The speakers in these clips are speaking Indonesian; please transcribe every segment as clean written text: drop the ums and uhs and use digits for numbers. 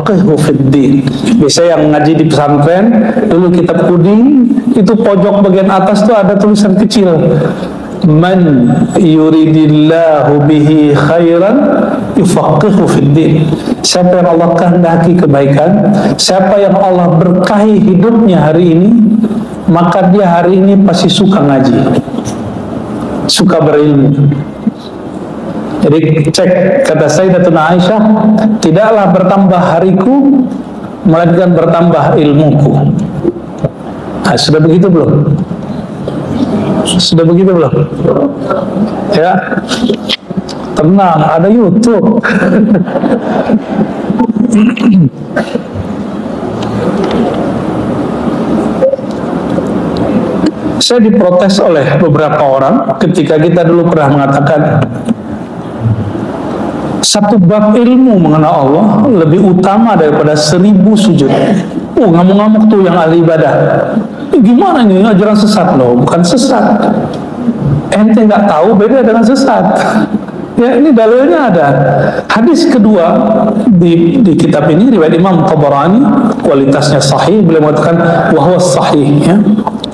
yufaqihu fiddin. Biasa yang ngaji di pesantren dulu kitab kuning itu pojok bagian atas tuh ada tulisan kecil, man yuridillahu bihi khairan yufaqihu fiddin. Siapa yang Allah kehendaki kebaikan, siapa yang Allah berkahi hidupnya hari ini, maka dia hari ini pasti suka ngaji, suka berilmu. Jadi cek, kata Sayyidatuna Aisyah, tidaklah bertambah hariku melainkan bertambah ilmuku. Nah, sudah begitu belum? Sudah begitu belum? Ya, tenang, ada YouTube. Saya diprotes oleh beberapa orang ketika kita dulu pernah mengatakan satu bab ilmu mengenal Allah lebih utama daripada 1000 sujud. Ngamuk-ngamuk tuh yang ahli ibadah. Gimana ini ajaran sesat loh? Bukan sesat. Ente nggak tahu beda dengan sesat. Ya, ini dalilnya ada. Hadis kedua di kitab ini riwayat Imam Tabarani, kualitasnya sahih, beliau mengatakan wahwa sahih, ya.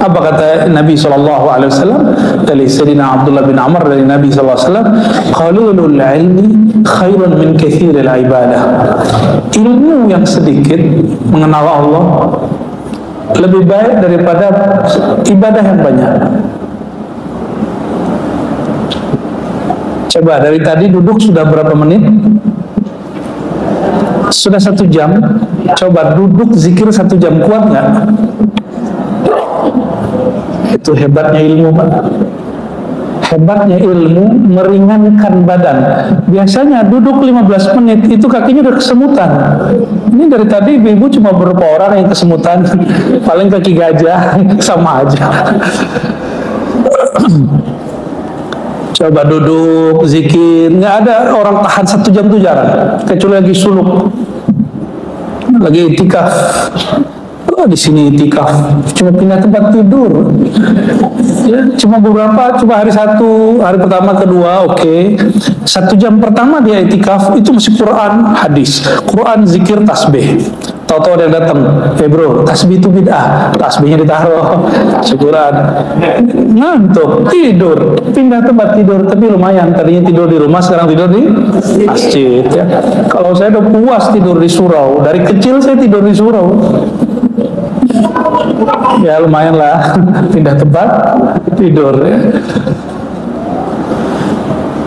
Apa kata Nabi SAW dari Sayyidina Abdullah bin Amr dari Nabi SAW, qalilul ilmi khairun min kathiril ibadah. Ilmu yang sedikit mengenal Allah lebih baik daripada ibadah yang banyak. Coba dari tadi duduk sudah berapa menit? Sudah 1 jam. Coba duduk zikir 1 jam, kuat nggak? Itu hebatnya ilmu, Pak. Hebatnya ilmu meringankan badan. Biasanya duduk 15 menit itu kakinya udah kesemutan. Ini dari tadi ibu cuma beberapa orang yang kesemutan. Paling kaki gajah, sama aja. Coba duduk zikir, nggak ada orang tahan 1 jam tuh jarang, kecuali lagi suluk, lagi itikaf. Di sini itikaf cuma pindah tempat tidur, ya, cuma beberapa, cuma hari 1, hari pertama, kedua, oke. 1 jam pertama dia itikaf itu masih Quran, hadis, Quran, zikir, tasbih. Tahu-tahu ada yang datang, bro, tasbih itu bid'ah, tasbihnya ditaruh, syukuran, ngantuk, tidur, pindah tempat tidur. Tapi lumayan, tadinya tidur di rumah, sekarang tidur di masjid, ya. Kalau saya udah puas tidur di surau, dari kecil saya tidur di surau. Ya lumayan lah, pindah tempat tidur, ya.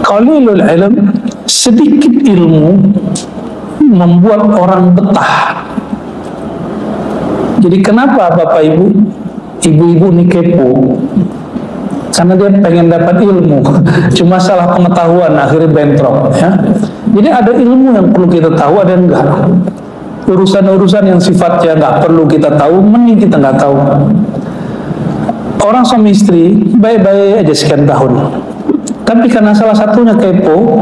Qalilul ilm, sedikit ilmu membuat orang betah. Jadi kenapa Bapak Ibu, ibu-ibu ini kepo? Karena dia pengen dapat ilmu, cuma salah pengetahuan akhirnya bentrok, ya. Jadi ada ilmu yang perlu kita tahu, ada yang enggak. Urusan-urusan yang sifatnya nggak perlu kita tahu, mending kita nggak tahu. Orang suami istri baik-baik aja sekian tahun, tapi karena salah satunya kepo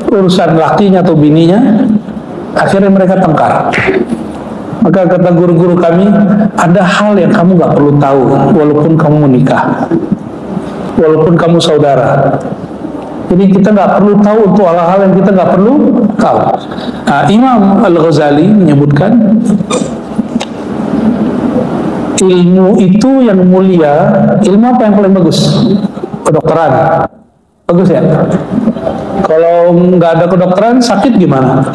urusan lakinya atau bininya, akhirnya mereka tengkar. Maka kata guru-guru kami, ada hal yang kamu nggak perlu tahu walaupun kamu menikah, walaupun kamu saudara. Jadi kita nggak perlu tahu untuk hal-hal yang kita nggak perlu tahu. Nah, Imam Al-Ghazali menyebutkan ilmu itu yang mulia. Ilmu apa yang paling bagus? Kedokteran. Bagus ya? Kalau nggak ada kedokteran, sakit gimana?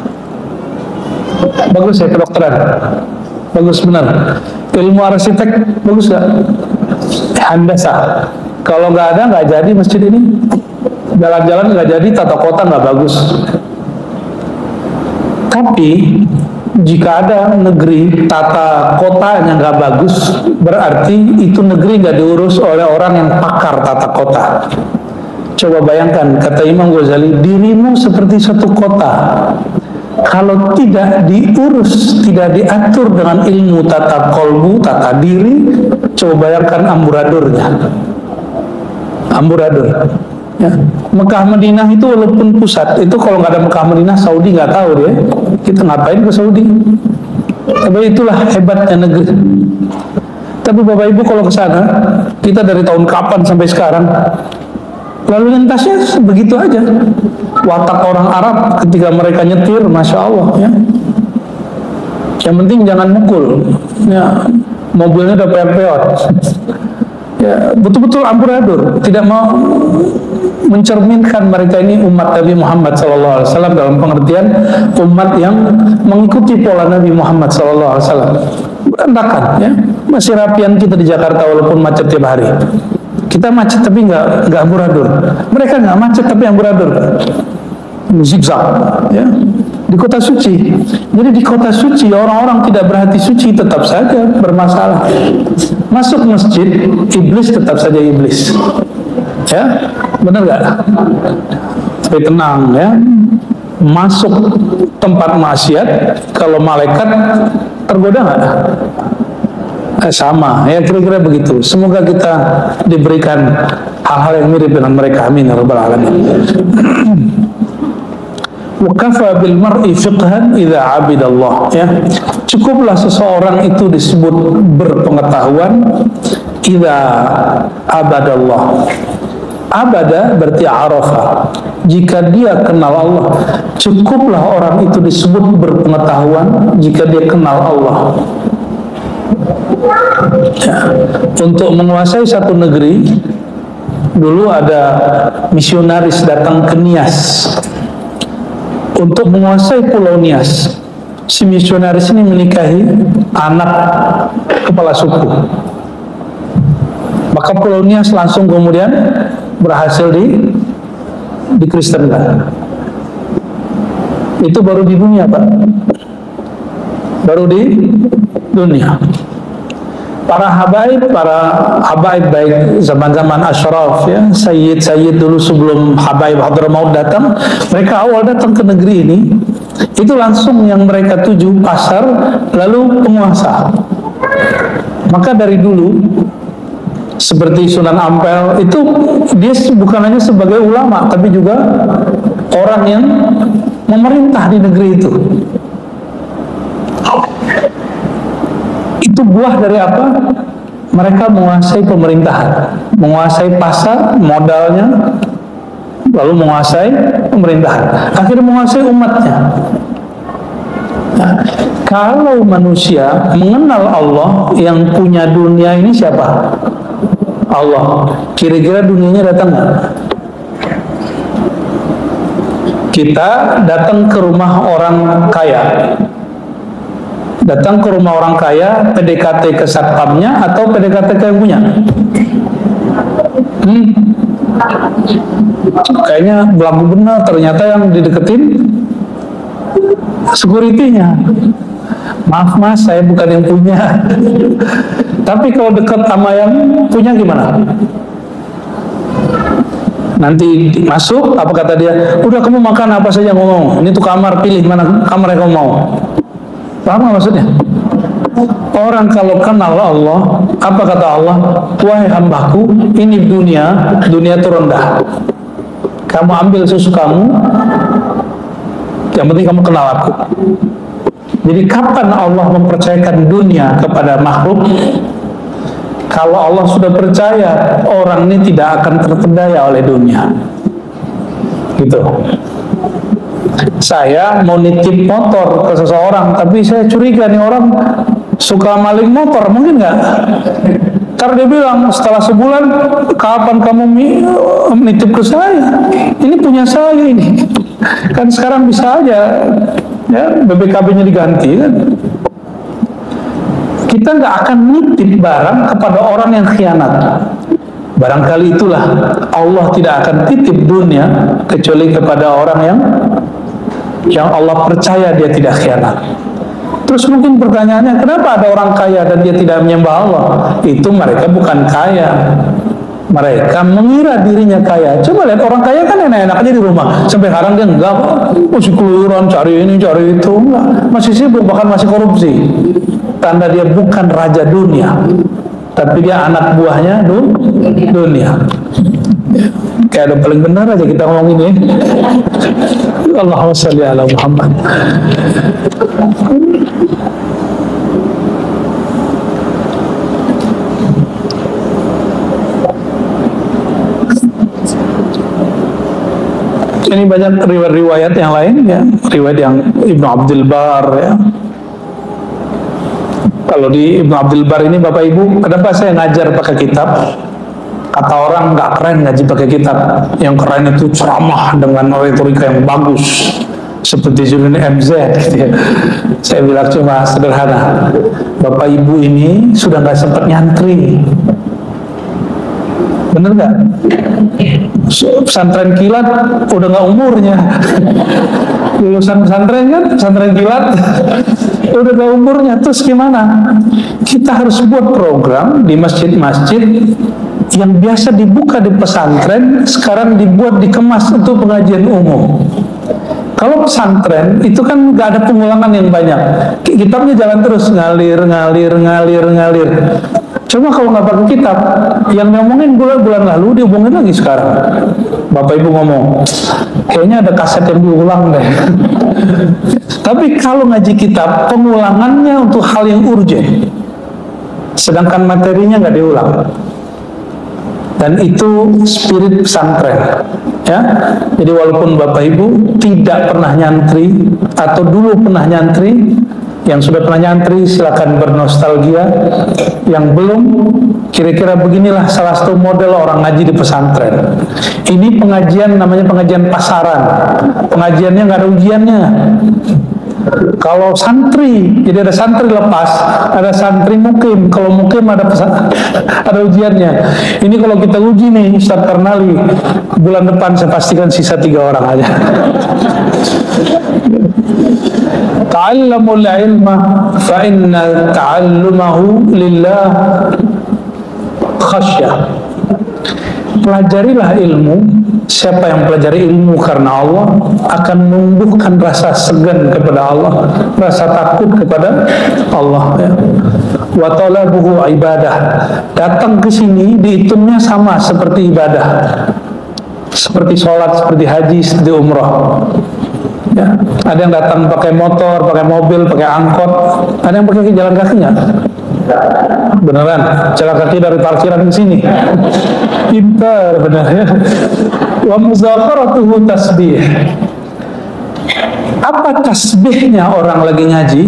Bagus ya kedokteran? Bagus benar. Ilmu arsitek bagus nggak? Handasa. Kalau nggak ada, nggak jadi masjid ini. Jalan-jalan nggak jadi, tata kota nggak bagus. Tapi jika ada negeri tata kotanya nggak bagus, berarti itu negeri nggak diurus oleh orang yang pakar tata kota. Coba bayangkan, kata Imam Ghazali, dirimu seperti satu kota. Kalau tidak diurus, tidak diatur dengan ilmu tata kolbu, tata diri, coba bayangkan amburadurnya. Amburador. Ya. Mekah Madinah itu walaupun pusat, itu kalau nggak ada Mekah Madinah, Saudi nggak tahu deh. Kita ngapain ke Saudi? Tapi itulah hebatnya negeri. Tapi Bapak Ibu kalau ke sana, kita dari tahun kapan sampai sekarang, lalu lintasnya begitu aja. Watak orang Arab ketika mereka nyetir, Masya Allah, ya. Yang penting jangan mukul. Ya, mobilnya udah peot-peot. Ya, betul-betul amburadul, tidak mau mencerminkan mereka ini umat Nabi Muhammad SAW dalam pengertian umat yang mengikuti pola Nabi Muhammad SAW. Berantakan, ya. Masih rapian kita di Jakarta walaupun macet tiap hari. Kita macet tapi nggak amburadul. Mereka nggak macet tapi amburadul. Zigzag, ya. Di kota suci. Jadi di kota suci orang-orang tidak berhati suci tetap saja bermasalah. Masuk masjid, iblis tetap saja iblis. Ya, benar nggak? Tapi tenang, ya. Masuk tempat maksiat, kalau malaikat tergoda nggak? Sama, ya kira-kira begitu. Semoga kita diberikan hal-hal yang mirip dengan mereka. Amin ya rabbal alamin. Wakafa bil mar'i fiqhan idza 'abidallah, ya. Cukuplah seseorang itu disebut berpengetahuan idza abadallah. Abada berarti arafa. Jika dia kenal Allah, cukuplah orang itu disebut berpengetahuan jika dia kenal Allah. Ya. Untuk menguasai satu negeri, dulu ada misionaris datang ke Nias. Untuk menguasai Pulau Nias, si misionaris ini menikahi anak kepala suku. Maka Pulau Nias langsung kemudian berhasil dikristenkan. Itu baru di dunia, Pak. Baru di dunia. Para habaib baik zaman-zaman Ashraf, ya, Sayyid dulu sebelum habaib Hadramaut datang, mereka awal datang ke negeri ini, itu langsung yang mereka tuju pasar, lalu penguasa. Maka dari dulu, seperti Sunan Ampel, itu dia bukan hanya sebagai ulama, tapi juga orang yang memerintah di negeri itu. Itu buah dari apa? Mereka menguasai pemerintahan, menguasai pasar, modalnya, lalu menguasai pemerintahan, akhirnya menguasai umatnya. Nah, kalau manusia mengenal Allah, yang punya dunia ini siapa? Allah. Kira-kira dunianya datang nggak? Kita datang ke rumah orang kaya, datang ke rumah orang kaya, PDKT ke satpamnya atau PDKT ke yang punya? Kayaknya belagu benar, ternyata yang dideketin security-nya. Maaf mas, saya bukan yang punya. Tapi kalau dekat sama yang punya gimana? Nanti masuk, apa kata dia? Udah, kamu makan apa saja ngomong. Ini tuh kamar, pilih mana kamar yang kamu mau. Paham nggak maksudnya? Orang kalau kenal Allah, apa kata Allah? Wahai hambaku, ini dunia itu rendah. Kamu ambil susu kamu, yang penting kamu kenal aku. Jadi kapan Allah mempercayakan dunia kepada makhluk? Kalau Allah sudah percaya, orang ini tidak akan terpedaya oleh dunia. Gitu. Saya mau nitip motor ke seseorang, tapi saya curiga nih orang suka maling motor, mungkin nggak? Karena dia bilang setelah sebulan, kapan kamu nitip ke saya? Ini punya saya ini. Kan sekarang bisa aja, ya, BPKB-nya diganti kan. Kita nggak akan nitip barang kepada orang yang khianat. Barangkali itulah Allah tidak akan titip dunia kecuali kepada orang yang Allah percaya dia tidak khianat. Terus mungkin pertanyaannya, kenapa ada orang kaya dan dia tidak menyembah Allah? Itu mereka bukan kaya, mereka mengira dirinya kaya. Coba lihat orang kaya kan enak-enak aja di rumah. Sampai sekarang dia enggak, masih keluyuran cari ini cari itu, enggak. Masih sibuk, bahkan masih korupsi. Tanda dia bukan raja dunia, tapi dia anak buahnya dunia. Kayak ada paling benar aja kita ngomong ini. Allahumma shalli ala Muhammad. Ini banyak riwayat-riwayat yang lain, ya, riwayat yang Ibnu Abdul Bar, ya, Kalau di Ibnu Abdul Bar ini Bapak Ibu, kenapa saya ngajar pakai kitab? Kata orang nggak keren ngaji pakai kitab. Yang keren itu ceramah dengan retorika yang bagus, seperti Zulun MZ gitu ya. Saya bilang cuma sederhana. Bapak Ibu ini sudah nggak sempat nyantri. Bener nggak? Pesantren kilat udah nggak umurnya. Lulusan pesantren kan, pesantren kilat udah nggak umurnya. Terus gimana? Kita harus buat program di masjid-masjid yang biasa dibuka di pesantren, sekarang dibuat dikemas untuk pengajian umum. Kalau pesantren itu kan nggak ada pengulangan yang banyak. Kitabnya jalan terus ngalir. Coba kalau nggak pakai kitab, yang ngomongin bulan lalu dihubungin lagi sekarang. Bapak Ibu ngomong, kayaknya ada kaset yang diulang deh. Tapi kalau ngaji kitab, pengulangannya untuk hal yang urgent, sedangkan materinya nggak diulang. Dan itu spirit pesantren, ya. Jadi walaupun Bapak Ibu tidak pernah nyantri atau dulu pernah nyantri, yang sudah pernah nyantri silakan bernostalgia. Yang belum, kira-kira beginilah salah satu model orang ngaji di pesantren. Ini pengajian namanya pengajian pasaran. Pengajiannya nggak ada ujiannya. Kalau santri, jadi ada santri lepas, ada santri mukim. Kalau mukim ada ada ujiannya. Ini kalau kita uji nih, Ustaz Karnali, bulan depan saya pastikan sisa 3 orang aja. Ta'allamul ilma fa inna ta'allumahu lillah khasyah. Pelajarilah ilmu. Siapa yang pelajari ilmu karena Allah akan menumbuhkan rasa segan kepada Allah, rasa takut kepada Allah, ya. Wa talabuhu ibadah. Datang ke sini dihitungnya sama seperti ibadah, seperti sholat, seperti haji, seperti umrah. Ya. Ada yang datang pakai motor, pakai mobil, pakai angkot. Ada yang pakai jalan kaki nggak? Beneran, jalan kaki dari parkiran ke sini. Pintar benar ya. Wa muzakaratuhu tasbih. Apa tasbihnya orang lagi ngaji?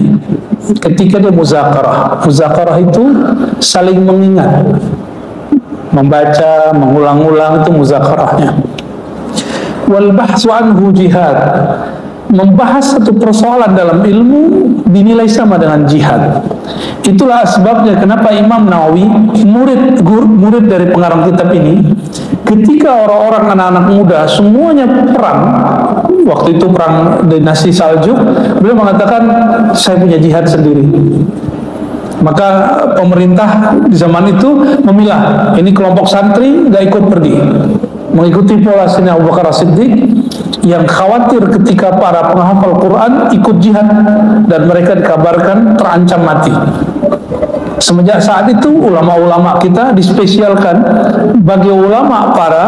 Ketika dia muzakarah. Muzakarah itu saling mengingat, membaca, mengulang-ulang, itu muzakarahnya. Wal bahsu anhu jihad. Membahas satu persoalan dalam ilmu dinilai sama dengan jihad. Itulah sebabnya kenapa Imam Nawawi, murid dari pengarang kitab ini, ketika orang-orang anak-anak muda semuanya perang, waktu itu perang dinasti Saljuk, beliau mengatakan saya punya jihad sendiri. Maka pemerintah di zaman itu memilah, ini kelompok santri nggak ikut pergi, mengikuti pola Sayyidina Abu Bakar As-Siddiq yang khawatir ketika para penghafal Quran ikut jihad dan mereka dikabarkan terancam mati. Semenjak saat itu ulama-ulama kita dispesialkan bagi ulama para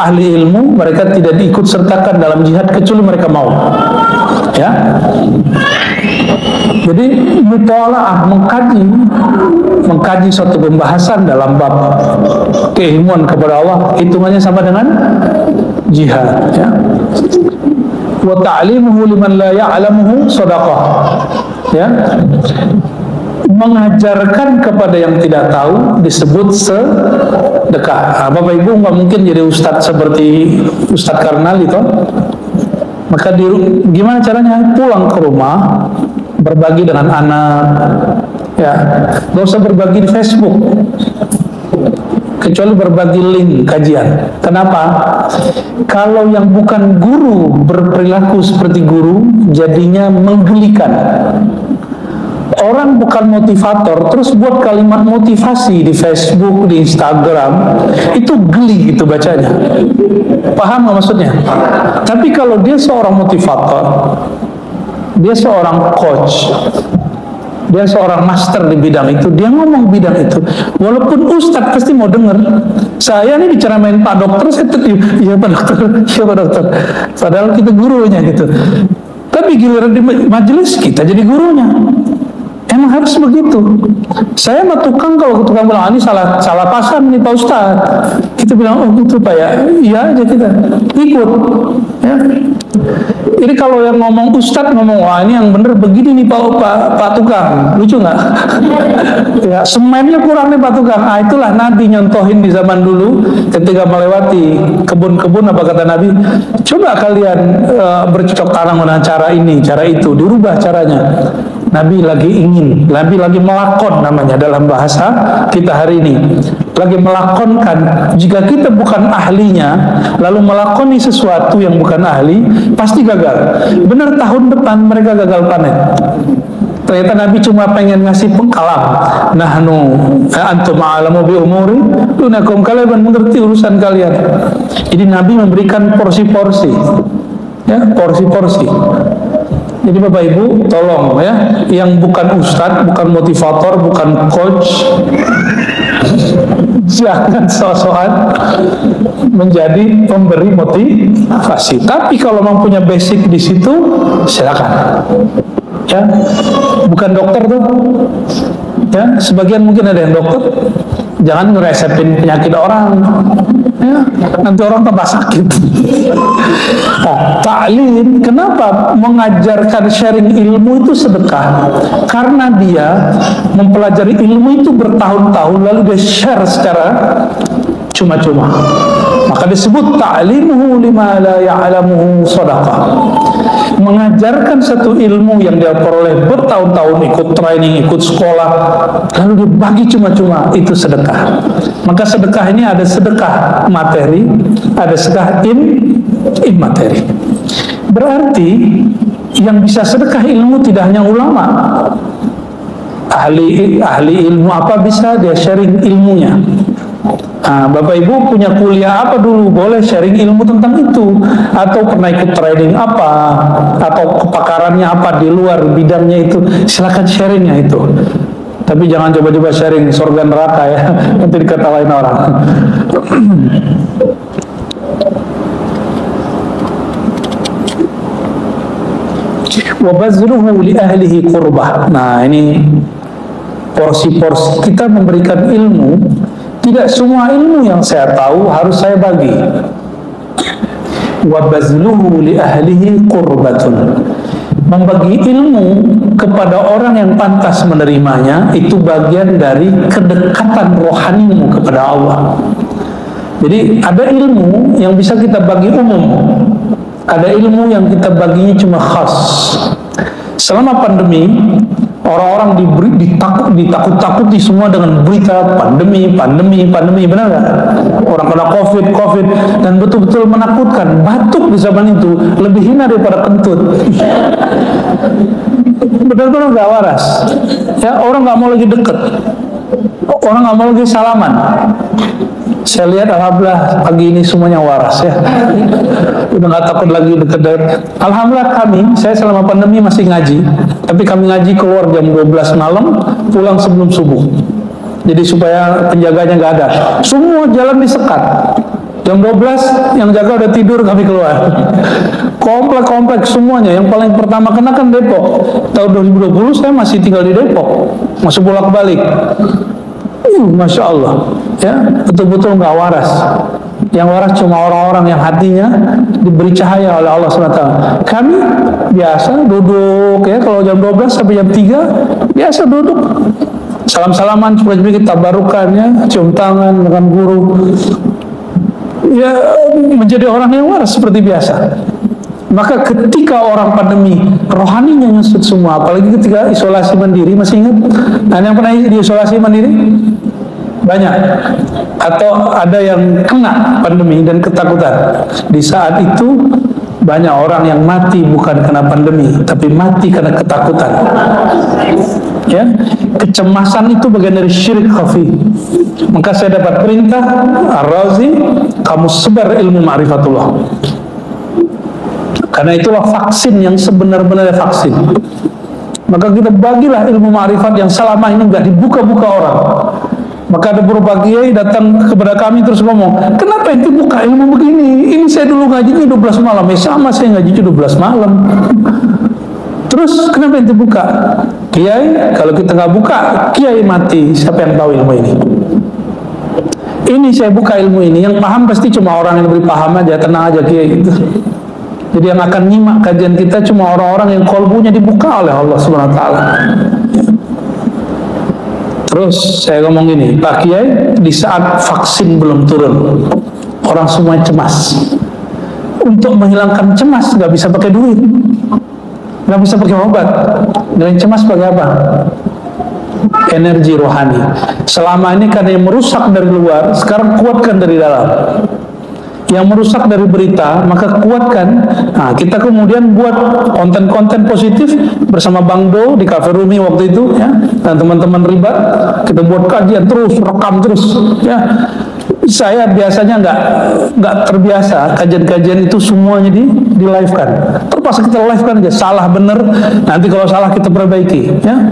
ahli ilmu, mereka tidak diikut sertakan dalam jihad kecuali mereka mau. Ya. Jadi mutalaah, mengkaji suatu pembahasan dalam bab keilmuan kepada Allah, hitungannya sama dengan jihad, ya. Wa ta'limuhu liman la ya'lamuhu shadaqah, ya. Mengajarkan kepada yang tidak tahu disebut sedekah. Bapak Ibu nggak mungkin jadi ustadz seperti Ustadz Karnal itu. Maka gimana caranya? Pulang ke rumah, berbagi dengan anak, ya. Gak usah berbagi di Facebook, kecuali berbagi link kajian. Kenapa? Kalau yang bukan guru berperilaku seperti guru, jadinya menggelikan. Orang bukan motivator, terus buat kalimat motivasi di Facebook, di Instagram, itu geli gitu bacanya. Paham nggak maksudnya? Tapi kalau dia seorang motivator, dia seorang coach, dia seorang master di bidang itu, dia ngomong bidang itu, walaupun ustadz pasti mau denger. Saya ini diceramain Pak Dokter, saya tetap, iya Pak Dokter, iya Pak Dokter. Padahal kita gurunya gitu. Tapi giliran di majelis kita jadi gurunya. Emang harus begitu. Saya mah tukang, kalau tukang bilang ini salah pasang nih Pak Ustadz, kita Kita bilang, oh gitu Pak ya, iya aja kita ikut. Ya. Ini kalau yang ngomong ustadz ngomong, wah ini yang bener begini nih Pak Tukang, lucu nggak? Ya, semennya kurang nih Pak Tukang. Ah, itulah Nabi nyontohin di zaman dulu ketika melewati kebun-kebun, apa kata Nabi? Coba kalian bercocok tanam dengan cara ini, cara itu, dirubah caranya. Nabi lagi melakon namanya dalam bahasa kita hari ini. Lagi melakonkan, jika kita bukan ahlinya, lalu melakoni sesuatu yang bukan ahli, pasti gagal. Benar tahun depan mereka gagal panen. Ternyata Nabi cuma pengen ngasih pengkalam. Nahnu antum a'lamu bi umuri dunakum, kalian mengerti urusan kalian. Jadi Nabi memberikan porsi-porsi. Ya, porsi-porsi. Jadi Bapak Ibu tolong ya, yang bukan ustadz, bukan motivator, bukan coach, jangan sok-sokan menjadi pemberi motivasi. Tapi kalau memang punya basic di situ, silakan. Ya, bukan dokter tuh. Ya, sebagian mungkin ada yang dokter, jangan ngeresepin penyakit orang. Ya, nanti orang tambah sakit. Nah, ta'lim, kenapa mengajarkan sharing ilmu itu sedekah? Karena dia mempelajari ilmu itu bertahun-tahun lalu dia share secara cuma-cuma. Maka disebut ta'limuhu lima la ya'lamuhu sedekah. Mengajarkan satu ilmu yang dia peroleh bertahun-tahun, ikut training, ikut sekolah, lalu dibagi cuma-cuma, itu sedekah. Maka sedekah ini ada sedekah materi, ada sedekah materi. Berarti yang bisa sedekah ilmu tidak hanya ulama. Ahli ilmu apa bisa dia sharing ilmunya. Nah, Bapak Ibu punya kuliah apa dulu, boleh sharing ilmu tentang itu, atau pernah ikut training apa, atau kepakarannya apa di luar bidangnya itu, silakan sharingnya itu. Tapi jangan coba-coba sharing surga neraka ya, nanti diketawain orang. Wa bazluhu li ahlihi qurbah. Nah, ini porsi-porsi kita memberikan ilmu. Tidak semua ilmu yang saya tahu harus saya bagi. Wa bazluhu li ahlihi qurbatun. Membagi ilmu kepada orang yang pantas menerimanya itu bagian dari kedekatan rohanimu kepada Allah. Jadi ada ilmu yang bisa kita bagi umum, ada ilmu yang kita baginya cuma khas. Selama pandemi, orang-orang ditakut-takuti semua dengan berita pandemi, benar nggak? Orang kena COVID, dan betul-betul menakutkan. Batuk di zaman itu lebih hina daripada kentut. Benar-benar nggak waras. Ya, orang nggak mau lagi deket, orang nggak mau lagi salaman. Saya lihat alhamdulillah pagi ini semuanya waras ya, udah nggak takut lagi deket-deket. Alhamdulillah saya selama pandemi masih ngaji, tapi kami ngaji keluar jam 12 malam, pulang sebelum subuh. Jadi supaya penjaganya nggak ada, semua jalan disekat. Jam 12 yang jaga udah tidur, kami keluar. Komplek semuanya. Yang paling pertama kena kan Depok. Tahun 2020 saya masih tinggal di Depok, masih bolak-balik. Masya Allah, ya, betul-betul nggak waras. Yang waras cuma orang-orang yang hatinya diberi cahaya oleh Allah SWT. Kami biasa duduk ya, kalau jam 12 sampai jam 3 biasa duduk, salam-salaman, sedikit tabarukan ya, cium tangan dengan guru. Ya, menjadi orang yang waras seperti biasa. Maka ketika orang pandemi, rohaninya nyusut semua, apalagi ketika isolasi mandiri, masih ingat? Nah, yang pernah diisolasi mandiri? Banyak. Atau ada yang kena pandemi dan ketakutan. Di saat itu, banyak orang yang mati bukan karena pandemi, tapi mati karena ketakutan. Ya, kecemasan itu bagian dari syirik khafi. Maka saya dapat perintah, Ar-Razi, kamu sebar ilmu ma'rifatullah. Karena itulah vaksin yang sebenar-benarnya vaksin. Maka kita bagilah ilmu ma'rifat yang selama ini nggak dibuka-buka orang. Maka ada beberapa kiai datang kepada kami terus ngomong, kenapa ente buka ilmu begini? Ini saya dulu ngajinya 12 malam. Ya sama, saya ngaji 12 malam. Terus kenapa ente buka? Kiai, kalau kita nggak buka, kiai mati. Siapa yang tahu ilmu ini? Ini saya buka ilmu ini, yang paham pasti cuma orang yang beri paham aja, tenang aja kayak gitu. Jadi yang akan nyimak kajian kita cuma orang-orang yang kolbunya dibuka oleh Allah Subhanahu Wa Taala. Terus saya ngomong gini, Pak Kiai, di saat vaksin belum turun, orang semua cemas. Untuk menghilangkan cemas nggak bisa pakai duit, nggak bisa pakai obat. Dan cemas pakai apa? Energi rohani. Selama ini karena yang merusak dari luar, sekarang kuatkan dari dalam. Yang merusak dari berita, maka kuatkan. Nah, kita kemudian buat konten-konten positif bersama Bang Do di Cafe Rumi waktu itu, ya, dan teman-teman Ribat. Kita buat kajian terus, rekam terus, ya. Saya biasanya nggak terbiasa kajian-kajian itu semuanya di live kan. Terpaksa kita live kan aja, salah bener. Nanti kalau salah kita perbaiki, ya.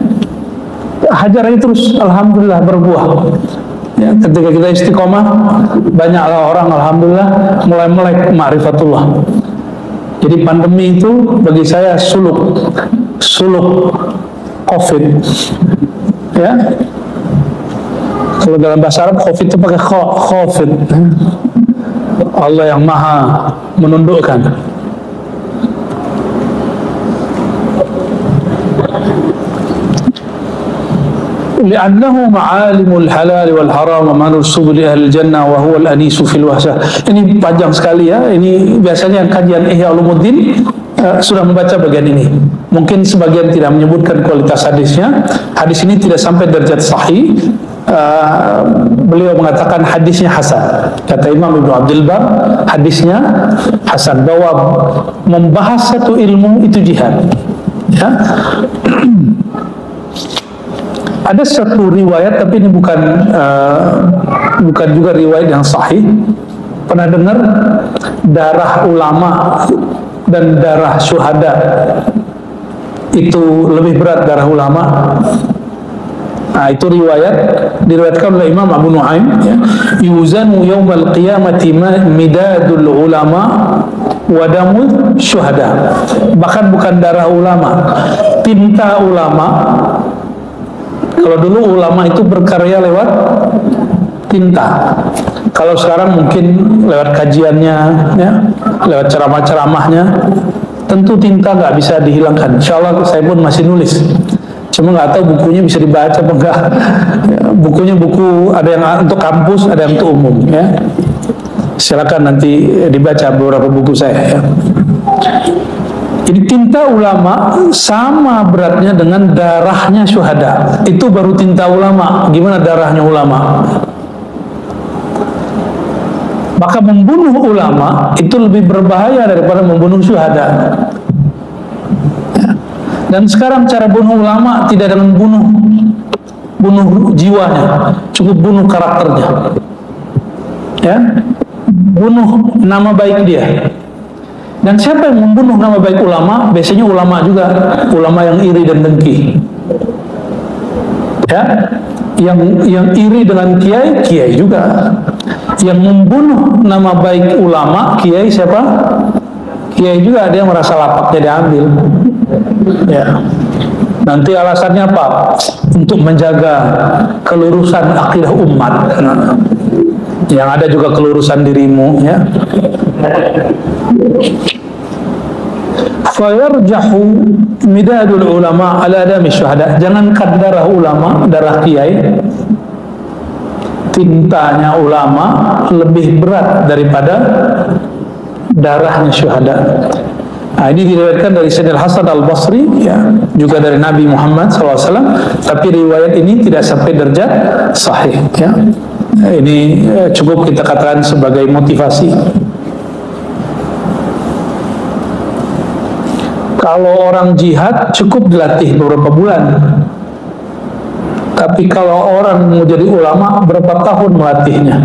Hajar aja terus, alhamdulillah berbuah. Ya, ketika kita istiqomah, banyaklah orang alhamdulillah mulai melek ma'rifatullah. Jadi pandemi itu bagi saya suluk COVID. Ya. Kalau dalam bahasa Arab COVID itu pakai COVID. Allah yang maha menundukkan. لأنه معالم الحلال والحرام ومنور سبل أهل الجنة وهو الأنيس في الوحشة. Ini panjang sekali ya. Ini biasanya kajian Ihya Ulumuddin sudah membaca bagian ini. Mungkin sebagian tidak menyebutkan kualitas hadisnya. Hadis ini tidak sampai derajat sahih. Beliau mengatakan hadisnya hasan. Kata Imam Ibnu Abdul Bar, hadisnya hasan, bahwa membahas satu ilmu itu jihad. Ya. Ada satu riwayat, tapi ini bukan juga riwayat yang sahih. Pernah dengar darah ulama dan darah syuhada itu lebih berat darah ulama? Nah, itu diriwayatkan oleh Imam Abu Nuaim, ya. Yuzanu yaumal qiyamati midadul ulama wa damul syuhada. Bahkan bukan darah ulama, tinta ulama. Kalau dulu ulama itu berkarya lewat tinta. Kalau sekarang mungkin lewat kajiannya, ya, lewat ceramah-ceramahnya. Tentu tinta nggak bisa dihilangkan. Insya Allah saya pun masih nulis. Cuma nggak tahu bukunya bisa dibaca apa enggak. Ya, bukunya buku ada yang untuk kampus, ada yang untuk umum. Ya. Silakan nanti dibaca beberapa buku saya. Ya. Jadi tinta ulama sama beratnya dengan darahnya syuhada. Itu baru tinta ulama. Gimana darahnya ulama? Maka membunuh ulama itu lebih berbahaya daripada membunuh syuhada. Dan sekarang cara bunuh ulama tidak dengan bunuh jiwanya, cukup bunuh karakternya. Ya, bunuh nama baik dia. Dan siapa yang membunuh nama baik ulama? Biasanya ulama juga, ulama yang iri dan dengki. Ya, yang iri dengan kiai juga. Yang membunuh nama baik ulama, kiai siapa? Kiai juga ada yang merasa lapaknya diambil. Ya. Nanti alasannya apa? Untuk menjaga kelurusan akidah umat. Yang ada juga kelurusan dirimu, ya. Fayarjahu midadul ulama ala dami syuhada. Jangankan darah ulama, darah kiai, tintanya ulama lebih berat daripada darahnya syuhada. Nah, ini diriwayatkan dari Sayyidina Hasan Al-Basri, ya, juga dari Nabi Muhammad SAW. Tapi riwayat ini tidak sampai derajat sahih, ya. Ini cukup kita katakan sebagai motivasi. Kalau orang jihad cukup dilatih beberapa bulan. Tapi kalau orang mau jadi ulama, berapa tahun melatihnya?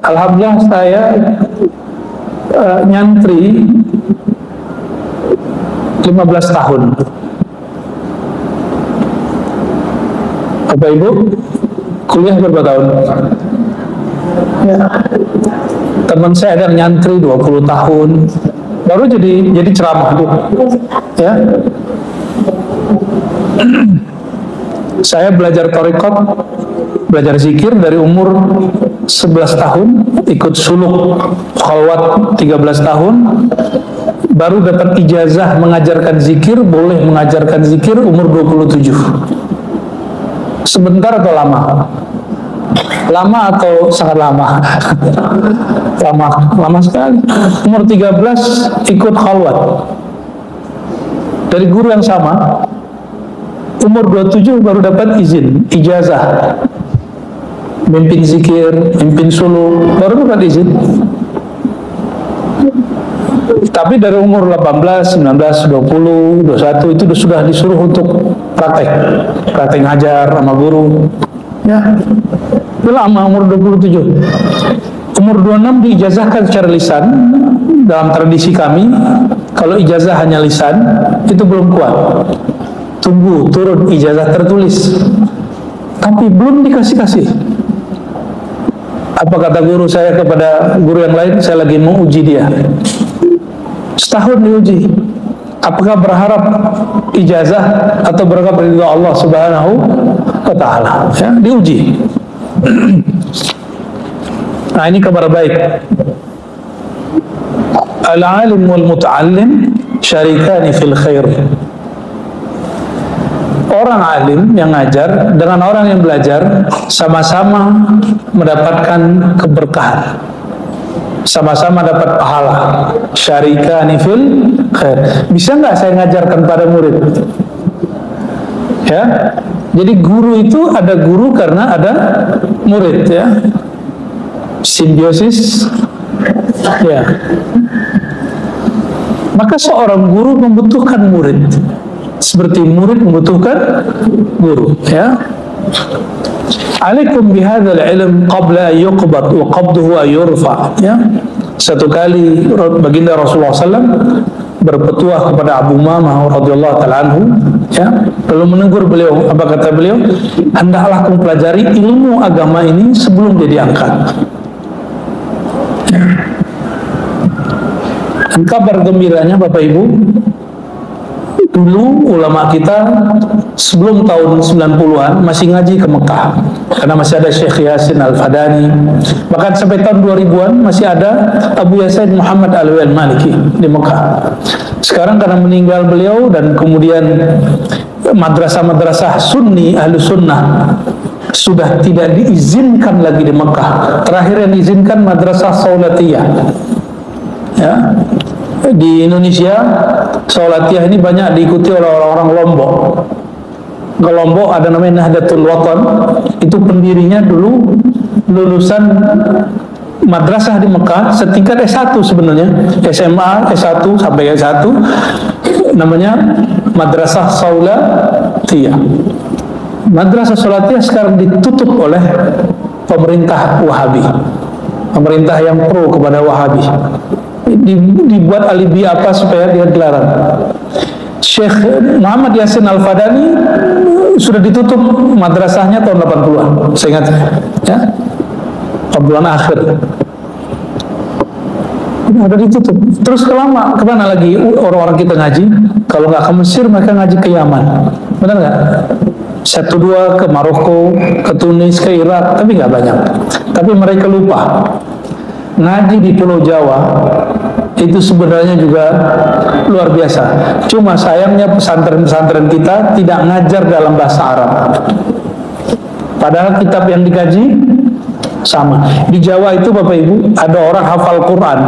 Alhamdulillah saya nyantri 15 tahun. Bapak Ibu, kuliah berapa tahun? Ya. Teman saya ada yang nyantri 20 tahun. Baru jadi ceramah tuh. Ya. Saya belajar thariqat belajar zikir dari umur 11 tahun, ikut suluk khalwat 13 tahun, baru dapat ijazah mengajarkan zikir, boleh mengajarkan zikir umur 27. Sebentar atau lama? Lama atau sangat lama? Lama sekali. Umur 13 ikut khalwat dari guru yang sama. Umur 27 baru dapat izin, ijazah mimpin zikir, mimpin suluk, baru dapat izin. Tapi dari umur 18, 19, 20, 21 itu sudah disuruh untuk praktek ngajar sama guru. Ya, itu lama umur 27. Umur 26 diijazahkan secara lisan. Dalam tradisi kami, kalau ijazah hanya lisan, itu belum kuat. Tunggu turun ijazah tertulis. Tapi belum dikasih-kasih. Apa kata guru saya kepada guru yang lain? Saya lagi mau uji dia. Setahun diuji. Apakah berharap ijazah atau berharap ridha Allah Subhanahu wa ta'ala? Ya, diuji. Nah, ini kabar baik. Al-alim wal muta'allim syarikani fil khair. Orang alim yang ngajar dengan orang yang belajar sama-sama mendapatkan keberkahan, sama-sama dapat pahala. Syarikani fil khair. Bisa nggak saya ngajarkan pada murid? Ya, jadi guru itu ada guru karena ada murid, ya. Simbiosis, ya. Maka seorang guru membutuhkan murid, seperti murid membutuhkan guru, ya. Alaikum bihadzal ilm qabla yuqbad wa qabduhu yurfa, ya. Satu kali baginda Rasulullah SAW berpetuah kepada Abu Umamah radhiyallahu taala anhu, ya, lalu menegur beliau. Apa kata beliau? Hendaklah kamu pelajari ilmu agama ini sebelum dia diangkat. Dan kabar gembiranya Bapak Ibu, dulu ulama kita sebelum tahun 90-an masih ngaji ke Mekah, karena masih ada Syekh Yasin Al-Fadani. Bahkan sampai tahun 2000-an masih ada Abu Yasin Muhammad Al-Maliki di Mekah. Sekarang karena meninggal beliau dan kemudian madrasah-madrasah sunni, ahlu sunnah sudah tidak diizinkan lagi di Mekah. Terakhir yang diizinkan madrasah Saulatiyah, ya. Di Indonesia Saulatiyah ini banyak diikuti oleh orang-orang Lombok. Ke Lombok ada namanya Nahdlatul Watan, itu pendirinya dulu lulusan madrasah di Mekah setingkat S1 sebenarnya, SMA, S1 sampai S1, namanya Madrasah Saulatiyah. Madrasah Saulatiyah sekarang ditutup oleh pemerintah Wahabi, pemerintah yang pro kepada Wahabi. Dibuat alibi apa supaya dia dilarang. Syekh Muhammad Yasin Al-Fadani sudah ditutup madrasahnya tahun 80-an, saya ingat, ya, 80-an akhir udah ditutup. Terus kemana lagi orang-orang kita ngaji? Kalau nggak ke Mesir, mereka ngaji ke Yaman, benar nggak? 1-2 ke Maroko, ke Tunis, ke Irak, tapi nggak banyak. Tapi mereka lupa ngaji di Pulau Jawa itu sebenarnya juga luar biasa. Cuma sayangnya pesantren-pesantren kita tidak ngajar dalam bahasa Arab. Padahal kitab yang dikaji sama. Di Jawa itu Bapak Ibu ada orang hafal Quran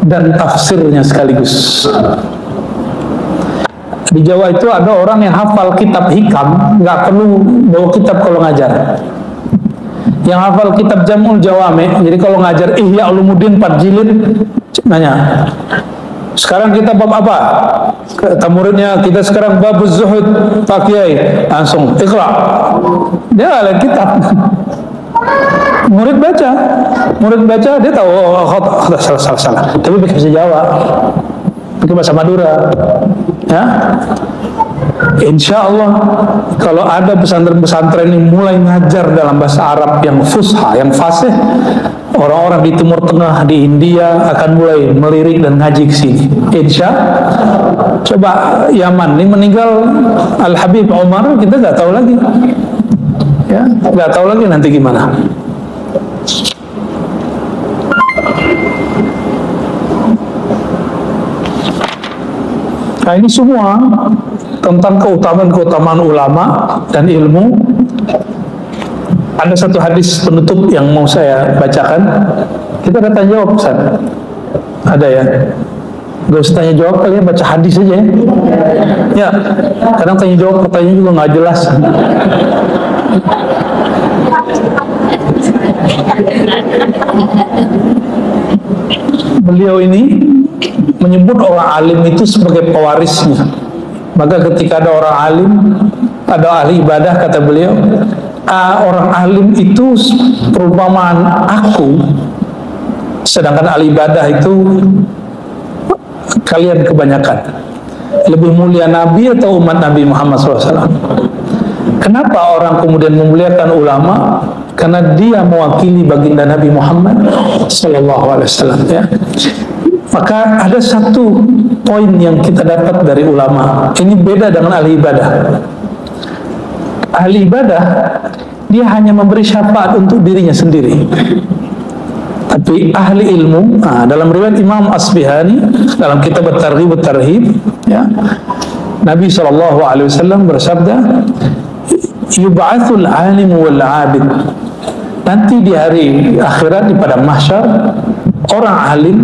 dan tafsirnya sekaligus. Di Jawa itu ada orang yang hafal kitab hikam, nggak perlu bawa kitab kalau ngajar. Yang hafal kitab Jamul Jawame, jadi kalau ngajar Ihya Ulumuddin 4 jilid, nanya, sekarang kita bab apa? Kata muridnya, kita sekarang bab Zuhud, Pak Kiai. Langsung, Iqra. Dia ada kitab. Murid baca, dia tahu, oh, salah. Tapi pakai bahasa Jawa, pakai bahasa Madura, ya. Insya Allah kalau ada pesantren-pesantren yang mulai ngajar dalam bahasa Arab yang fusha, yang fasih, orang-orang di Timur Tengah, di India akan mulai melirik dan ngaji ke sini. Insya Allah. Coba Yaman ini meninggal Al Habib Omar, kita nggak tahu lagi. Ya, nggak tahu lagi nanti gimana. Nah, ini semua tentang keutamaan ulama dan ilmu. Ada satu hadis penutup yang mau saya bacakan. Kita ada tanya jawab, Ustaz. Ada ya? Gak usah tanya jawab kali ya, baca hadis aja ya. Ya, kadang tanya jawab pertanyaan juga nggak jelas. Beliau ini menyebut orang alim itu sebagai pewarisnya. Maka ketika ada orang alim, ada ahli ibadah, kata beliau, orang alim itu perumpamaan aku, sedangkan ahli ibadah itu kalian kebanyakan. Lebih mulia Nabi atau umat Nabi Muhammad SAW? Kenapa orang kemudian memuliakan ulama? Karena dia mewakili baginda Nabi Muhammad SAW, ya. Maka ada satu poin yang kita dapat dari ulama. Ini beda dengan ahli ibadah. Ahli ibadah, dia hanya memberi syafaat untuk dirinya sendiri. Tapi ahli ilmu, dalam riwayat Imam Asbihani dalam kitab At-Targhib At-Tarhib, ya, Nabi SAW bersabda, yub'atsul alim wal 'abid. Nanti di hari akhirat, di padang mahsyar, orang alim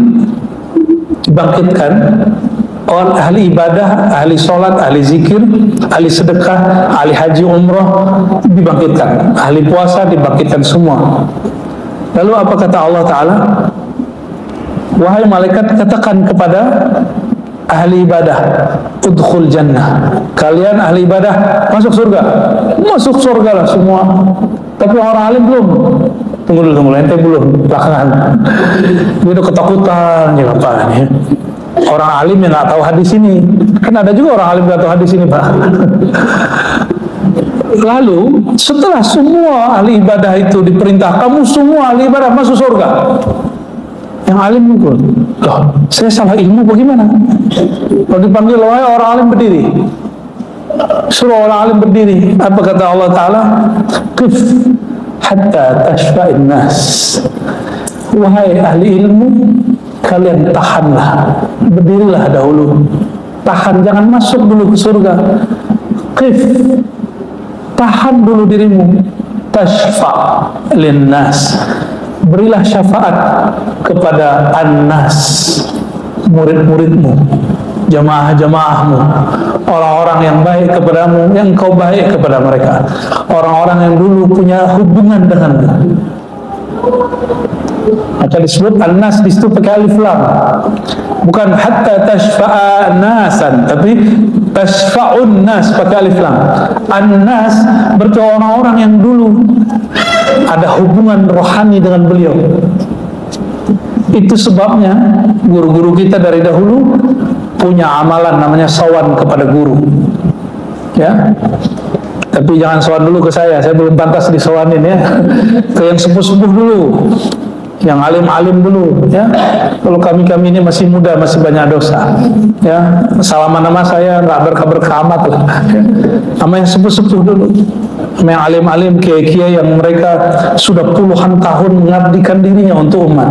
dibangkitkan, orang ahli ibadah, ahli sholat, ahli zikir, ahli sedekah, ahli haji umroh dibangkitkan, ahli puasa dibangkitkan semua. Lalu apa kata Allah Ta'ala? Wahai malaikat, katakan kepada ahli ibadah, udkhul jannah. Kalian ahli ibadah masuk surga. Masuk surga lah semua. Tapi orang alim belum. Tunggu dulu, ente belum, belakangan. Dia udah ketakutan, ya apa ya? Orang alim yang nggak tahu hadis ini. Kan ada juga orang alim nggak tahu hadis ini, Pak. Lalu setelah semua ahli ibadah itu diperintah, kamu semua ahli ibadah masuk surga, yang alim pun, loh, saya salah ilmu bagaimana? Kalau dipanggil, wahai orang alim berdiri, suruh orang alim berdiri. Apa kata Allah Ta'ala? Qif hatta tashfa'in nas. Wahai ahli ilmu, kalian tahanlah, berdirilah dahulu, tahan, jangan masuk dulu ke surga. Qif, tahan dulu dirimu, tashfa' linnas, berilah syafaat kepada annas, murid-muridmu, jamaah-jamaahmu, orang-orang yang baik kepadamu, yang kau baik kepada mereka, orang-orang yang dulu punya hubungan denganmu. Maka disebut annas di situ pakai alif lam, bukan hatta tashfa'a nasan, tapi tashfa'un nas pakai alif lam. Annas berarti orang-orang yang dulu ada hubungan rohani dengan beliau. Itu sebabnya guru-guru kita dari dahulu punya amalan namanya sawan kepada guru, ya. Tapi jangan sawan dulu ke saya belum pantas disawanin, ya. Ke yang sepuh-sepuh dulu, yang alim-alim dulu, ya. Kalau kami ini masih muda, masih banyak dosa, ya. Salaman nama saya nggak berkah amat lah, ya. Sama yang sepuh-sepuh dulu, sama yang alim-alim, kiai-kiai yang mereka sudah puluhan tahun mengabdikan dirinya untuk umat,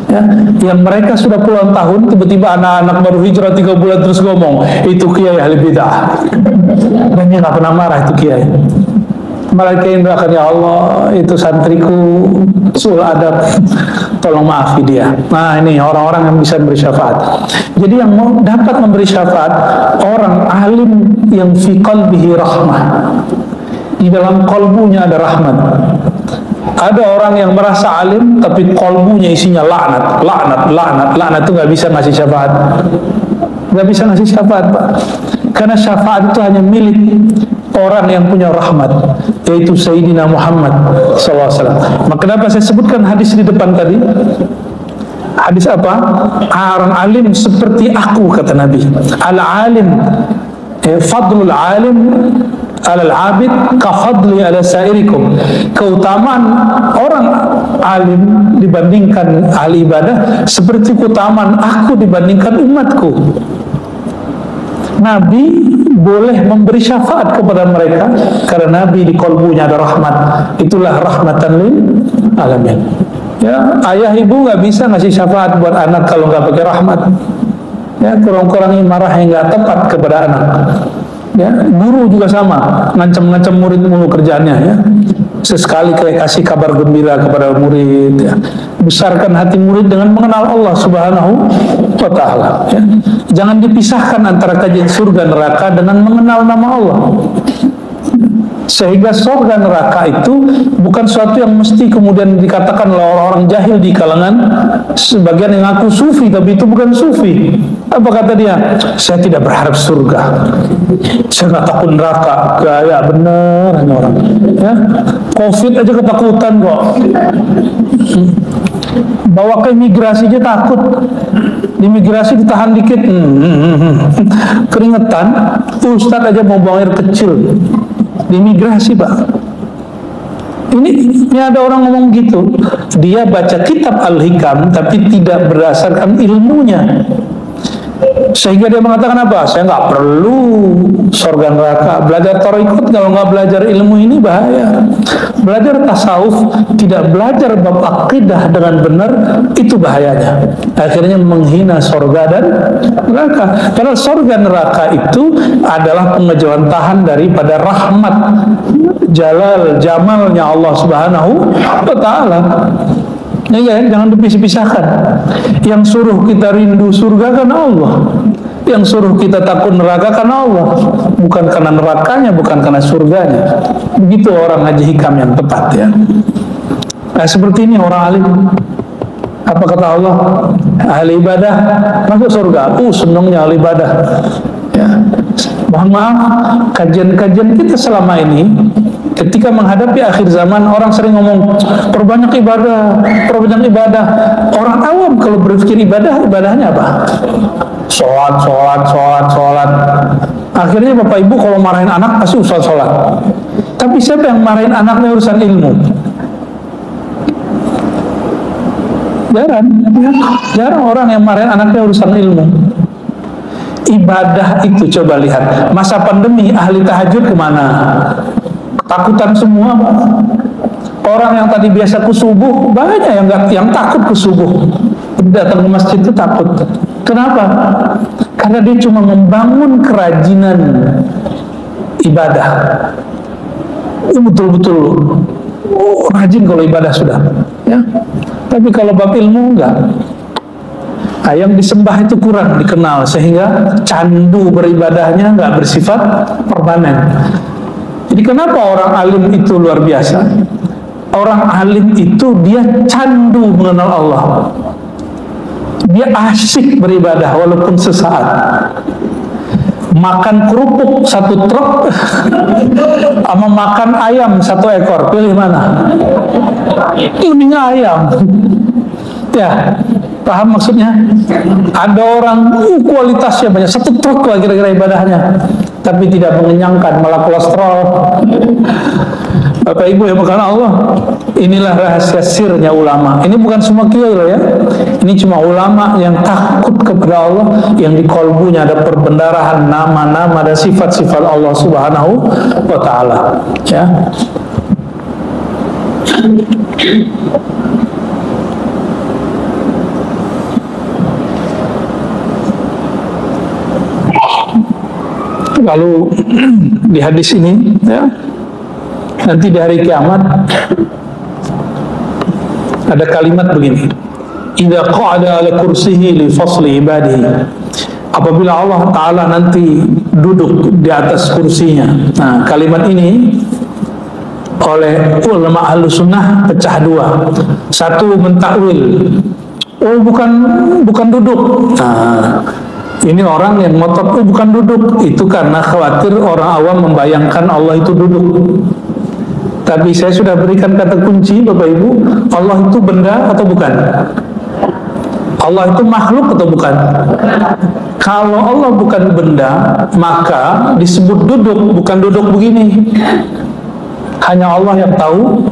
ya. Yang mereka sudah puluhan tahun, tiba-tiba anak-anak baru hijrah 3 bulan terus ngomong itu kiai ahli bid'ah, dan dia nggak pernah marah itu kiai. Mereka yang doakan, ya Allah, itu santriku sul adab, tolong maafi dia. Nah, ini orang-orang yang bisa memberi syafaat. Jadi yang mau dapat memberi syafaat, orang alim yang fi qalbihi rahmah, di dalam kolbunya ada rahmat. Ada orang yang merasa alim tapi kolbunya isinya laknat itu nggak bisa ngasih syafaat, nggak bisa ngasih syafaat, Pak. Karena syafaat itu hanya milik orang yang punya rahmat, yaitu Sayyidina Muhammad SAW. Maka kenapa saya sebutkan hadis di depan tadi? Hadis apa? Orang alim seperti aku, kata Nabi. Al-alim, fadlul alim alal abid kafadli ala sairikum. Keutamaan orang alim dibandingkan ahli ibadah seperti keutamaan aku dibandingkan umatku. Nabi boleh memberi syafaat kepada mereka karena Nabi di kolbunya ada rahmat. Itulah rahmatan lil alamin. Ya, ayah ibu nggak bisa ngasih syafaat buat anak kalau nggak pakai rahmat. Ya, kurang-kurangin marah yang nggak tepat kepada anak. Ya, guru juga sama, ngancam-ngancam murid mulu kerjaannya. Ya, sesekali kayak kasih kabar gembira kepada murid. Ya. Besarkan hati murid dengan mengenal Allah Subhanahu wa Ta'ala. Ya. Jangan dipisahkan antara kajian surga neraka dengan mengenal nama Allah. Sehingga surga neraka itu bukan suatu yang mesti kemudian dikatakan oleh orang-orang jahil di kalangan sebagian yang ngaku sufi, tapi itu bukan sufi. Apa kata dia? Saya tidak berharap surga, saya nggak takut neraka. Gaya bener hanya orang. Ya, COVID aja ketakutan kok. Bawa ke imigrasi aja takut. Di imigrasi ditahan dikit, keringetan. Ustadz aja mau buang air kecil di imigrasi, Pak. Ini ada orang ngomong gitu. Dia baca kitab Al-Hikam tapi tidak berdasarkan ilmunya. Sehingga dia mengatakan apa? Saya nggak perlu surga neraka. Belajar thariqat kalau nggak belajar ilmu ini bahaya. Belajar tasawuf tidak belajar bab akidah dengan benar, itu bahayanya. Akhirnya menghina surga dan neraka. Padahal surga neraka itu adalah pengejawantahan daripada rahmat jalal jamalnya Allah Subhanahu wa Ta'ala. Ya, jangan dipisah-pisahkan. Yang suruh kita rindu surga karena Allah, yang suruh kita takut neraka karena Allah, bukan karena nerakanya, bukan karena surganya. Begitu orang ngaji hikam yang tepat, ya. Nah, seperti ini orang alim. Apa kata Allah? Ahli ibadah masuk surga. Senangnya ahli ibadah. Ya. Mohon maaf, kajian-kajian kita selama ini ketika menghadapi akhir zaman, orang sering ngomong perbanyak ibadah, perbanyak ibadah. Orang awam kalau berpikir ibadah, ibadahnya apa? Sholat. Akhirnya bapak ibu kalau marahin anak pasti usah sholat. Tapi siapa yang marahin anaknya urusan ilmu? Jarang orang yang marahin anaknya urusan ilmu. Ibadah itu coba lihat, masa pandemi ahli tahajud kemana? Ketakutan semua. Orang yang tadi biasa ke subuh banyak yang takut ke subuh, datang ke masjid itu takut. Kenapa? Karena dia cuma membangun kerajinan ibadah. Betul-betul rajin kalau ibadah sudah, ya. Tapi kalau bab ilmu enggak. Yang disembah itu kurang dikenal, sehingga candu beribadahnya enggak bersifat permanen. Jadi kenapa orang alim itu luar biasa? Orang alim itu dia candu mengenal Allah. Dia asyik beribadah walaupun sesaat. Makan kerupuk 1 truk sama makan ayam 1 ekor, pilih mana? Mending ayam. Ya, paham maksudnya? Ada orang kualitasnya banyak, 1 truk lah kira-kira ibadahnya, tapi tidak mengenyangkan, malah kolesterol. Bapak ibu yang bukan Allah, inilah rahasia sirnya ulama. Ini bukan semua kiai loh, ya. Ini cuma ulama yang takut kepada Allah, yang di kolbunya ada perbendarahan nama-nama dan sifat-sifat Allah Subhanahu wa Ta'ala, ya. Lalu di hadis ini, ya, nanti di hari kiamat ada kalimat begini: idza qa'ada ala kursihi li fasli ibadihi. Apabila Allah Ta'ala nanti duduk di atas kursinya. Nah, kalimat ini oleh ulama Ahlussunnah pecah 2. Satu mentakwil, bukan duduk. Nah, ini orang yang ngotot bukan duduk, itu karena khawatir orang awam membayangkan Allah itu duduk. Tapi saya sudah berikan kata kunci, Bapak Ibu. Allah itu benda atau bukan? Allah itu makhluk atau bukan? Kalau Allah bukan benda, maka disebut duduk, bukan duduk begini. Hanya Allah yang tahu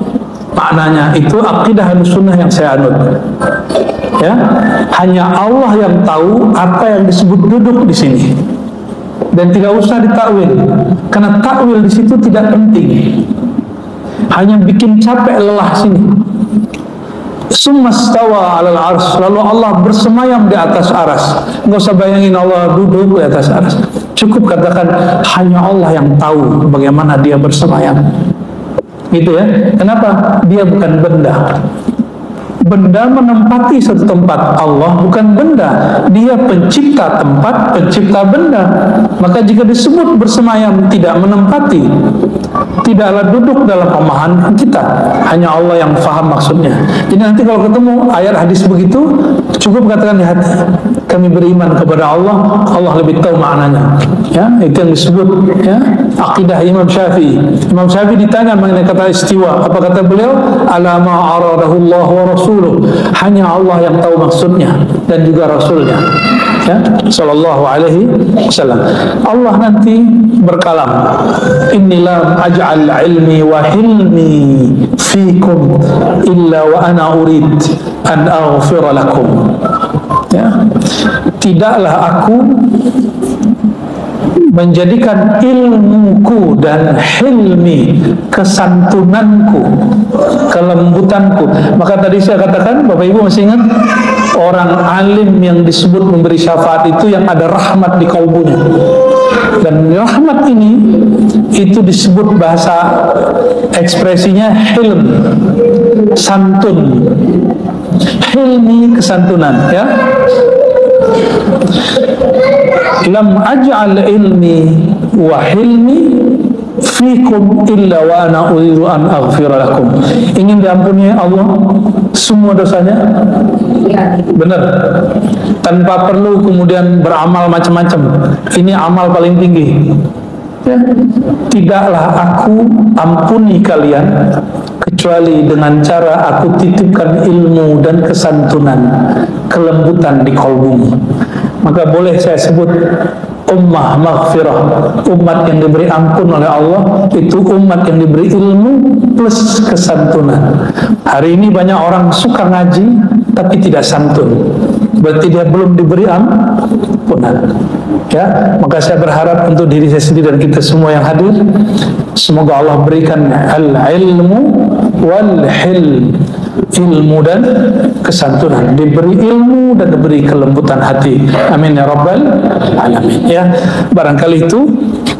maknanya. Itu akidah Ahlussunnah yang saya anut. Ya, hanya Allah yang tahu apa yang disebut duduk di sini. dan tidak usah ditakwil, karena takwil di situ tidak penting, hanya bikin capek lelah sini. Summa stawa 'alal arsy, lalu Allah bersemayam di atas aras. Nggak usah bayangin Allah duduk di atas aras, cukup katakan hanya Allah yang tahu bagaimana dia bersemayam. Gitu ya. Kenapa? Dia bukan benda. Benda menempati satu tempat, Allah bukan benda, dia pencipta tempat, pencipta benda. Maka jika disebut bersemayam tidak menempati, tidaklah duduk dalam pemahaman kita, hanya Allah yang faham maksudnya. Jadi nanti kalau ketemu ayat hadis begitu, cukup katakan di hati, kami beriman kepada Allah, Allah lebih tahu maknanya. Ya, itu yang disebut ya akidah Imam Syafi'i. Imam Syafi'i ditanya mengenai kata istiwa, apa kata beliau? Ala ma aradahu Allah wa rasuluh, hanya Allah yang tahu maksudnya dan juga Rasulnya, ya, sallallahu alaihi wasallam. Allah nanti berkalam, inni lam aj'al ilmi wa hilmi fikum illa wa ana urid an aghfira lakum. Ya, tidaklah aku menjadikan ilmuku dan hilmi, kesantunanku, kelembutanku. Maka tadi saya katakan, Bapak Ibu masih ingat, orang alim yang disebut memberi syafaat itu yang ada rahmat di kalbunya. Dan rahmat ini itu disebut bahasa ekspresinya hilm, santun, hilmi, kesantunan, ya. Lam aj'al ilmi wa hilmi fikum illa wa ana uridu an aghfira lakum. Ingin diampuni Allah semua dosanya? Benar. Tanpa perlu kemudian beramal macam-macam. Ini amal paling tinggi. Ya. Tidaklah aku ampuni kalian kecuali dengan cara aku titipkan ilmu dan kesantunan, kelembutan di kalbumu. Maka boleh saya sebut ummah maghfirah, umat yang diberi ampun oleh Allah, itu umat yang diberi ilmu plus kesantunan. Hari ini banyak orang suka ngaji tapi tidak santun, berarti dia belum diberi ampunan. Ya, maka saya berharap untuk diri saya sendiri dan kita semua yang hadir, semoga Allah berikan al-ilmu wal hilm, ilmu dan kesantunan, diberi ilmu dan diberi kelembutan hati. Amin ya rabbal alamin. Ya, barangkali itu.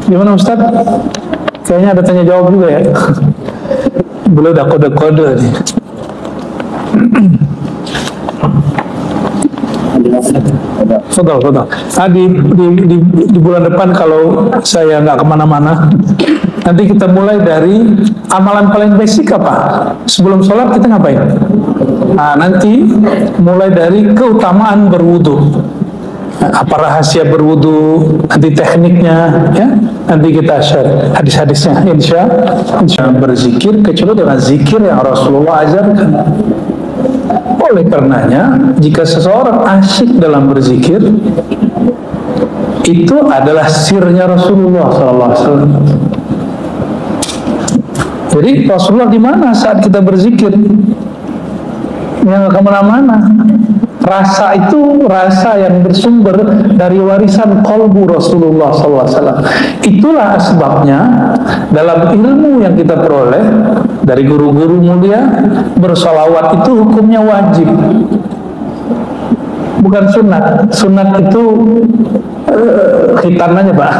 Gimana Ustaz? Kayaknya ada tanya jawab juga ya. Belum ada kode-kode nih. Fadal. Di bulan depan kalau saya nggak kemana-mana, nanti kita mulai dari amalan paling basic apa? Sebelum sholat kita ngapain? Nah, nanti mulai dari keutamaan berwudu. Apa rahasia berwudu? Nanti tekniknya, ya. Nanti kita share hadis-hadisnya. Insya Allah berzikir kecuali dengan zikir yang Rasulullah ajarkan. Oleh karenanya, jika seseorang asyik dalam berzikir, itu adalah sirnya Rasulullah SAW. Jadi Rasulullah di mana saat kita berzikir? Yang kemana-mana. Rasa itu rasa yang bersumber dari warisan kolbu Rasulullah SAW. Itulah sebabnya dalam ilmu yang kita peroleh dari guru-guru mulia, bersolawat itu hukumnya wajib, bukan sunat. Sunat itu khitan aja Pak.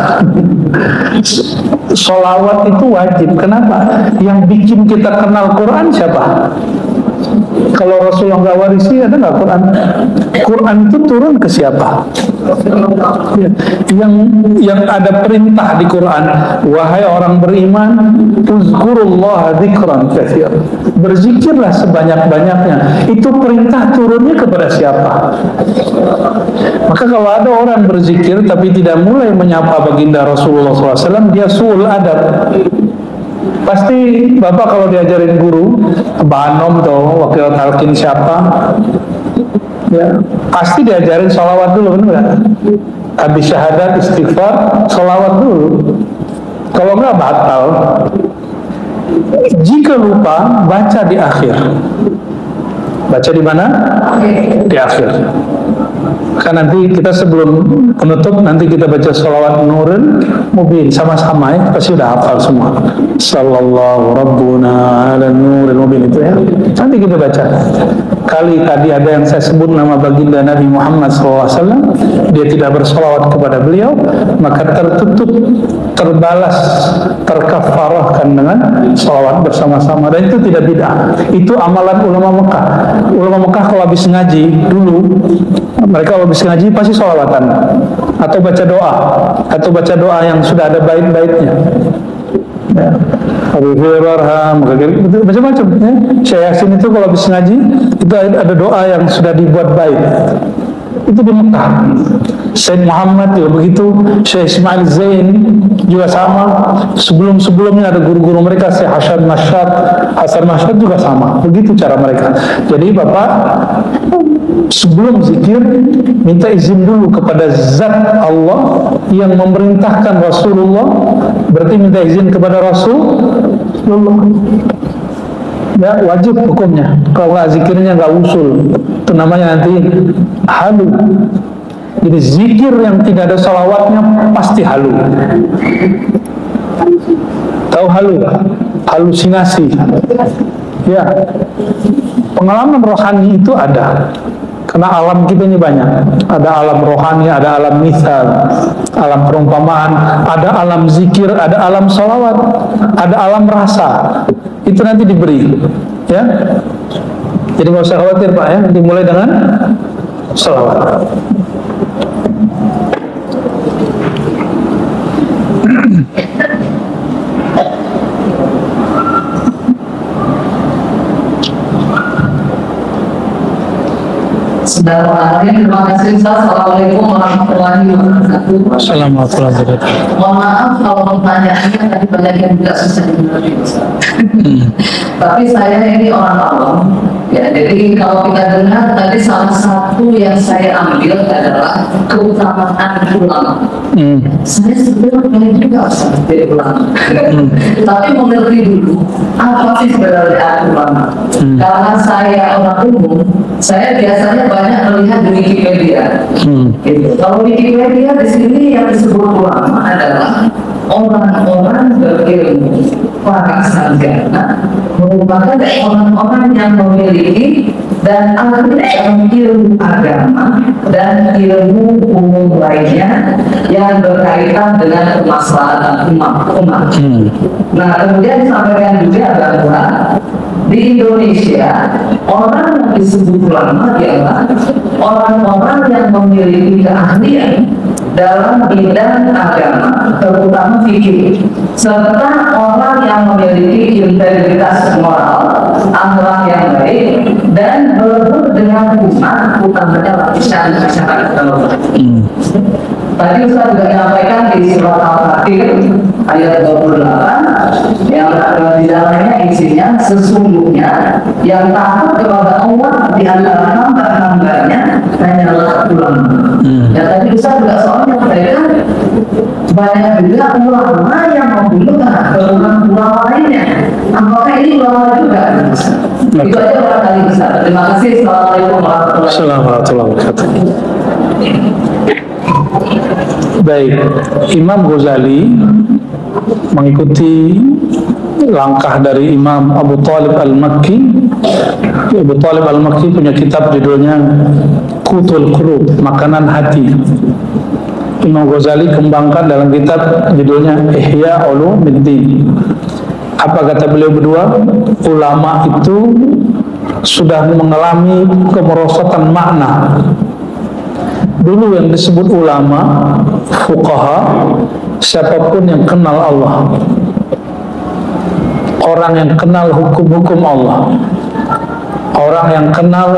Solawat itu wajib. Kenapa? Yang bikin kita kenal Quran siapa? Kalau Rasulullah nggak warisi, ada nggak Quran? Quran itu turun ke siapa? Ya. Yang ada perintah di Quran, wahai orang beriman, uzkurullaha dzikran katsira, berzikirlah sebanyak-banyaknya. Itu perintah turunnya kepada siapa? Maka kalau ada orang berzikir tapi tidak mulai menyapa baginda Rasulullah SAW, dia suul adab. Pasti Bapak kalau diajarin guru, Banom atau wakil talqin siapa, ya, pasti diajarin sholawat dulu, benar nggak? Habis syahadat, istighfar, sholawat dulu. Kalau nggak batal. Jika lupa, baca di akhir. Baca di mana? Di akhir. Kan nanti kita sebelum penutup nanti kita baca sholawat Nurul Mubin sama-sama ya, pasti udah hafal semua. Sallallahu Rabbuna ala Nurul Mubin itu ya. Nanti kita baca. Kali tadi ada yang saya sebut nama baginda Nabi Muhammad SAW, dia tidak bersolawat kepada beliau, maka tertutup, terbalas, terkafarahkan dengan solawat bersama-sama. Dan itu tidak bid'ah. Itu amalan ulama Mekah. Ulama Mekah kalau habis ngaji dulu, mereka kalau habis ngaji pasti solawatan atau baca doa yang sudah ada bait-baitnya. Ya. Abu Hurairah, macam-macam ya. Syekh Yasin itu kalau habis ngaji itu ada doa yang sudah dibuat bait. Itu di Mekah. Syekh Muhammad juga begitu, Syekh Ismail Zain juga sama. Sebelum-sebelumnya ada guru-guru mereka, Syekh Hasan Masyad juga sama. Begitu cara mereka. Jadi Bapak sebelum zikir minta izin dulu kepada Zat Allah yang memerintahkan Rasulullah, berarti minta izin kepada Rasulullah. Ya, wajib hukumnya. Kalau nggak zikirnya nggak usul, itu namanya nanti halu. Jadi zikir yang tidak ada salawatnya pasti halu. Tahu halu? Halusinasi. Ya, pengalaman rohani itu ada. Karena alam kita ini banyak. Ada alam rohani, ada alam misal, alam perumpamaan, ada alam zikir, ada alam salawat, ada alam rasa. Itu nanti diberi, ya. Jadi nggak usah khawatir Pak ya. Dimulai dengan salawat. Bismillahirrahmanirrahim. Terima kasih Ustaz. Assalamualaikum warahmatullahi wabarakatuh. Assalamualaikum warahmatullahi wabarakatuh. Mohon maaf kalau pertanyaannya tadi banyak yang tidak susah dimengerti Ustaz. Tapi saya ini orang awam. Ya, jadi kalau kita dengar tadi salah satu yang saya ambil adalah keutamaan ulama. Saya sebenarnya juga Ustaz jadi ulama. Tapi mengerti dulu apa sih sebenarnya ulama. Karena saya orang umum, saya biasanya banyak melihat di Wikipedia. Gitu. Kalau Wikipedia di sini yang disebut ulama adalah orang-orang berilmu, para sarjana, merupakan orang-orang yang memiliki dan ahli dalam ilmu agama dan ilmu umum lainnya yang berkaitan dengan kemaslahatan umat. Nah, kemudian disampaikan juga bahwa di Indonesia orang yang disebut ulama adalah orang-orang yang memiliki keahlian dalam bidang agama, terutama fikih, serta orang yang memiliki integritas moral, akhlak yang baik, dan berhubung dengan umat, utamanya lapisan masyarakat bawah. Tadi Ustaz juga menyampaikan di surat Al-Fatih ayat 28 yang di dalamnya isinya sesungguhnya yang takut kepada Allah di antara hamba-hambanya hanyalah ulama. Ya tadi Ustaz juga soalnya mereka banyak juga ulama yang membunuh ulama lainnya. Apakah ini ulama juga? Itu aja barangkali Ustaz. Terima kasih. Assalamualaikum warahmatullahi wabarakatuh. Baik, Imam Ghazali mengikuti langkah dari Imam Abu Talib Al-Makki. Abu Talib Al-Makki punya kitab judulnya Qutul Qulub, makanan hati. Imam Ghazali kembangkan dalam kitab judulnya Ihya Ulumuddin. Apa kata beliau berdua? Ulama itu sudah mengalami kemerosotan makna. Dulu yang disebut ulama, fuqaha, siapapun yang kenal Allah, orang yang kenal hukum-hukum Allah, orang yang kenal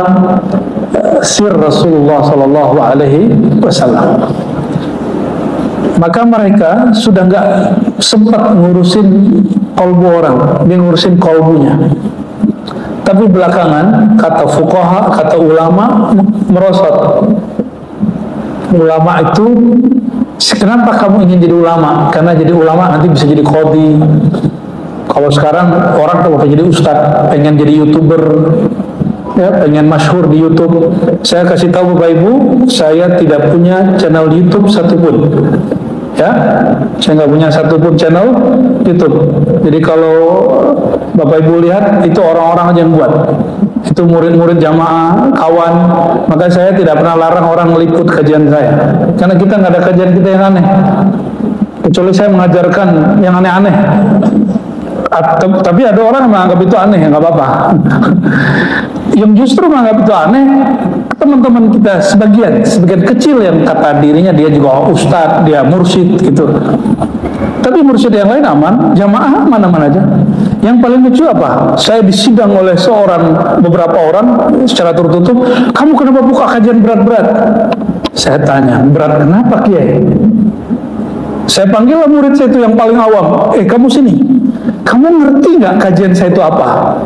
sir Rasulullah Sallallahu Alaihi Wasallam, maka mereka sudah nggak sempat ngurusin kolbu orang, dia ngurusin kolbunya. Tapi belakangan kata fuqaha, kata ulama merosot. Ulama itu, kenapa kamu ingin jadi ulama? Karena jadi ulama nanti bisa jadi qadhi. Kalau sekarang orang kalau jadi ustadz, pengen jadi YouTuber, ya, pengen masyhur di YouTube. Saya kasih tahu Bapak Ibu, saya tidak punya channel YouTube satupun. Ya, saya nggak punya satupun channel YouTube. Jadi kalau Bapak Ibu lihat, itu orang-orang aja yang buat. Itu murid-murid jamaah, kawan. Maka saya tidak pernah larang orang meliput kajian saya, karena kita nggak ada kajian kita yang aneh. Kecuali saya mengajarkan yang aneh-aneh. Tapi ada orang yang menganggap itu aneh, ya nggak apa-apa. Yang justru menganggap itu aneh, teman-teman kita sebagian kecil yang kata dirinya dia juga ustadz, dia mursyid gitu. Tapi mursyid yang lain aman, jamaah mana-mana aja. Yang paling lucu apa? Saya disidang oleh beberapa orang secara tertutup. Kamu kenapa buka kajian berat-berat? Saya tanya, berat kenapa Kiai? Saya panggil murid saya itu yang paling awam. Kamu sini. Kamu ngerti nggak kajian saya itu apa?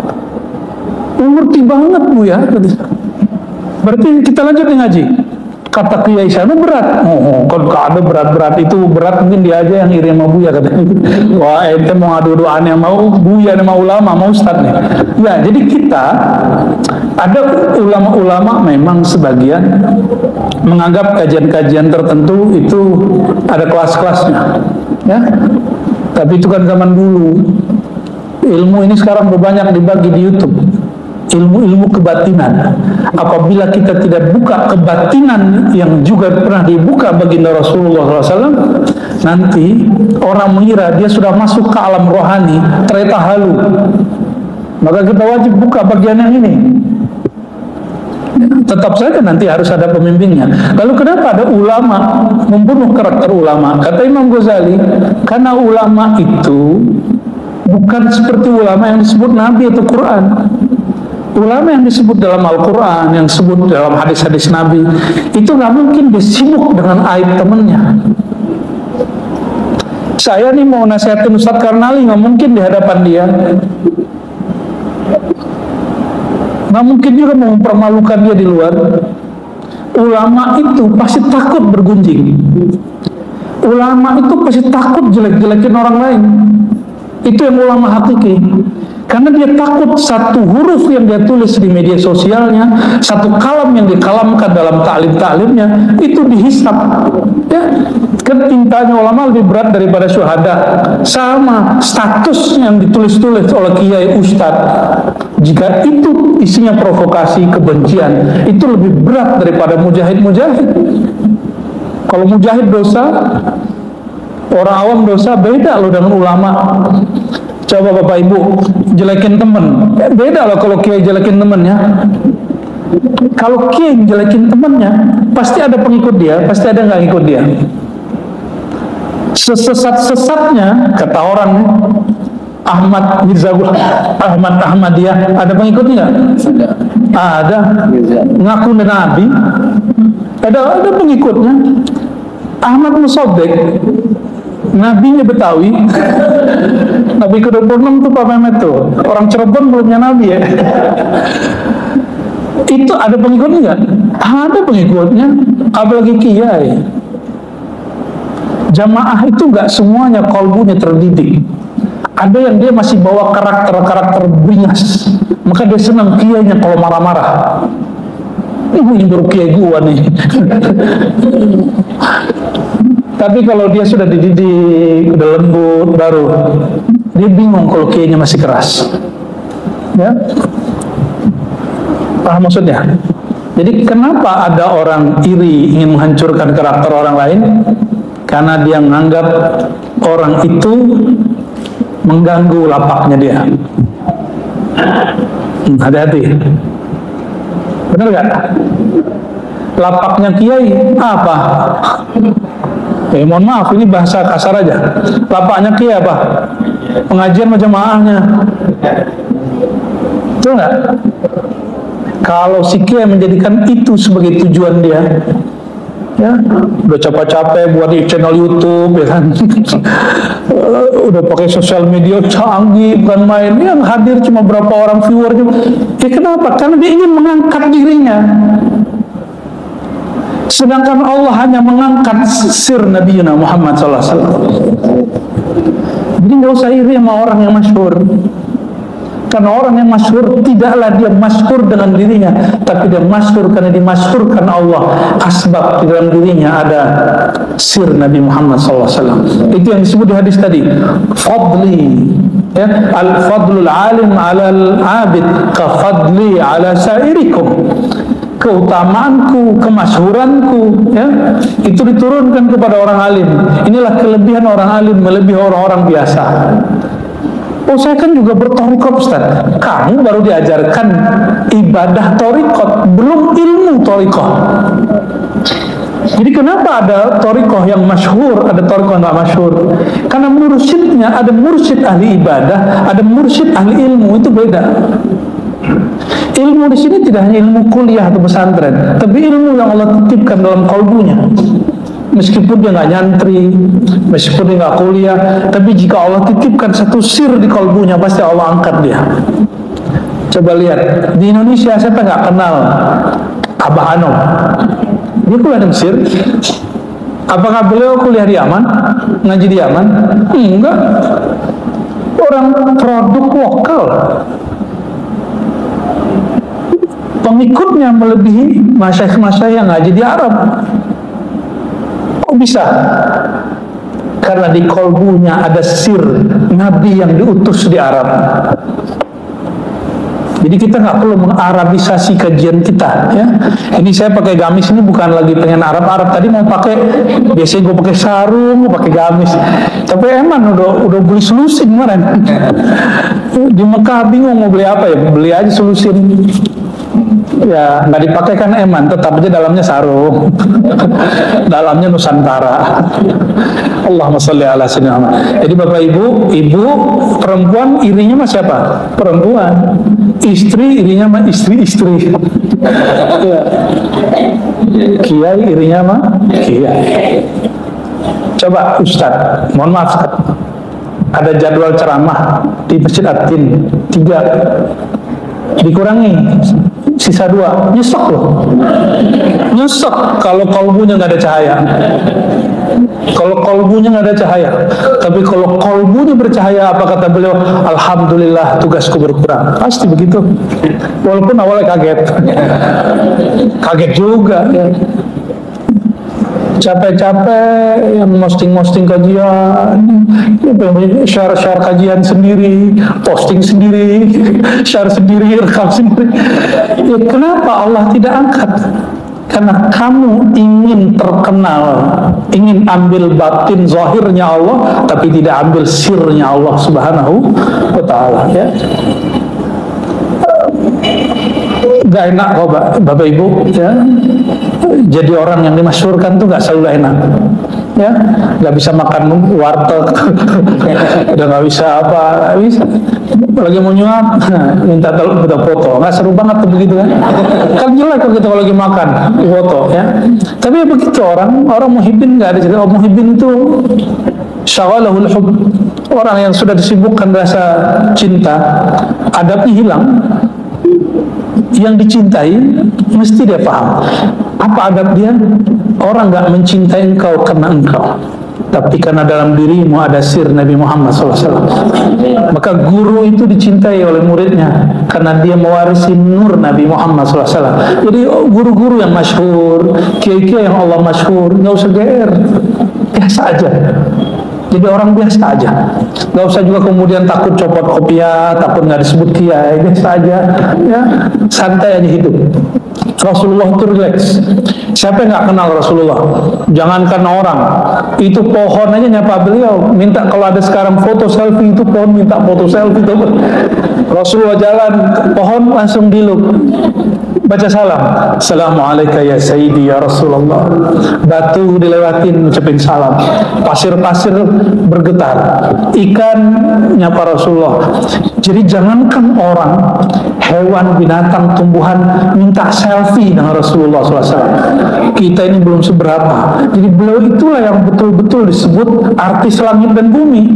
Ngerti banget Bu ya. Berarti kita lanjut ngaji. Kata Kiai sana berat. Kalau ada berat-berat itu berat, mungkin dia aja yang iri sama Buya katanya. Wah, ente mau ngadu-adu aneh, mau Buya sama ulama, mau ustadz nih. Ya, jadi kita ada ulama-ulama memang sebagian menganggap kajian-kajian tertentu itu ada kelas-kelasnya, ya. Tapi itu kan zaman dulu. Ilmu ini sekarang banyak dibagi di YouTube. Ilmu-ilmu kebatinan. Apabila kita tidak buka kebatinan yang juga pernah dibuka baginda Rasulullah SAW, nanti orang mengira dia sudah masuk ke alam rohani, ternyata halu. Maka kita wajib buka bagian yang ini. Tetap saja nanti harus ada pemimpinnya. Lalu kenapa ada ulama membunuh karakter ulama? Kata Imam Ghazali, karena ulama itu bukan seperti ulama yang disebut Nabi atau Quran. Ulama yang disebut dalam Al-Quran, yang disebut dalam hadis-hadis Nabi, itu nggak mungkin dia sibuk dengan aib temennya. Saya nih mau nasihatin Ustadz Karnali, nggak mungkin di hadapan dia. Nggak mungkin juga mau mempermalukan dia di luar. Ulama itu pasti takut bergunjing. Ulama itu pasti takut jelek-jelekin orang lain. Itu yang ulama hakiki. Karena dia takut satu huruf yang dia tulis di media sosialnya, satu kalam yang dikalamkan dalam ta'lim-ta'limnya, itu dihisab. Ya, ketintanya ulama lebih berat daripada syuhada. Sama status yang ditulis-tulis oleh kiai ustadz. Jika itu isinya provokasi, kebencian, itu lebih berat daripada mujahid-mujahid. Kalau mujahid dosa, orang awam dosa, beda loh dengan ulama. Coba Bapak Ibu jelekin temen, beda loh kalau kiai jelekin temennya. Kalau kiai jelekin temennya, pasti ada pengikut dia, pasti ada nggak ikut dia. Sesat-sesatnya, kata orang Ahmad Mirzahul, Ahmadiyah, ada pengikutnya nggak? Ada. Ngaku Nabi, ada pengikutnya. Ahmad Musobek, nabinya Betawi. Nabi ke-26 tuh Pak Mehmet tuh. Orang Cirebon belumnya nabi ya. Itu ada pengikutnya nggak? Ada pengikutnya. Apalagi kiai. Jamaah itu nggak semuanya kalbunya terdidik. Ada yang dia masih bawa karakter-karakter beringas. Maka dia senang kiainya kalau marah-marah. Ini baru kiai gua nih. Tapi kalau dia sudah dididik, udah lembut, baru dia bingung kalau kiainya masih keras. Ya, paham maksudnya? Jadi kenapa ada orang iri ingin menghancurkan karakter orang lain? Karena dia menganggap orang itu mengganggu lapaknya dia. Hati-hati. Benar nggak? Lapaknya kiai apa? Mohon maaf, ini bahasa kasar aja. Lapaknya kiai apa? Pengajian jamaahnya. Betul nggak? Kalau si kiai menjadikan itu sebagai tujuan dia, ya, udah capek-capek buat di channel YouTube, ya kan? Udah pakai sosial media canggih, bukan main. Yang hadir cuma berapa orang viewer. Ya kenapa? Karena dia ingin mengangkat dirinya. Sedangkan Allah hanya mengangkat sir Nabi Muhammad SAW. Jadi nggak usah iri sama orang yang masyhur. Karena orang yang masyhur tidaklah dia masyhur dengan dirinya, tapi dia masyhur karena dimasyhurkan Allah. Asbab di dalam dirinya ada sir Nabi Muhammad SAW. Itu yang disebut di hadis tadi. Fadli, ya, al-fadlul alim ala al-abid ka fadli ala sairikum. Keutamaanku, kemasyhuranku, ya, itu diturunkan kepada orang alim. Inilah kelebihan orang alim melebihi orang-orang biasa. Oh, saya kan juga bertorikot, Ustaz. Kamu baru diajarkan ibadah torikot, belum ilmu torikot. Jadi kenapa ada torikoh yang masyhur, ada torikoh yang nggak masyhur? Karena mursyidnya ada mursyid ahli ibadah, ada mursyid ahli ilmu, itu beda. Ilmu di sini tidak hanya ilmu kuliah atau pesantren, tapi ilmu yang Allah titipkan dalam kalbunya. Meskipun dia nggak nyantri, meskipun dia nggak kuliah, tapi jika Allah titipkan satu sir di kalbunya, pasti Allah angkat dia. Coba lihat di Indonesia, siapa nggak kenal Abah Anom? Dia kuliah di Mesir. Apakah beliau kuliah di Yaman, ngaji di Yaman? Enggak. Orang produk lokal. Pengikutnya melebihi masyayikh-masyayikh yang ngaji di Arab. Kok bisa? Karena di kolbunya ada sir Nabi yang diutus di Arab. Jadi kita nggak perlu mengarabisasi kajian kita, ya. Ini saya pakai gamis ini bukan lagi pengen Arab-Arab. Tadi mau pakai, biasanya gue pakai sarung, gue pakai gamis. Tapi emang udah beli selusin kemarin. Di Mekah bingung mau beli apa ya, beli aja selusin. Ya nggak dipakai kan eman, tetap aja dalamnya sarung. Dalamnya Nusantara. Allahumma sholli ala sayyidina Muhammad. Jadi Bapak Ibu perempuan irinya mah siapa? Perempuan. Istri irinya mah istri-istri. Ya. Kiai irinya mah kiai. Coba Ustaz, mohon maaf Ustaz, ada jadwal ceramah di Masjid Atin 3, dikurangi sisa 2, nyesek loh. Nyesek kalau kolbunya nggak ada cahaya. Kalau kolbunya nggak ada cahaya. Tapi kalau kolbunya bercahaya, apa kata beliau? Alhamdulillah, tugasku berkurang. Pasti begitu. Walaupun awalnya kaget. Kaget juga, ya. Capek-capek yang posting kajian, share kajian sendiri, posting sendiri, share sendiri, rekam sendiri. Ya, kenapa Allah tidak angkat? Karena kamu ingin terkenal, ingin ambil batin zahirnya Allah, tapi tidak ambil sirnya Allah Subhanahu wa Ta'ala, ya. Gak enak kok Bapak Ibu, ya. Jadi orang yang dimasyhurkan tuh gak selalu enak, ya. Gak bisa makan warteg, udah gak bisa apa, gak bisa. Lagi mau nyuap, minta foto, nggak seru banget tuh begitu kan? Kan jelek kalau kita lagi makan di foto, ya. Tapi ya begitu orang muhibbin nggak ada cerita. Muhibbin itu syaghalahul hubb, orang yang sudah disibukkan rasa cinta, adabnya hilang. Yang dicintai mesti dia paham apa adab dia. Orang nggak mencintai engkau karena engkau, tapi karena dalam dirimu ada sir Nabi Muhammad SAW. Maka guru itu dicintai oleh muridnya karena dia mewarisi nur Nabi Muhammad SAW. Jadi guru-guru yang masyhur, kiai-kiai yang Allah masyhur, nggak usah GR, biasa aja. Jadi orang biasa aja, nggak usah juga kemudian takut copot kopiah, takut nggak disebut kiai, biasa aja, ya, santai aja hidup. Rasulullah itu relax. Siapa yang nggak kenal Rasulullah? Jangankan orang, itu pohon aja nyapa beliau, minta kalau ada sekarang foto selfie, itu pohon minta foto selfie tuh. Rasulullah jalan, pohon langsung diluk, baca salam, Assalamualaikum ya Sayyidi ya Rasulullah. Batu dilewatin, ucapin salam. Pasir-pasir bergetar, ikan nyapa Rasulullah. Jadi jangankan orang, hewan, binatang, tumbuhan minta selfie dengan Rasulullah SAW. Kita ini belum seberapa. Jadi beliau itulah yang betul-betul disebut artis langit dan bumi.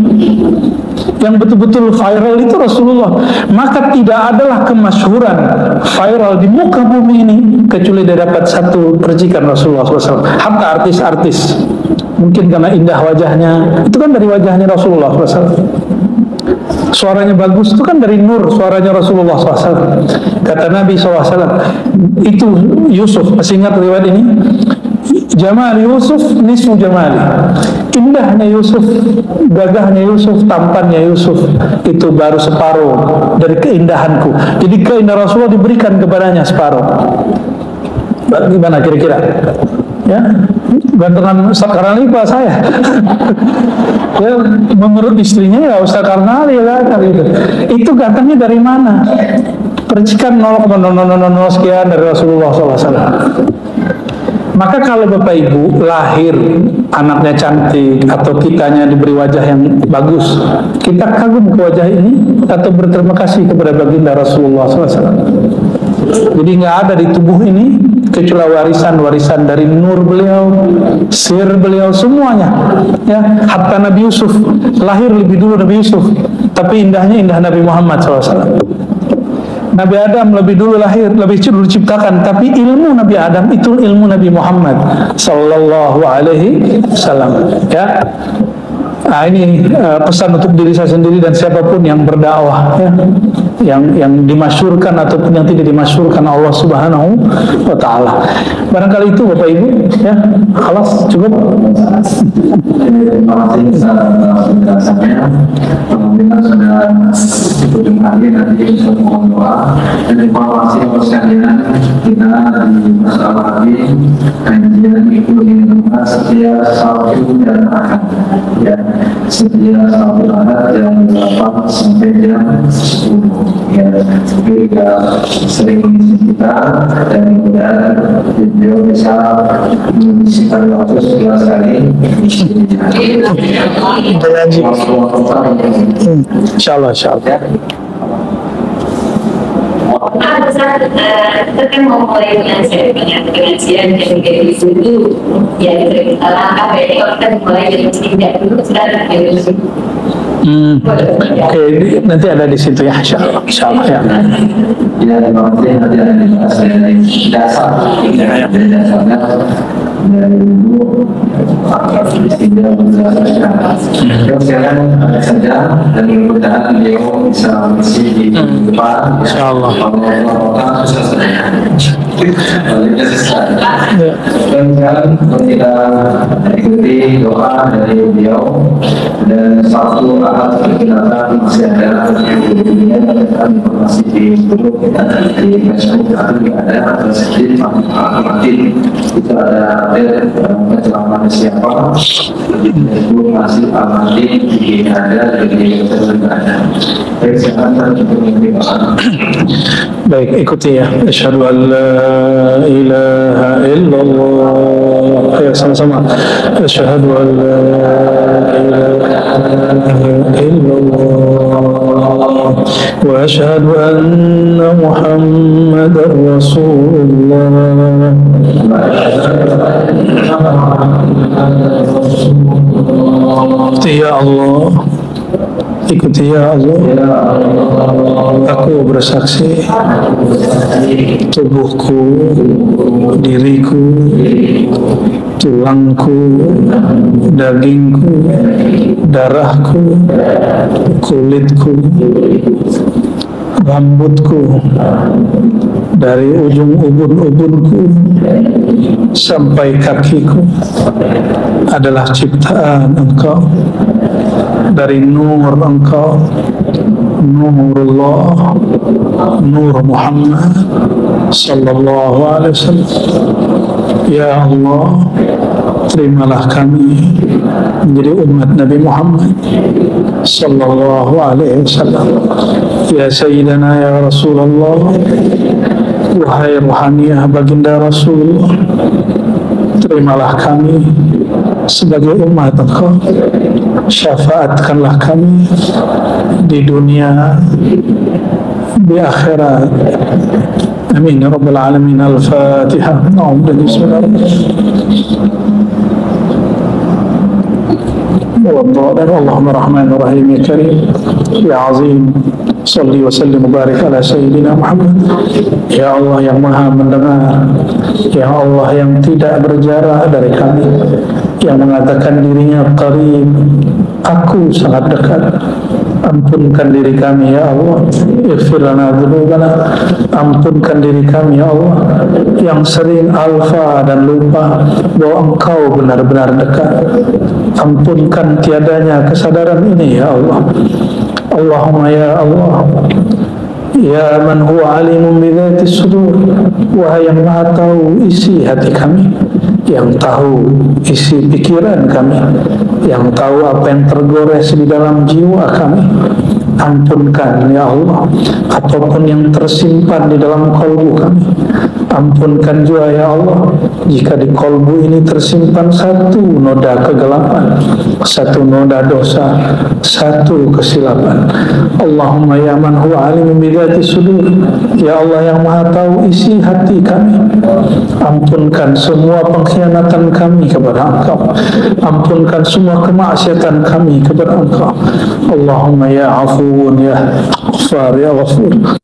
Yang betul-betul viral itu Rasulullah. Maka tidak adalah kemasyhuran viral di muka bumi ini kecuali dia dapat satu percikan Rasulullah SAW. Hatta artis-artis, mungkin karena indah wajahnya, itu kan dari wajahnya Rasulullah SAW. suaranya bagus itu kan dari nur suaranya Rasulullah SAW. Kata Nabi SAW, itu Yusuf, masih ingat riwayat ini? Jamal Yusuf nisfu jamali, indahnya Yusuf, gagahnya Yusuf, tampannya Yusuf itu baru separuh dari keindahanku. Jadi keindahan Rasulullah diberikan kepadanya separuh. Gimana kira-kira? Ya, gantengan Ustaz Karnali Pak saya. Ya, menurut istrinya ya Ustaz Karnali lah gitu. Itu gantengnya dari mana? Percikan 0,000 sekian dari Rasulullah SAW. Maka kalau Bapak Ibu lahir anaknya cantik atau kitanya diberi wajah yang bagus, kita kagum ke wajah ini atau berterima kasih kepada baginda Rasulullah SAW. Jadi nggak ada di tubuh ini kecuali warisan-warisan dari nur beliau, sir beliau, semuanya. Ya, hatta Nabi Yusuf lahir lebih dulu Nabi Yusuf, tapi indahnya indah Nabi Muhammad SAW. Nabi Adam lebih dulu lahir, lebih dulu diciptakan, tapi ilmu Nabi Adam itu ilmu Nabi Muhammad sallallahu alaihi wasallam. Ya. Nah, ini pesan untuk diri saya sendiri dan siapapun yang berdakwah, ya, yang dimasyhurkan ataupun yang tidak dimasyhurkan Allah Subhanahu wa taala. Barangkali itu Bapak Ibu, ya. Khalas, cukup. Terima kasih atas penjelasannya. Kita sudah ujung hari nanti bisa mohon doa dan informasi untuk sekalian kita di masalah lagi kajian itu di setiap Sabtu dan Ahad, ya, setiap Sabtu Ahad jam 8 sampai jam 10, ya. Juga sering mengisi kita dan kemudian beliau bisa mengisikan waktu sekilas kali. Insyaallah, insyaallah. Kita kan mau mulai pengajian dari dulu, ya kita langkah dari kita mulai dari tidak dulu sudah ada Oke, nanti ada di situ ya, insyaallah ya. Ya, terima kasih. Nanti ada dari dasar, dari dasarnya dari dulu tidak berdasarkan. Terus sekarang ada saja dan mudah-mudahan beliau bisa mengisi di depan. Insyaallah. Dan sekarang kita ikuti doa dari beliau dan satu alat perkenalkan masih ada informasi di grup kita di Facebook ada sedikit mati itu ada kecelakaan siapa itu masih amati di ada di ada. Baik, sekarang kita baik, ikuti ya. Asyhadu an la ilaha illallah. Ya, sama-sama. Asyhadu an la ilaha illallah wa asyhadu anna Muhammadar Rasulullah. Ya Allah, ikuti ya Allah. Aku bersaksi tubuhku, diriku, tulangku, dagingku, darahku, kulitku, rambutku, dari ujung ubun-ubunku sampai kakiku adalah ciptaan Engkau, dari nur Engkau, Nurullah, Nur Muhammad sallallahu alaihi wasallam. Ya Allah, terimalah kami menjadi umat Nabi Muhammad sallallahu alaihi wasallam. Ya Sayyidina ya Rasulullah, wahai ruhaniyah baginda Rasulullah, terimalah kami sebagai umat Engkau. Syafaatkanlah kami di dunia, di akhirat. Amin ya rabbal alamin. Al-Fatihah. Bismillahirrahmanirrahim. Allahumma rahmanir rahim ya karim ya azim. Salli wa sallim mubarak ala Sayyidina Muhammad. Ya Allah yang maha mendengar, Ya Allah yang tidak berjarak dari kami, yang mengatakan dirinya qarib, aku sangat dekat, Ampunkan diri kami ya Allah. Ighfir lana dzunubana. Ampunkan diri kami ya Allah yang sering alfa dan lupa bahwa Engkau benar-benar dekat. Ampunkan tiadanya kesadaran ini ya Allah. Allahumma ya Allah, ya man huwa alimun bidzati sudur, wahai yang maha tahu isi hati kami, yang tahu isi pikiran kami, yang tahu apa yang tergores di dalam jiwa kami. Ampunkan ya Allah apapun yang tersimpan di dalam kalbu kami. Ampunkan juga ya Allah jika di kalbu ini tersimpan satu noda kegelapan, satu noda dosa, satu kesilapan. Allahumma ya man huwa alimun bidzati sudur, ya Allah yang maha tahu isi hati kami. Ampunkan semua pengkhianatan kami kepada Engkau. Ampunkan semua kemaksiatan kami kepada Engkau. Allahumma ya afuun ya ghaffar ya ghafur.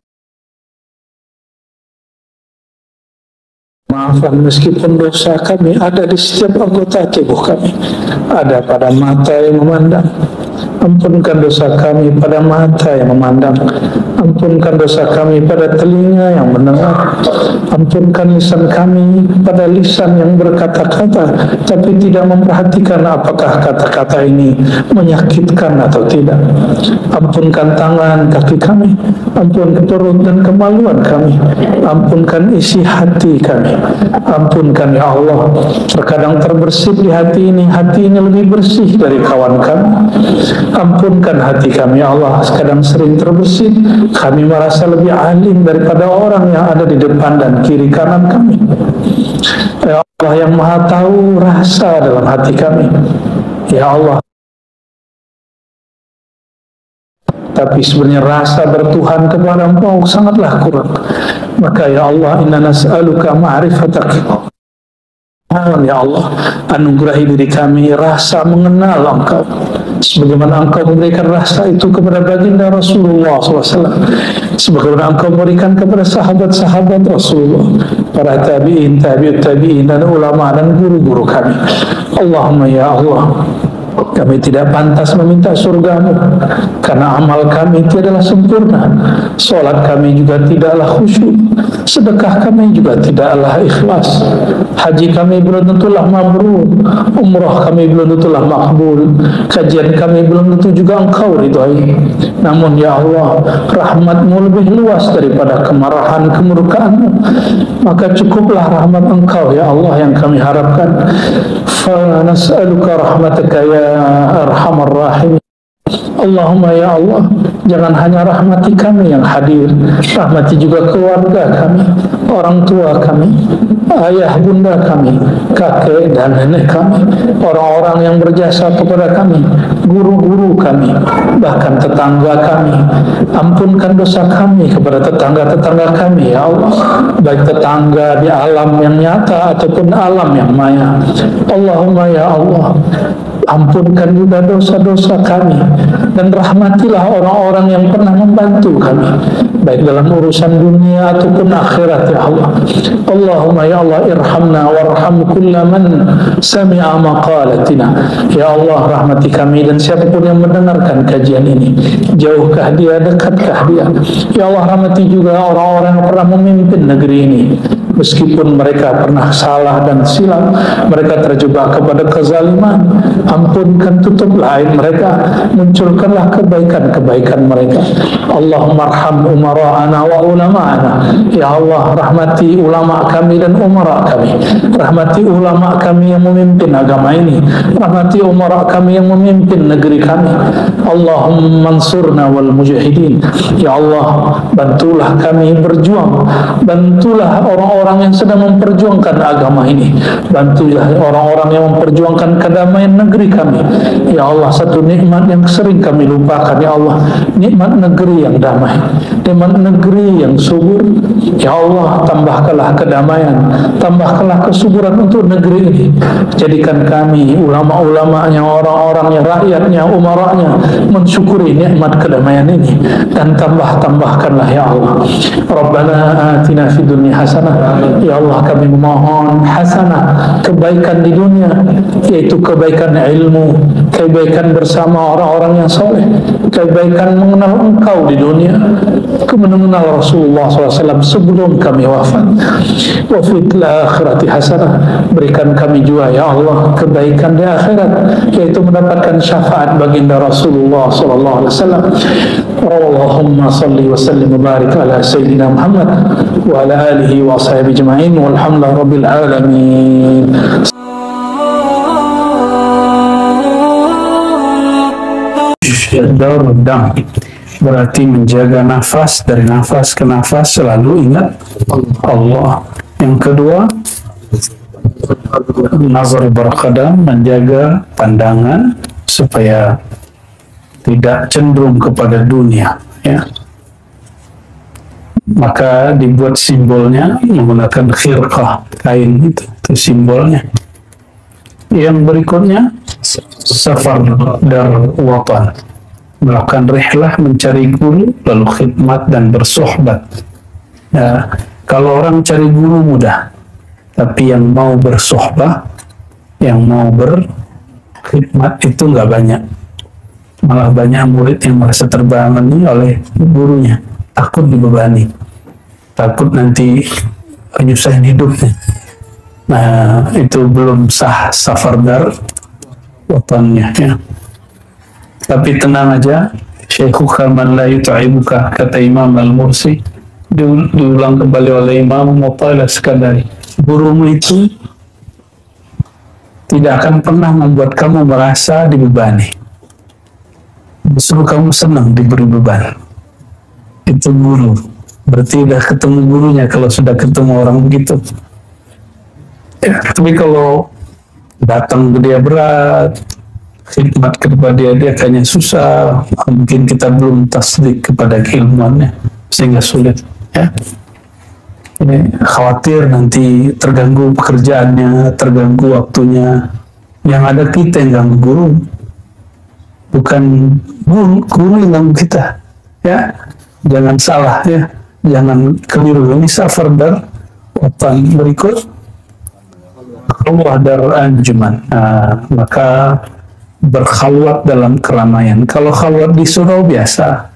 Maafkan meskipun dosa kami ada di setiap anggota tubuh kami, ada pada mata yang memandang. Ampunkan dosa kami pada mata yang memandang. Ampunkan dosa kami pada telinga yang mendengar. Ampunkan lisan kami pada lisan yang berkata-kata tapi tidak memperhatikan apakah kata-kata ini menyakitkan atau tidak. Ampunkan tangan kaki kami, ampunkan perut dan kemaluan kami, ampunkan isi hati kami. Ampunkan ya Allah, terkadang terbersih di hati ini lebih bersih dari kawan kami. Ampunkan hati kami ya Allah, kadang sering terbersih, kami merasa lebih alim daripada orang yang ada di depan dan kiri kanan kami. Ya Allah yang maha tahu rasa dalam hati kami, ya Allah, tapi sebenarnya rasa bertuhan kepada Engkau sangatlah kurang. Maka ya Allah, inna nas'aluka ma'rifatak. Ya Allah, anugerahi diri kami rasa mengenal Engkau, sebagaimana Engkau memberikan rasa itu kepada baginda Rasulullah SAW, sebagaimana Engkau memberikan kepada sahabat-sahabat Rasulullah, para tabi'in, tabi'ut tabi'in, dan ulama dan guru-guru kami. Allahumma ya Allah, kami tidak pantas meminta surgamu karena amal kami tidaklah sempurna, solat kami juga tidaklah khusyuk, sedekah kami juga tidaklah ikhlas, haji kami belum tentulah mabrur, umrah kami belum tentulah makbul, kajian kami belum tentu juga Engkau ridhai. Namun ya Allah, rahmat-Mu lebih luas daripada kemarahan kemurkaan-Mu, maka cukuplah rahmat Engkau ya Allah yang kami harapkan. Fa nas'aluka rahmataka ya arhamar rahimin. Allahumma ya Allah, jangan hanya rahmati kami yang hadir, rahmati juga keluarga kami, orang tua kami, ayah bunda kami, kakek dan nenek kami, orang-orang yang berjasa kepada kami, guru-guru kami, bahkan tetangga kami. Ampunkan dosa kami kepada tetangga-tetangga kami ya Allah, baik tetangga di alam yang nyata ataupun alam yang maya. Allahumma ya Allah, ampunkan juga dosa-dosa kami dan rahmatilah orang-orang yang pernah membantu kami, baik dalam urusan dunia ataupun akhirat ya Allah. Allahumma ya Allah, irhamna warham kulla man sami'a maqalatina. Ya Allah, rahmati kami dan siapapun yang mendengarkan kajian ini, jauhkah dia, dekatkah dia. Ya Allah, rahmati juga orang-orang yang pernah memimpin negeri ini, meskipun mereka pernah salah dan silap, mereka terjebak kepada kezaliman. Ampunkan, tutuplah aib mereka, munculkanlah kebaikan-kebaikan mereka. Allahumma arham umara'ana wa ulama'ana. Ya Allah, rahmati ulama kami dan umara kami, rahmati ulama kami yang memimpin agama ini, rahmati umara kami yang memimpin negeri kami. Allahumma mansurna wal mujahidin. Ya Allah, bantulah kami berjuang, bantulah orang-orang yang sedang memperjuangkan agama ini, bantulah orang-orang yang memperjuangkan kedamaian negeri kami. Ya Allah, satu nikmat yang sering kami lupakan ya Allah, nikmat negeri yang damai, nikmat negeri yang subur. Ya Allah, tambahkanlah kedamaian, tambahkanlah kesuburan untuk negeri ini. Jadikan kami ulama-ulamanya, orang-orangnya, rakyatnya, umaranya mensyukuri nikmat kedamaian ini, dan tambahkanlah ya Allah. Rabbana atina fid dunya hasanah. Ya Allah, kami memohon hasanah, kebaikan di dunia, yaitu kebaikan ilmu, kebaikan bersama orang-orang yang soleh, kebaikan mengenal engkau di dunia, mengenal Rasulullah SAW sebelum kami wafat. Wa fil akhirati hasanah, berikan kami juga ya Allah kebaikan di akhirat, yaitu mendapatkan syafaat baginda Rasulullah SAW. Allahumma salli wa sallim wa barik ala sayyidina Muhammad wa ala alihi wa ashabihi ajma'in walhamdulillahi rabbil alamin. Dardam berarti menjaga nafas, dari nafas ke nafas selalu ingat Allah. Yang kedua, nazar berqadam, menjaga pandangan supaya tidak cenderung kepada dunia, ya. Maka dibuat simbolnya menggunakan khirqah, kain itu simbolnya. Yang berikutnya, safar dar watan, melakukan rihlah mencari guru, lalu khidmat dan bersohbat. Ya, kalau orang cari guru mudah, tapi yang mau bersohbah, yang mau berkhidmat itu nggak banyak. Malah banyak murid yang merasa terbebani oleh gurunya, takut dibebani, takut nanti nyusahin hidupnya. Nah, itu belum sah safar dar watannya, ya. Tapi tenang aja, syaikhuka man la yut'ibuka, kata Imam Al-Mursi, diulang kembali oleh Imam Mu'tala Sekandari. Gurumu itu tidak akan pernah membuat kamu merasa dibebani, justru kamu senang diberi beban. Itu guru. Berarti udah ketemu gurunya kalau sudah ketemu orang begitu. Ya, tapi kalau datang ke dia berat, khidmat kepada dia kayaknya susah, mungkin kita belum tasdik kepada keilmuannya sehingga sulit, ya. Ini khawatir nanti terganggu pekerjaannya, terganggu waktunya. Yang ada kita yang ganggu guru, bukan guru yang ganggu kita, ya. Jangan salah, ya, jangan keliru. Ini safar dar watan. Berikut keluar dari anjuman, maka berkhalwat dalam keramaian. Kalau khalwat di surau biasa,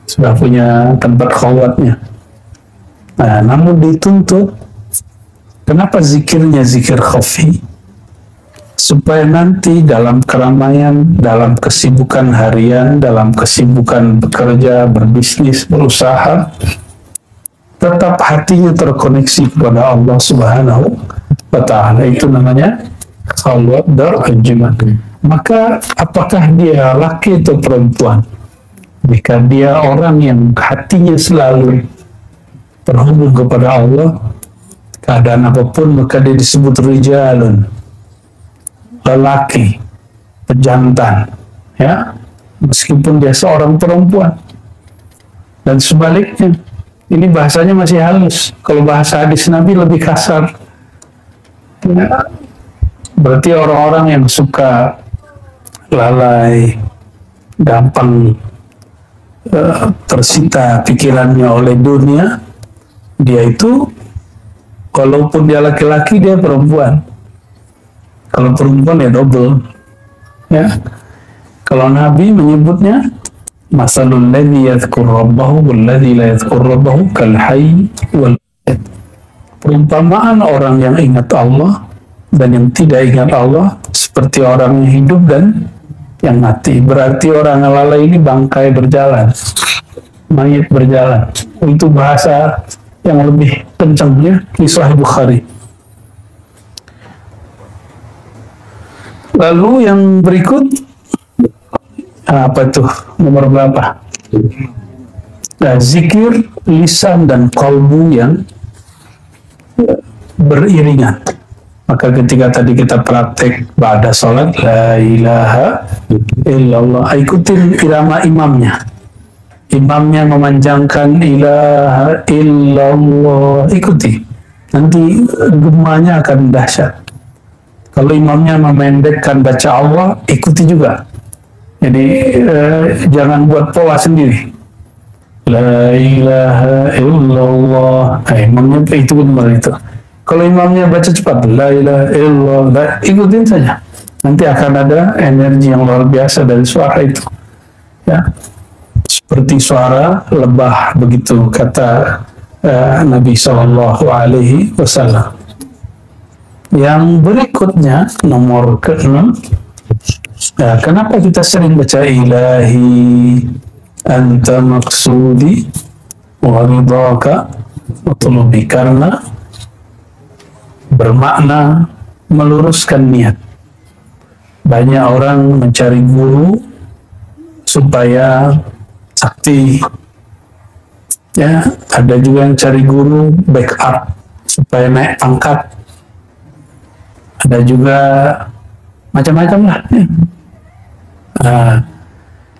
sudah punya tempat khalwatnya. Namun dituntut, kenapa zikirnya zikir khafi? Supaya nanti dalam keramaian, dalam kesibukan harian, dalam kesibukan bekerja, berbisnis, berusaha, tetap hatinya terkoneksi kepada Allah Subhanahu wa Ta'ala. Itu namanya khalwat dar anjuman. Maka apakah dia laki atau perempuan, jika dia orang yang hatinya selalu terhubung kepada Allah, keadaan apapun, maka dia disebut rijalun, lelaki, pejantan, ya, meskipun dia seorang perempuan. Dan sebaliknya, ini bahasanya masih halus. Kalau bahasa hadis Nabi lebih kasar, ya. Berarti orang-orang yang suka lalai, gampang tersita pikirannya oleh dunia, dia itu walaupun dia laki-laki, dia perempuan. Kalau perempuan ya double, ya. Kalau Nabi menyebutnya masalul ladzi yadhkur rabbahu wal ladzi la yadhkur rabbahu kal hayy wal mayyit. Perumpamaan orang yang ingat Allah dan yang tidak ingat Allah seperti orang yang hidup dan yang mati. Berarti orang yang lalai ini bangkai berjalan, mayit berjalan. Itu bahasa yang lebih kencangnya di Sahih Bukhari. Lalu yang berikut, apa tuh, nomor berapa? Zikir lisan dan qalbu yang beriringan. Maka ketika tadi kita praktek pada sholat, la ilaha illallah, ikutin irama imamnya. Imamnya memanjangkan ilaha illallah, ikuti. Nanti gemanya akan dahsyat. Kalau imamnya memendekkan baca Allah, ikuti juga. Jadi jangan buat pola sendiri. La ilaha illallah, imamnya itu benar itu. Kalau imamnya baca cepat, la ilaha illallah, ikutin saja. Nanti akan ada energi yang luar biasa dari suara itu. Ya, seperti suara lebah begitu kata Nabi Shallallahu Alaihi Wasallam. Yang berikutnya nomor ke-6. Ya, kenapa kita sering baca ilahi anta maksudi wa ridhaka utlubi? Karena bermakna meluruskan niat. Banyak orang mencari guru supaya sakti. Ya, ada juga yang cari guru backup supaya naik pangkat. Ada juga macam-macam lah. Ya. Nah,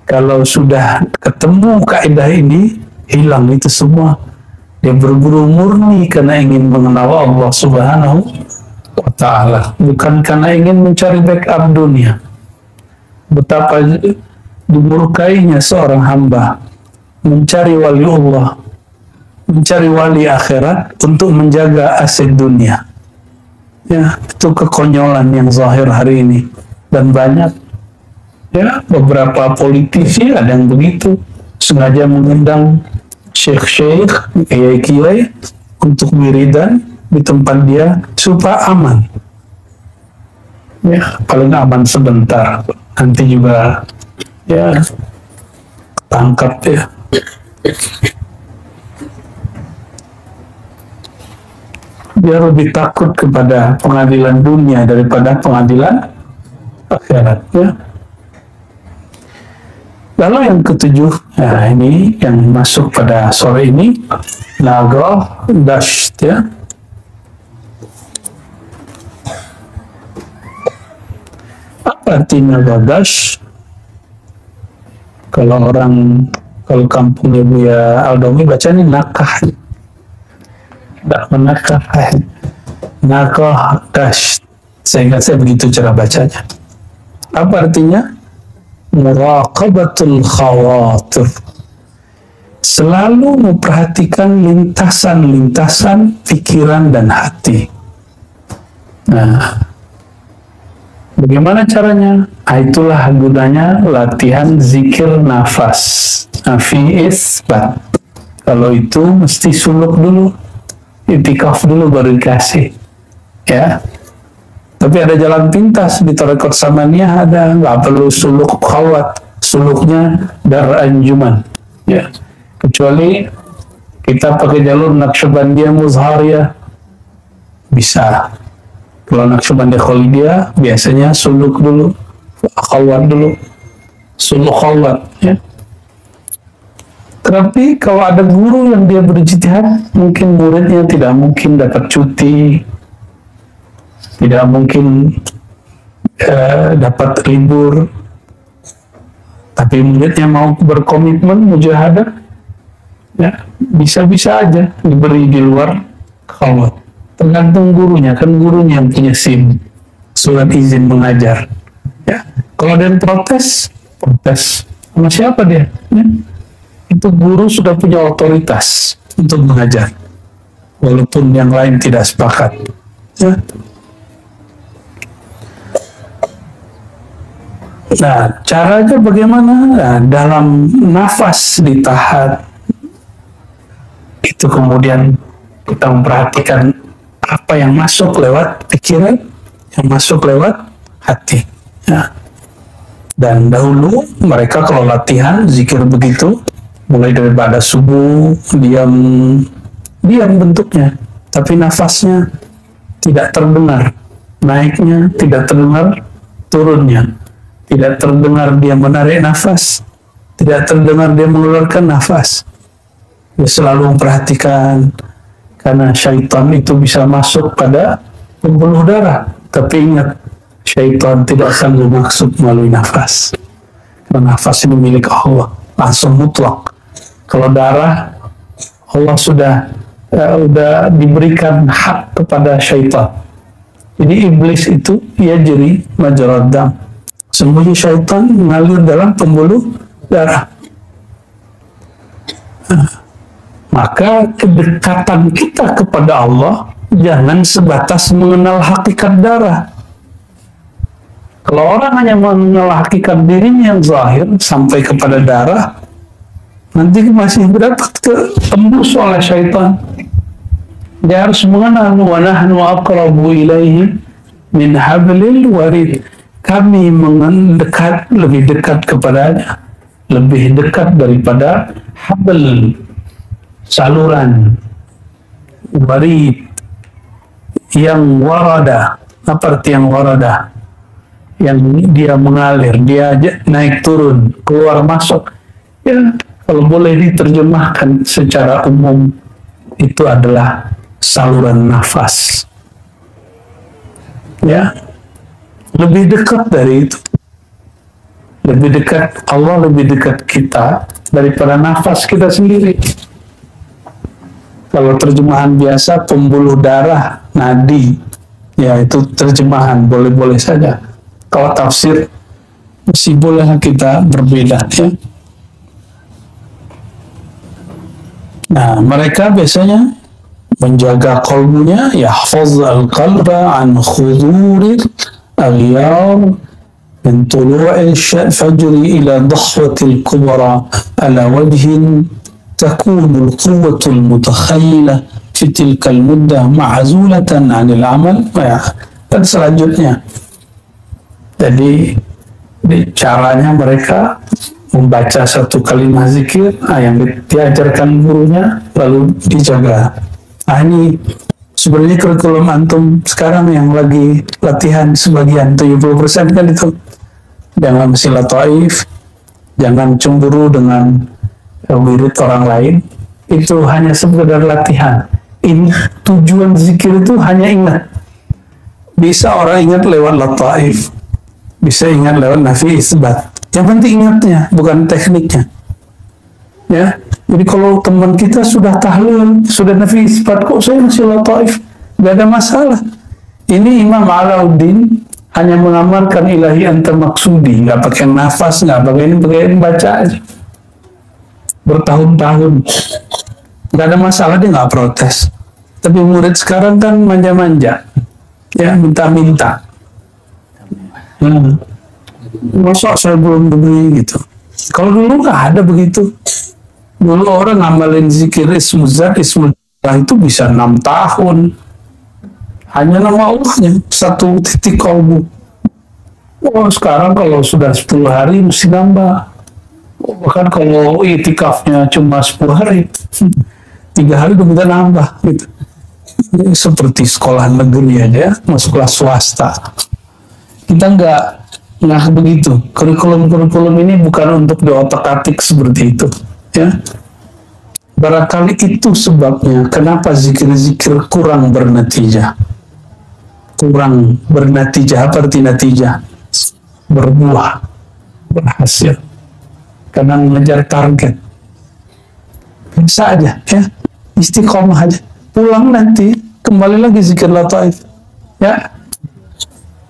kalau sudah ketemu kaidah ini, hilang itu semua. Dia berguru murni karena ingin mengenal Allah Subhanahu wa Ta'ala, bukan karena ingin mencari backup dunia. Betapa dimurkainya seorang hamba mencari wali Allah, mencari wali akhirat untuk menjaga aset dunia. Ya, itu kekonyolan yang zahir hari ini, dan banyak. Ya, beberapa politisi ada yang begitu, sengaja mengundang syekh-syekh, kiai-kiai untuk wiridan di tempat dia supaya aman. Ya, paling aman sebentar, nanti juga ya tangkap ya. Dia lebih takut kepada pengadilan dunia daripada pengadilan akhirat. Ya. Lalu yang ketujuh, nah ini yang masuk pada sore ini, nagoh dash, ya. Apa artinya nagoh dash? Kalau kampungnya Buya Aldomi bacanya nakah. Tidak menakah, nagoh dash. Saya begitu cara bacanya. Apa artinya? Muraqabatul khawatir, selalu memperhatikan lintasan-lintasan pikiran dan hati. Nah, bagaimana caranya? Itulah gunanya latihan zikir nafas. Nafi isbat. Kalau itu mesti suluk dulu, itikaf dulu baru dikasih. Ya. Tapi ada jalan pintas di Tarekat Samaniyah, ada, nggak perlu suluk khawat, suluknya dar anjuman. Ya. Kecuali kita pakai jalur Naqsyabandiyah Muzhariyah, bisa. Kalau Naqsyabandiyah Khalidiyah biasanya suluk dulu, khawat dulu, suluk khawat. Ya. Tapi kalau ada guru yang dia berijtihad, mungkin muridnya tidak mungkin dapat cuti, tidak mungkin dapat libur, tapi muridnya mau berkomitmen mujahadah, ya bisa-bisa aja diberi di luar khawat. Tergantung gurunya, kan gurunya yang punya SIM, surat izin mengajar. Ya, kalau ada yang protes sama siapa dia? Ya. Itu guru sudah punya otoritas untuk mengajar, walaupun yang lain tidak sepakat. Ya. Nah, caranya bagaimana? Nah, dalam nafas ditahan, itu kemudian kita memperhatikan apa yang masuk lewat pikiran, yang masuk lewat hati. Ya. Dan dahulu mereka kalau latihan zikir begitu, mulai daripada subuh, diam bentuknya, tapi nafasnya tidak terdengar, naiknya tidak terdengar, turunnya tidak terdengar, dia menarik nafas, tidak terdengar dia mengeluarkan nafas. Dia selalu memperhatikan, karena syaitan itu bisa masuk pada pembuluh darah. Tapi ingat, syaitan tidak sanggup masuk melalui nafas, karena nafas ini milik Allah, langsung mutlak. Kalau darah, Allah sudah diberikan hak kepada syaitan. Jadi iblis itu yajri majrad dam, sembunyi syaitan mengalir dalam pembuluh darah. Maka kedekatan kita kepada Allah jangan sebatas mengenal hakikat darah. Kalau orang hanya mengenal hakikat dirinya yang zahir sampai kepada darah, nanti masih dapat tembus oleh syaitan. Dia harus mengenal wa nahnu aqrabu ilaihi min hablil warid. Kami mendekat, lebih dekat kepadanya, lebih dekat daripada habl, saluran warid yang warada. Apa arti yang warada? Yang dia mengalir, dia naik turun, keluar masuk. Ya, kalau boleh diterjemahkan secara umum, itu adalah saluran nafas. Ya, lebih dekat dari itu. Lebih dekat Allah, lebih dekat kita daripada nafas kita sendiri. Kalau terjemahan biasa, pembuluh darah, nadi, ya itu terjemahan, boleh-boleh saja. Kalau tafsir, masih boleh kita berbeda, ya. Nah, mereka biasanya menjaga qalbunya, yahfaz al-qalba an khudurir aghyar min tulu'il fajri ila dhahwatil kubra ala wajhin takunu al-quwwatul mutakhayyilah fi tilka al-muddah ma'zulatan 'anil 'amal. Dan selanjutnya, jadi caranya mereka membaca satu kalimat zikir yang diajarkan gurunya lalu dijaga. Ini sebenarnya kurikulum antum sekarang yang lagi latihan sebagian 70% kan itu. Jangan silat taif, jangan cemburu dengan wirid orang lain. Itu hanya sekedar latihan. Ini tujuan zikir itu hanya ingat. Bisa orang ingat lewat lataif, bisa ingat lewat nafi isbat. Yang penting ingatnya, bukan tekniknya. Ya, jadi kalau teman kita sudah tahlil, sudah nafi isbat, kok saya masih lataif? Gak ada masalah. Ini Imam Alauddin hanya mengamalkan ilahi anta maksudi, nggak pakai nafas, nggak pakai ini, pakai baca aja. Bertahun-tahun, nggak ada masalah, dia nggak protes. Tapi murid sekarang kan manja-manja, ya minta-minta. Masa saya belum begini gitu. Kalau dulu nggak ada begitu. Dulu orang ngamalin zikir ismuzat, ismullah itu bisa 6 tahun. Hanya nama Allahnya, satu titik kalbu. Oh, sekarang kalau sudah 10 hari mesti nambah. Oh, bahkan kalau itikafnya cuma 10 hari, 3 hari udah minta nambah gitu. Ini seperti sekolah negeri aja, masuk kelas swasta. Kita nggak begitu. Kurikulum ini bukan untuk diotak-atik seperti itu, ya. Barangkali itu sebabnya kenapa zikir-zikir kurang bernatijah. Kurang bernatijah, apa arti natijah? Berbuah, berhasil. Karena mengejar target. Bisa aja, ya. Istiqomah aja. Pulang nanti, kembali lagi zikir lataif. Ya.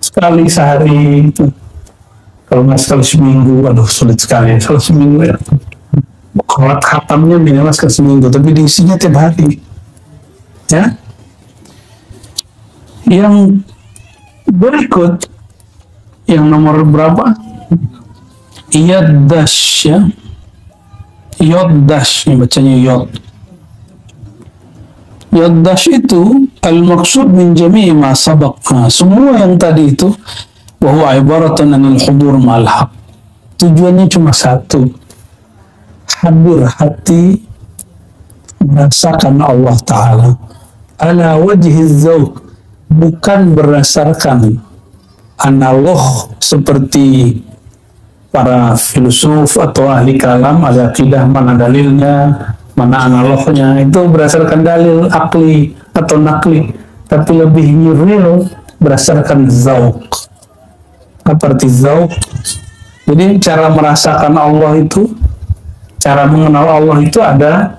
Sekali sehari itu. Kalau nggak sekali seminggu, aduh sulit sekali. Sekali seminggu ya. Kalau khatamnya minimal sekali seminggu, tapi diisinya tiap hari. Ya. Yang berikut, yang nomor berapa? Yaddash, ya. Yaddash, bacanya yod. Yaddash itu al-maksud min jami'i ma sabaqna. Semua yang tadi itu bahwa ibaratun anil hudur ma'al haq. Tujuannya cuma satu. Hadir hati merasakan Allah Ta'ala ala wajhi zawq, bukan berdasarkan analog seperti para filsuf atau ahli kalam, ada akidah, mana dalilnya, mana analognya. Itu berdasarkan dalil akli atau nakli, tapi lebih real berdasarkan zawq. Apa arti zawq? Jadi cara merasakan Allah itu, cara mengenal Allah itu ada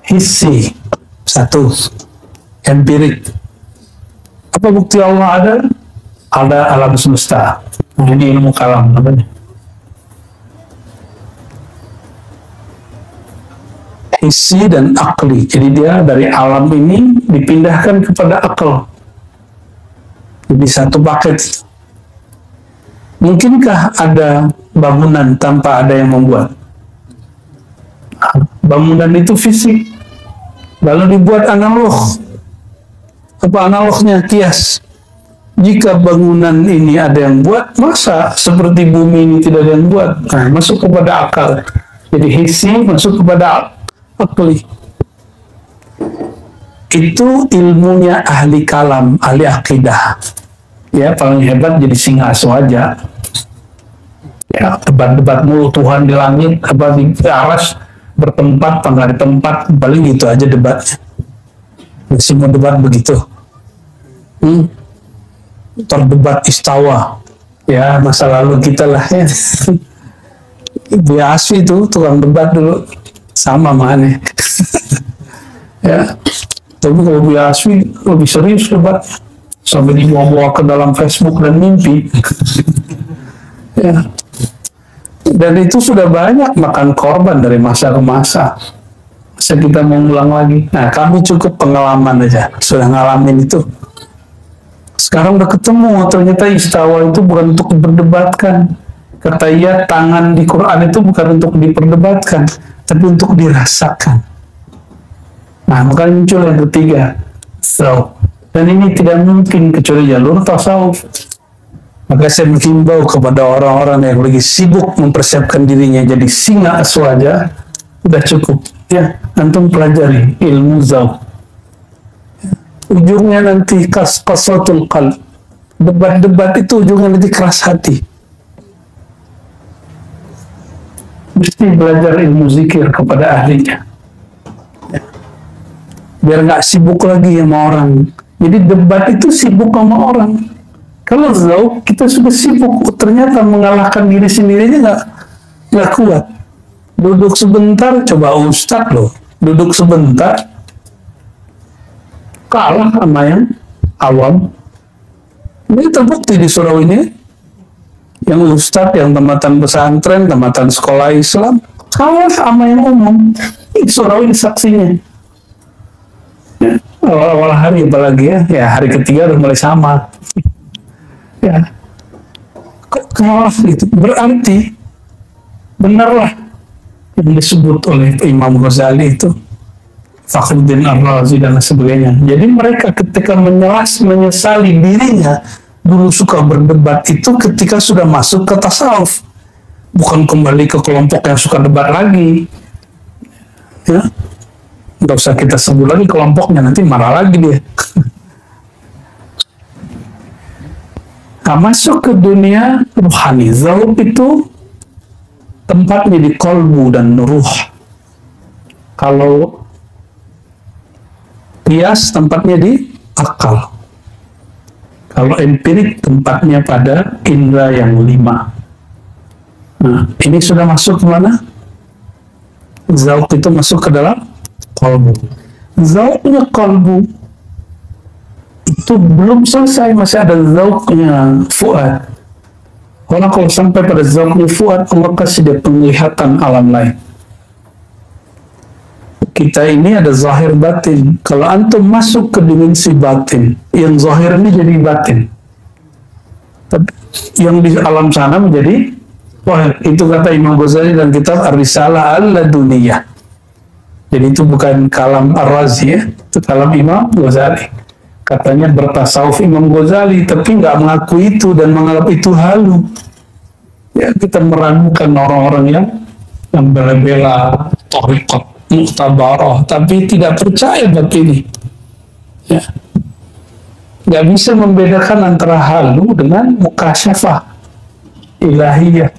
hissi, satu, empirik. Apa bukti Allah ada? Ada alam semesta. Nah, ini ilmu kalam namanya. Hissi dan akli. Jadi dia dari alam ini dipindahkan kepada akal. Jadi satu paket. Mungkinkah ada bangunan tanpa ada yang membuat? Bangunan itu fisik, lalu dibuat analog. Apa analognya? Kias. Jika bangunan ini ada yang buat, masa seperti bumi ini tidak ada yang buat? Nah, masuk kepada akal. Jadi hissi masuk kepada akli. Itu ilmunya ahli kalam, ahli akidah. Ya, paling hebat jadi singa aswaja. Ya, debat-debat mulu, Tuhan di langit, apa di aras, bertempat, apa nggak di tempat, paling gitu aja debatnya. Semua debat begitu. Terdebat istawa. Ya, masa lalu kita lah ya. Ibu Asfi itu tukang debat dulu, sama mana. Ya. Tapi kalau Bu Asfi lebih serius debat, sampai dibawa-bawa ke dalam Facebook dan mimpi. Ya. Dan itu sudah banyak makan korban dari masa ke masa. Masa kita mau ulang lagi? Nah, kami cukup pengalaman aja, sudah ngalamin itu. Sekarang udah ketemu, ternyata istawa itu bukan untuk diperdebatkan. Kata ia, tangan di Quran itu bukan untuk diperdebatkan, tapi untuk dirasakan. Nah, maka muncul yang ketiga, tasawuf. Dan ini tidak mungkin kecuali jalur tasawuf. Maka saya menghimbau kepada orang-orang yang lagi sibuk mempersiapkan dirinya jadi singa aswaja, udah cukup. Ya, antum pelajari ilmu zauk. Ujungnya nanti qasatul qalb. Debat-debat itu ujungnya nanti keras hati. Mesti belajar ilmu zikir kepada ahlinya. Ya. Biar nggak sibuk lagi sama orang. Jadi debat itu sibuk sama orang. Kalau zauk kita sudah sibuk, ternyata mengalahkan diri sendirinya nggak kuat. Duduk sebentar, coba ustadz loh, duduk sebentar, kalah sama yang awam. Ini terbukti di surau ini, yang ustadz, yang tamatan pesantren, tamatan sekolah Islam, kalah sama yang umum. Di surau ini saksinya. Ya, awal-awal hari apalagi ya hari ketiga udah mulai sama. Ya, kok kalah gitu? Berarti benarlah yang disebut oleh Imam Ghazali itu, Fakhruddin Ar-Razi dan sebagainya. Jadi mereka ketika menyesali dirinya dulu suka berdebat itu ketika sudah masuk ke tasawuf, bukan kembali ke kelompok yang suka debat lagi. Ya, nggak usah kita sebut lagi kelompoknya, nanti marah lagi dia. Nah, masuk ke dunia ruhani, zauk itu tempatnya di kolbu dan ruh. Kalau kias tempatnya di akal. Kalau empirik tempatnya pada indera yang 5. Nah, ini sudah masuk ke mana? Zauk itu masuk ke dalam kolbu. Zauknya kolbu itu belum selesai, masih ada zauknya fuad. Orang kalau sampai pada zauknya fuad, Allah kasih dia penglihatan alam lain. Kita ini ada zahir batin. Kalau antum masuk ke dimensi batin, yang zahir ini jadi batin, tapi yang di alam sana menjadi zahir. Itu kata Imam Ghazali dalam kitab Ar-Risalah Al-Laduniyah. Jadi itu bukan kalam Ar-Razi ya, itu kalam Imam Ghazali. Katanya bertasawuf Imam Ghazali, tapi nggak mengakui itu dan menganggap itu halu. Ya, kita meragukan orang-orang yang bela-bela thariqat mu'tabarah, tapi tidak percaya bab ini. Ya, nggak bisa membedakan antara halu dengan mukasyafah ilahiyah.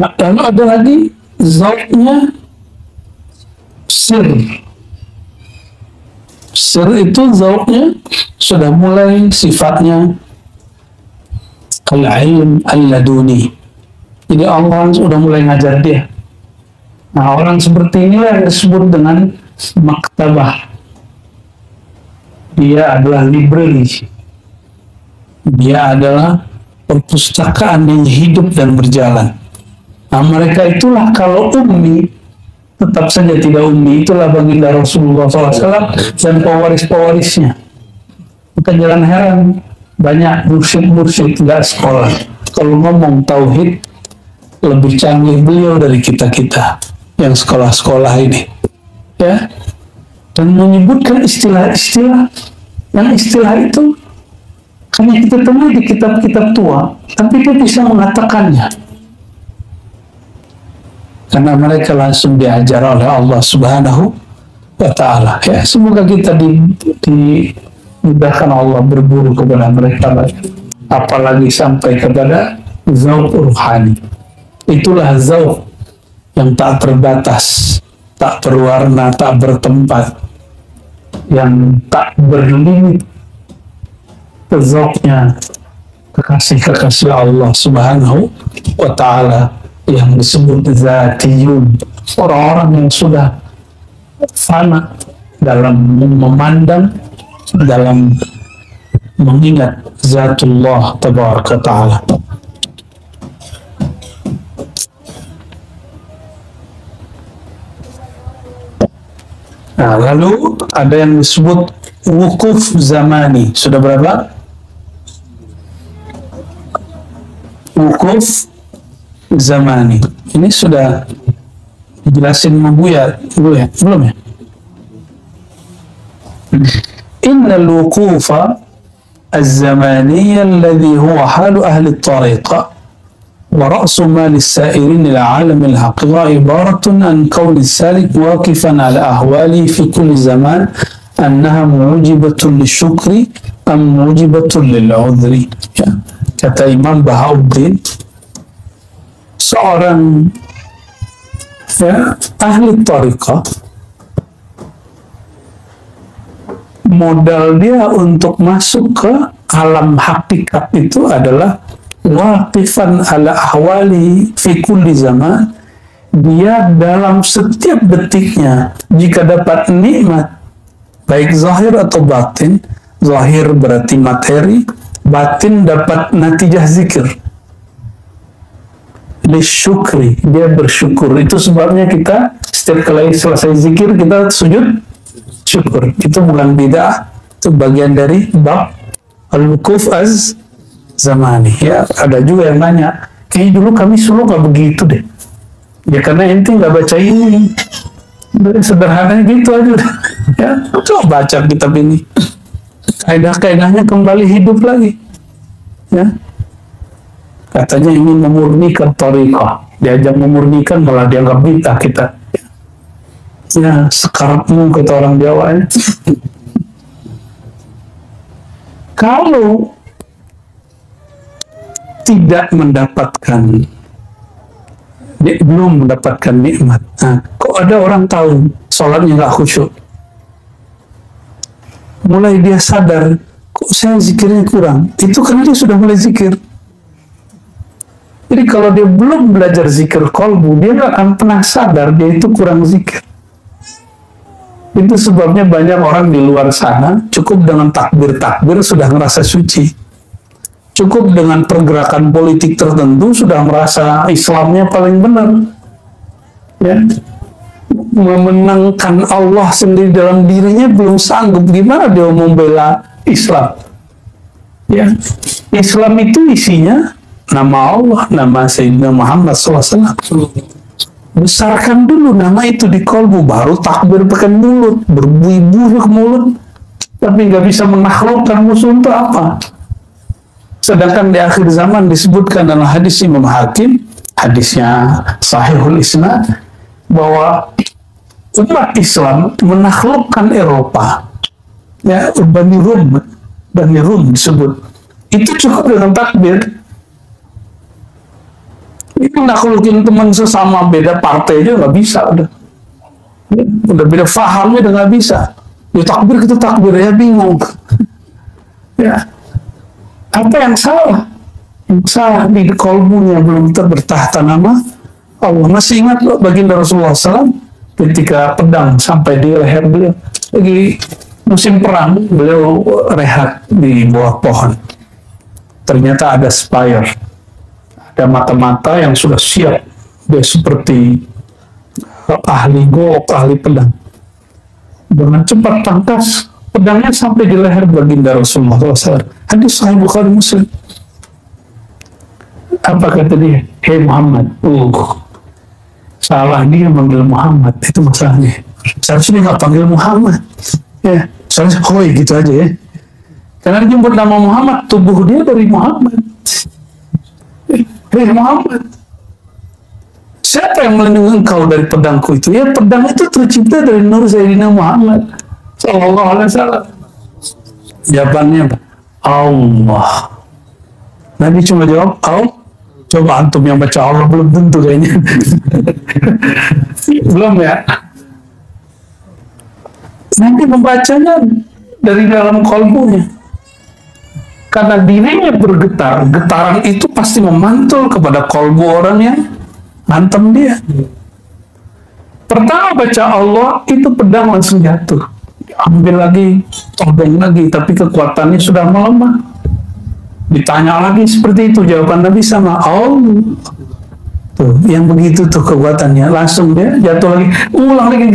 Nah, lalu ada lagi zauknya sir. Sir itu zauknya sudah mulai sifatnya al-ilm al-laduni. Jadi Allah sudah mulai ngajar dia. Nah, orang seperti inilah yang disebut dengan maktabah. Dia adalah library. Dia adalah perpustakaan yang hidup dan berjalan. Nah, mereka itulah kalau ummi, tetap saja tidak ummi. Itulah baginda Rasulullah SAW dan pewaris-pewarisnya. Bukan jalan heran. banyak mursyid nggak sekolah. Kalau ngomong tauhid lebih canggih beliau dari kita yang sekolah-sekolah ini, ya. Dan menyebutkan istilah-istilah yang istilah itu hanya kita temui di kitab-kitab tua, tapi dia bisa mengatakannya karena mereka langsung diajar oleh Allah Subhanahu wa Ta'ala. Ya, semoga kita dimudahkan Allah berburu kepada mereka, apalagi sampai kepada zauq ruhani. Itulah zauq yang tak terbatas, tak berwarna, tak bertempat, yang tak berlimit. Zauqnya kekasih-kekasih Allah Subhanahu wa Ta'ala yang disebut zatiyun, orang-orang yang sudah fana dalam memandang, dalam mengingat zatullah tabaraka ta'ala. Nah, lalu ada yang disebut wukuf zamani. Sudah berapa? Wukuf zamani. Ini sudah dijelasin sama Buya dulu ya? Belum ya? Innal wuqufa az-zamaniyya alladhi huwa halu ahli at-tariqa wa ra'su mal as-sa'irin ila 'alam al-haqiqa ibaratun an kawn as-salik waqifan ala ahwali fi kulli zaman annaha mujibatun lisyukri am mujibatun lil-'udhri. Ya. Kata Imam Bahauddin, seorang ahli tariqah, modal dia untuk masuk ke alam hakikat itu adalah waqifan ala ahwali fi kulli zaman. Dia dalam setiap detiknya, jika dapat nikmat baik zahir atau batin, zahir berarti materi, batin dapat natijah zikir, lisyukri, dia bersyukur. Itu sebabnya kita setiap kali selesai zikir kita sujud syukur. Itu bukan bid'ah, itu bagian dari bab al-wukuf az-zamani. Ya, ada juga yang nanya, kayaknya dulu kami suruh nggak begitu deh. Ya karena ente nggak baca ini, sederhananya gitu aja. Ya, coba baca kitab ini, kaidah-kaidahnya kembali hidup lagi. Ya, katanya ingin memurnikan tariqah, diajak memurnikan malah dianggap bid'ah kita. Ya, sekarapmu kata orang Jawa ya. Kalau tidak mendapatkan, belum mendapatkan nikmat, nah, kok ada orang tahu sholatnya nggak khusyuk, mulai dia sadar, kok saya zikirnya kurang, itu karena dia sudah mulai zikir. Jadi kalau dia belum belajar zikir qalbu, dia nggak akan pernah sadar dia itu kurang zikir. Itu sebabnya banyak orang di luar sana cukup dengan takbir-takbir sudah merasa suci. Cukup dengan pergerakan politik tertentu sudah merasa Islamnya paling benar. Ya. Memenangkan Allah sendiri dalam dirinya belum sanggup, gimana dia membela Islam? Ya. Islam itu isinya nama Allah, nama Sayyidina Muhammad SAW. Besarkan dulu nama itu di kolbu, baru takbir pakai mulut, berbuih-buih ke mulut, tapi nggak bisa menaklukkan musuh untuk apa? Sedangkan di akhir zaman disebutkan dalam hadis Imam Hakim, hadisnya Sahihul Isnad, bahwa umat Islam menaklukkan Eropa, ya, Bani Rum disebut, itu cukup dengan takbir. Ini naklukin teman sesama beda partai aja nggak bisa, udah beda fahamnya udah nggak bisa. Ya takbir kita takbir ya bingung. Ya, apa yang salah? Yang salah di kolbunya belum bertahta nama Allah. Masih ingat loh baginda Rasulullah SAW ketika pedang sampai di leher beliau, lagi musim perang, beliau rehat di bawah pohon. Ternyata ada spire, ada mata-mata yang sudah siap, dia seperti ahli golok, ahli pedang. Dengan cepat tangkas Pedangnya sampai di leher baginda Rasulullah SAW. Hadis Sahih Bukhari Muslim. Apa kata dia? Hei Muhammad. Salah dia manggil Muhammad, itu masalahnya. Seharusnya dia nggak panggil Muhammad. Ya, seharusnya hoi gitu aja ya. Karena dia nyebut nama Muhammad, tubuh dia dari Muhammad. Hei Muhammad. Siapa yang melindungi engkau dari pedangku itu? Ya, pedang itu tercipta dari nur Sayyidina Muhammad Sallallahu Alaihi Wasallam. Jawabannya Allah. Nabi cuma jawab Allah. Coba antum yang baca Allah belum tentu kayaknya. Belum ya. Nanti membacanya dari dalam kolbunya. Karena dirinya bergetar, getaran itu pasti memantul kepada kolbu orang yang hantam dia. Pertama baca Allah, itu pedang langsung jatuh. Ambil lagi, todong lagi, tapi kekuatannya sudah melemah. Ditanya lagi seperti itu, jawaban Nabi sama Allah. Tuh, yang begitu tuh kekuatannya, langsung dia jatuh lagi, ulang lagi yang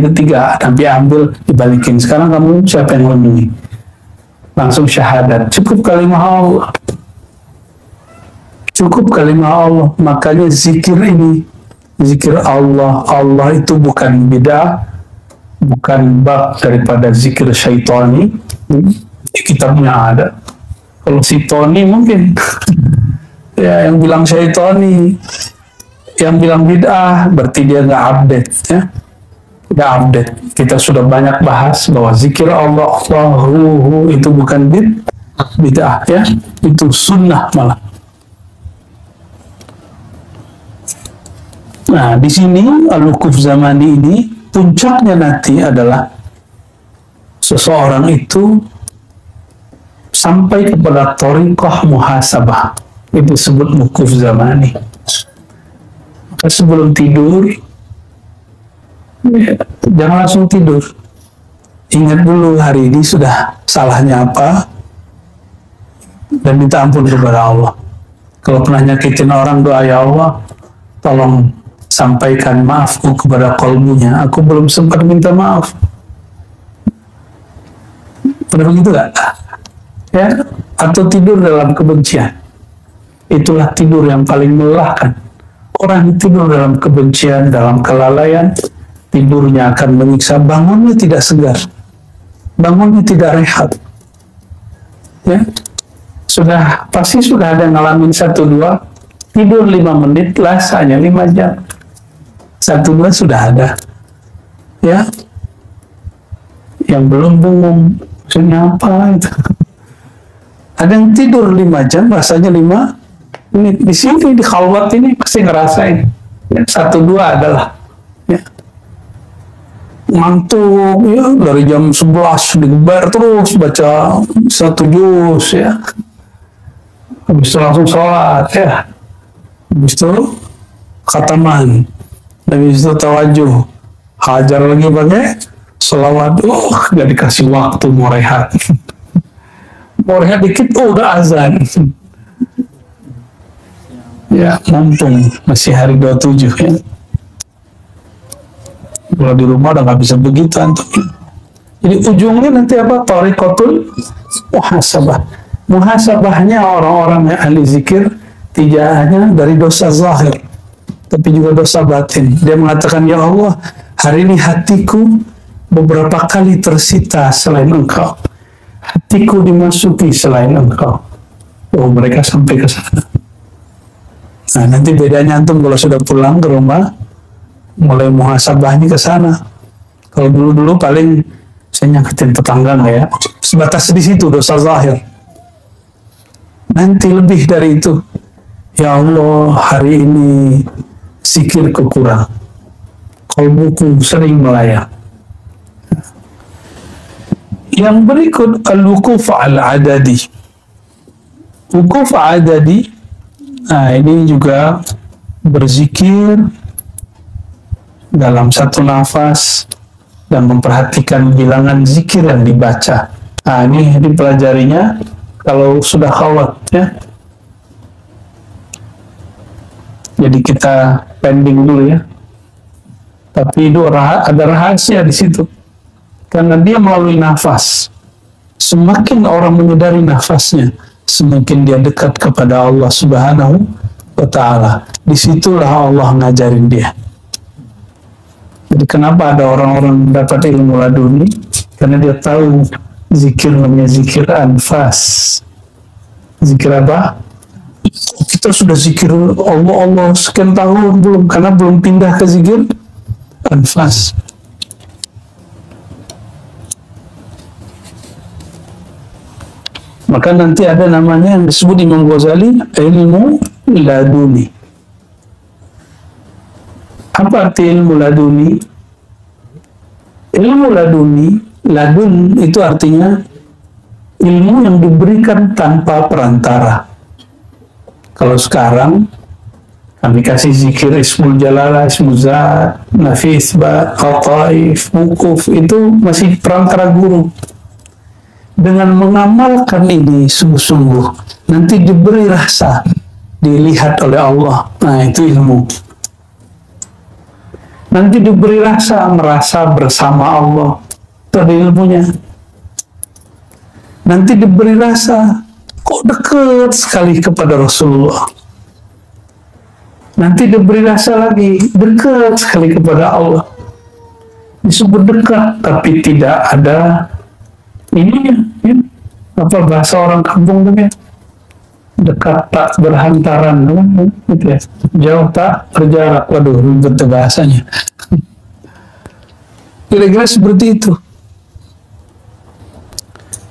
ketiga Nabi ambil, dibalikin. Sekarang kamu siapa yang melindungi? Langsung syahadat. Cukup kalimat Allah. Cukup kalimat Allah. Makanya zikir ini, zikir Allah. Allah itu bukan bid'ah, bukan bab daripada zikir syaitani. Di kitabnya ada. Kalau si Tony mungkin ya yang bilang syaitani, yang bilang bid'ah berarti dia nggak update ya, nggak update. Kita sudah banyak bahas bahwa zikir Allah Allahu itu bukan bid'ah ya, itu sunnah malah. Nah di sini al-wukuf zamani ini puncaknya nanti adalah seseorang itu sampai kepada thariqah muhasabah, itu disebut wukuf zamani. Maka sebelum tidur ya, jangan langsung tidur, ingat dulu hari ini sudah salahnya apa dan minta ampun kepada Allah. Kalau pernah nyakitin orang, doa, ya Allah tolong sampaikan maafku kepada kolbunya, aku belum sempat minta maaf. Pernah begitu gak? Ya, atau tidur dalam kebencian, itulah tidur yang paling melelahkan. Orang yang tidur dalam kebencian, dalam kelalaian, tidurnya akan menyiksa. Bangunnya tidak segar, bangunnya tidak rehat ya. Pasti sudah ada yang ngalamin 1-2 tidur 5 menit rasanya 5 jam. 1-2 sudah ada ya. Yang belum bingung maksudnya apa itu. Ada yang tidur 5 jam, rasanya 5 menit. Di sini, di khalwat ini pasti ngerasain. Ya, 1-2 adalah. Ya. Ngantuk, ya, dari jam 11 digebar terus, baca 1 juz, ya. Habis itu langsung sholat, ya. Habis itu khataman. Habis itu tawajuh. Hajar lagi pakai sholawat. Gak dikasih waktu mau rehat. Mau rehat dikit, udah azan. Ya, mumpung masih hari 27 ya. Kalau di rumah udah nggak bisa begitu antum. Jadi ujungnya nanti apa? Thariqatul muhasabah. Muhasabahnya orang-orang yang ahli zikir tidak hanya dari dosa zahir, tapi juga dosa batin. Dia mengatakan, ya Allah, hari ini hatiku beberapa kali tersita selain Engkau. Hatiku dimasuki selain Engkau. Oh, mereka sampai ke sana. Nah, nanti bedanya antum kalau sudah pulang ke rumah, mulai muhasabahnya ke sana. Kalau dulu-dulu paling saya nyakitin tetangga nggak ya? Sebatas di situ dosa zahir. Nanti lebih dari itu. Ya Allah, hari ini zikirku kurang. Qalbuku sering melayang. Yang berikut al-wukuf al-adadi. Wukuf adadi, nah ini juga berzikir dalam satu nafas dan memperhatikan bilangan zikir yang dibaca. Nah ini dipelajarinya kalau sudah khawat ya. Jadi kita pending dulu ya. Tapi itu ada rahasia di situ. Karena dia melalui nafas. Semakin orang menyadari nafasnya, semakin dia dekat kepada Allah Subhanahu wa Ta'ala. Disitulah Allah ngajarin dia. Jadi kenapa ada orang-orang dapat ilmu laduni? Karena dia tahu zikir namanya zikir anfas. Zikir apa? Kita sudah zikir Allah sekian tahun belum, karena belum pindah ke zikir anfas. Maka nanti ada namanya yang disebut Imam Ghazali ilmu laduni. Apa arti ilmu laduni? Ilmu laduni, ladun itu artinya ilmu yang diberikan tanpa perantara. Kalau sekarang kami kasih zikir Ismul Jalalah, Ismul Zat, Nafis, Qataif, Wukuf, itu masih perantara guru. Dengan mengamalkan ini sungguh-sungguh, nanti diberi rasa, dilihat oleh Allah. Nah, itu ilmu. Nanti diberi rasa, merasa bersama Allah. Itu ada ilmunya. Nanti diberi rasa, kok dekat sekali kepada Rasulullah. Nanti diberi rasa lagi, dekat sekali kepada Allah. Disebut dekat, tapi tidak ada ini ya, apa bahasa orang kampung itu ya, dekat tak berhantaran, gitu ya. Jauh tak berjarak. Waduh, ribet bahasanya. Kira-kira seperti itu.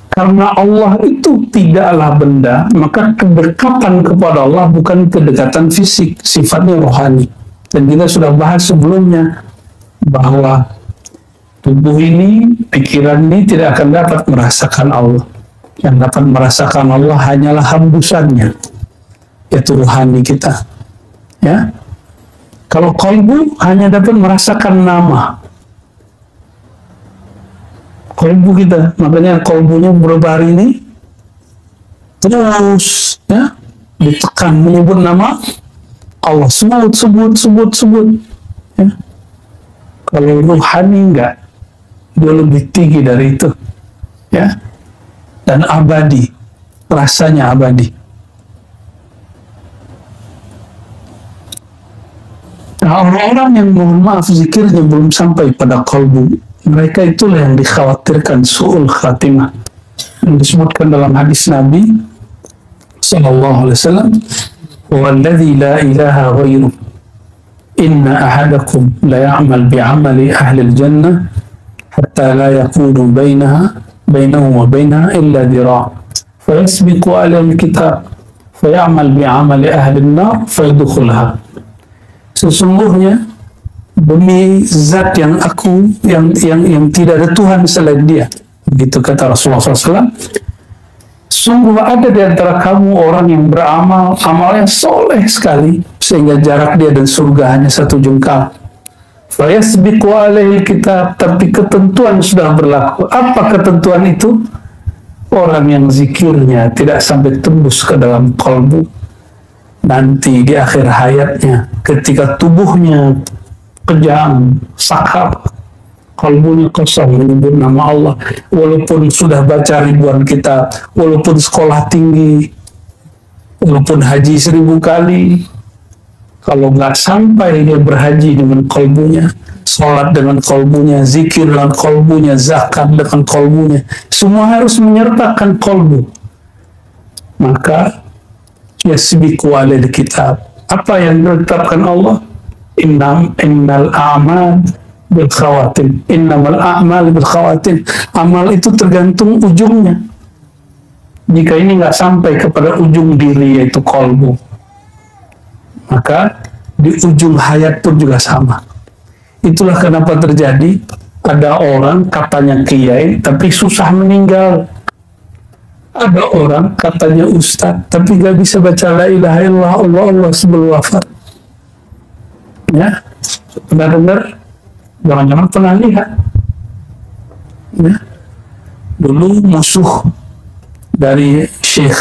Karena Allah itu tidaklah benda, maka kedekatan kepada Allah bukan kedekatan fisik, sifatnya rohani. Dan kita sudah bahas sebelumnya bahwa tubuh ini, pikiran ini tidak akan dapat merasakan Allah. Yang dapat merasakan Allah hanyalah hembusannya, yaitu rohani kita. Ya, kalau qalbu hanya dapat merasakan nama qalbu kita, makanya qalbunya beberapa hari ini terus ya ditekan menyebut nama Allah, sebut. Ya. Kalau rohani enggak, dia lebih tinggi dari itu, ya, dan abadi, rasanya abadi. Nah, orang-orang yang mohon maaf zikirnya belum sampai pada qalbu, mereka itulah yang dikhawatirkan su'ul khatimah, yang disebutkan dalam hadis Nabi sallallahu alaihi wasallam, "Walladzi la ilaha ghairuh, inna ahadakum la ya'mal bi'amali ahli al-jannah hatta la yakunu bainahu wa bainaha illa dhira' fayasbiqu 'ala al-kitab fayamal bi'amali ahli an-nar fayadkhulha." Sesungguhnya demi zat yang tidak ada Tuhan selain Dia, begitu kata Rasulullah SAW, sungguh ada di antara kamu orang yang beramal amalnya soleh sekali sehingga jarak dia dan surga hanya satu jengkal. Fayasbiqu alaihi kitab, tapi ketentuan sudah berlaku. Apa ketentuan itu? Orang yang zikirnya tidak sampai tembus ke dalam kalbu, nanti di akhir hayatnya ketika tubuhnya kejam, sakar, kalbunya kosong menyebut nama Allah, walaupun sudah baca ribuan kitab, walaupun sekolah tinggi, walaupun haji 1000 kali, kalau nggak sampai dia berhaji dengan kalbunya, sholat dengan kalbunya, zikir dengan kalbunya, zakat dengan kalbunya, semua harus menyertakan kalbu, maka yasbiqu alal kitab. Apa yang ditetapkan Allah? Innal a'mal bil khawatim. Innamal a'mal bil khawatim. Amal itu tergantung ujungnya. Jika ini nggak sampai kepada ujung diri, yaitu qalbu, maka di ujung hayat pun juga sama. Itulah kenapa terjadi ada orang katanya kiai tapi susah meninggal. Ada orang katanya ustadz tapi nggak bisa baca la ilaha illallah Allah sebelum wafat. Ya, pernah dengar? Jangan-jangan pernah lihat. Ya, dulu musuh dari Syekh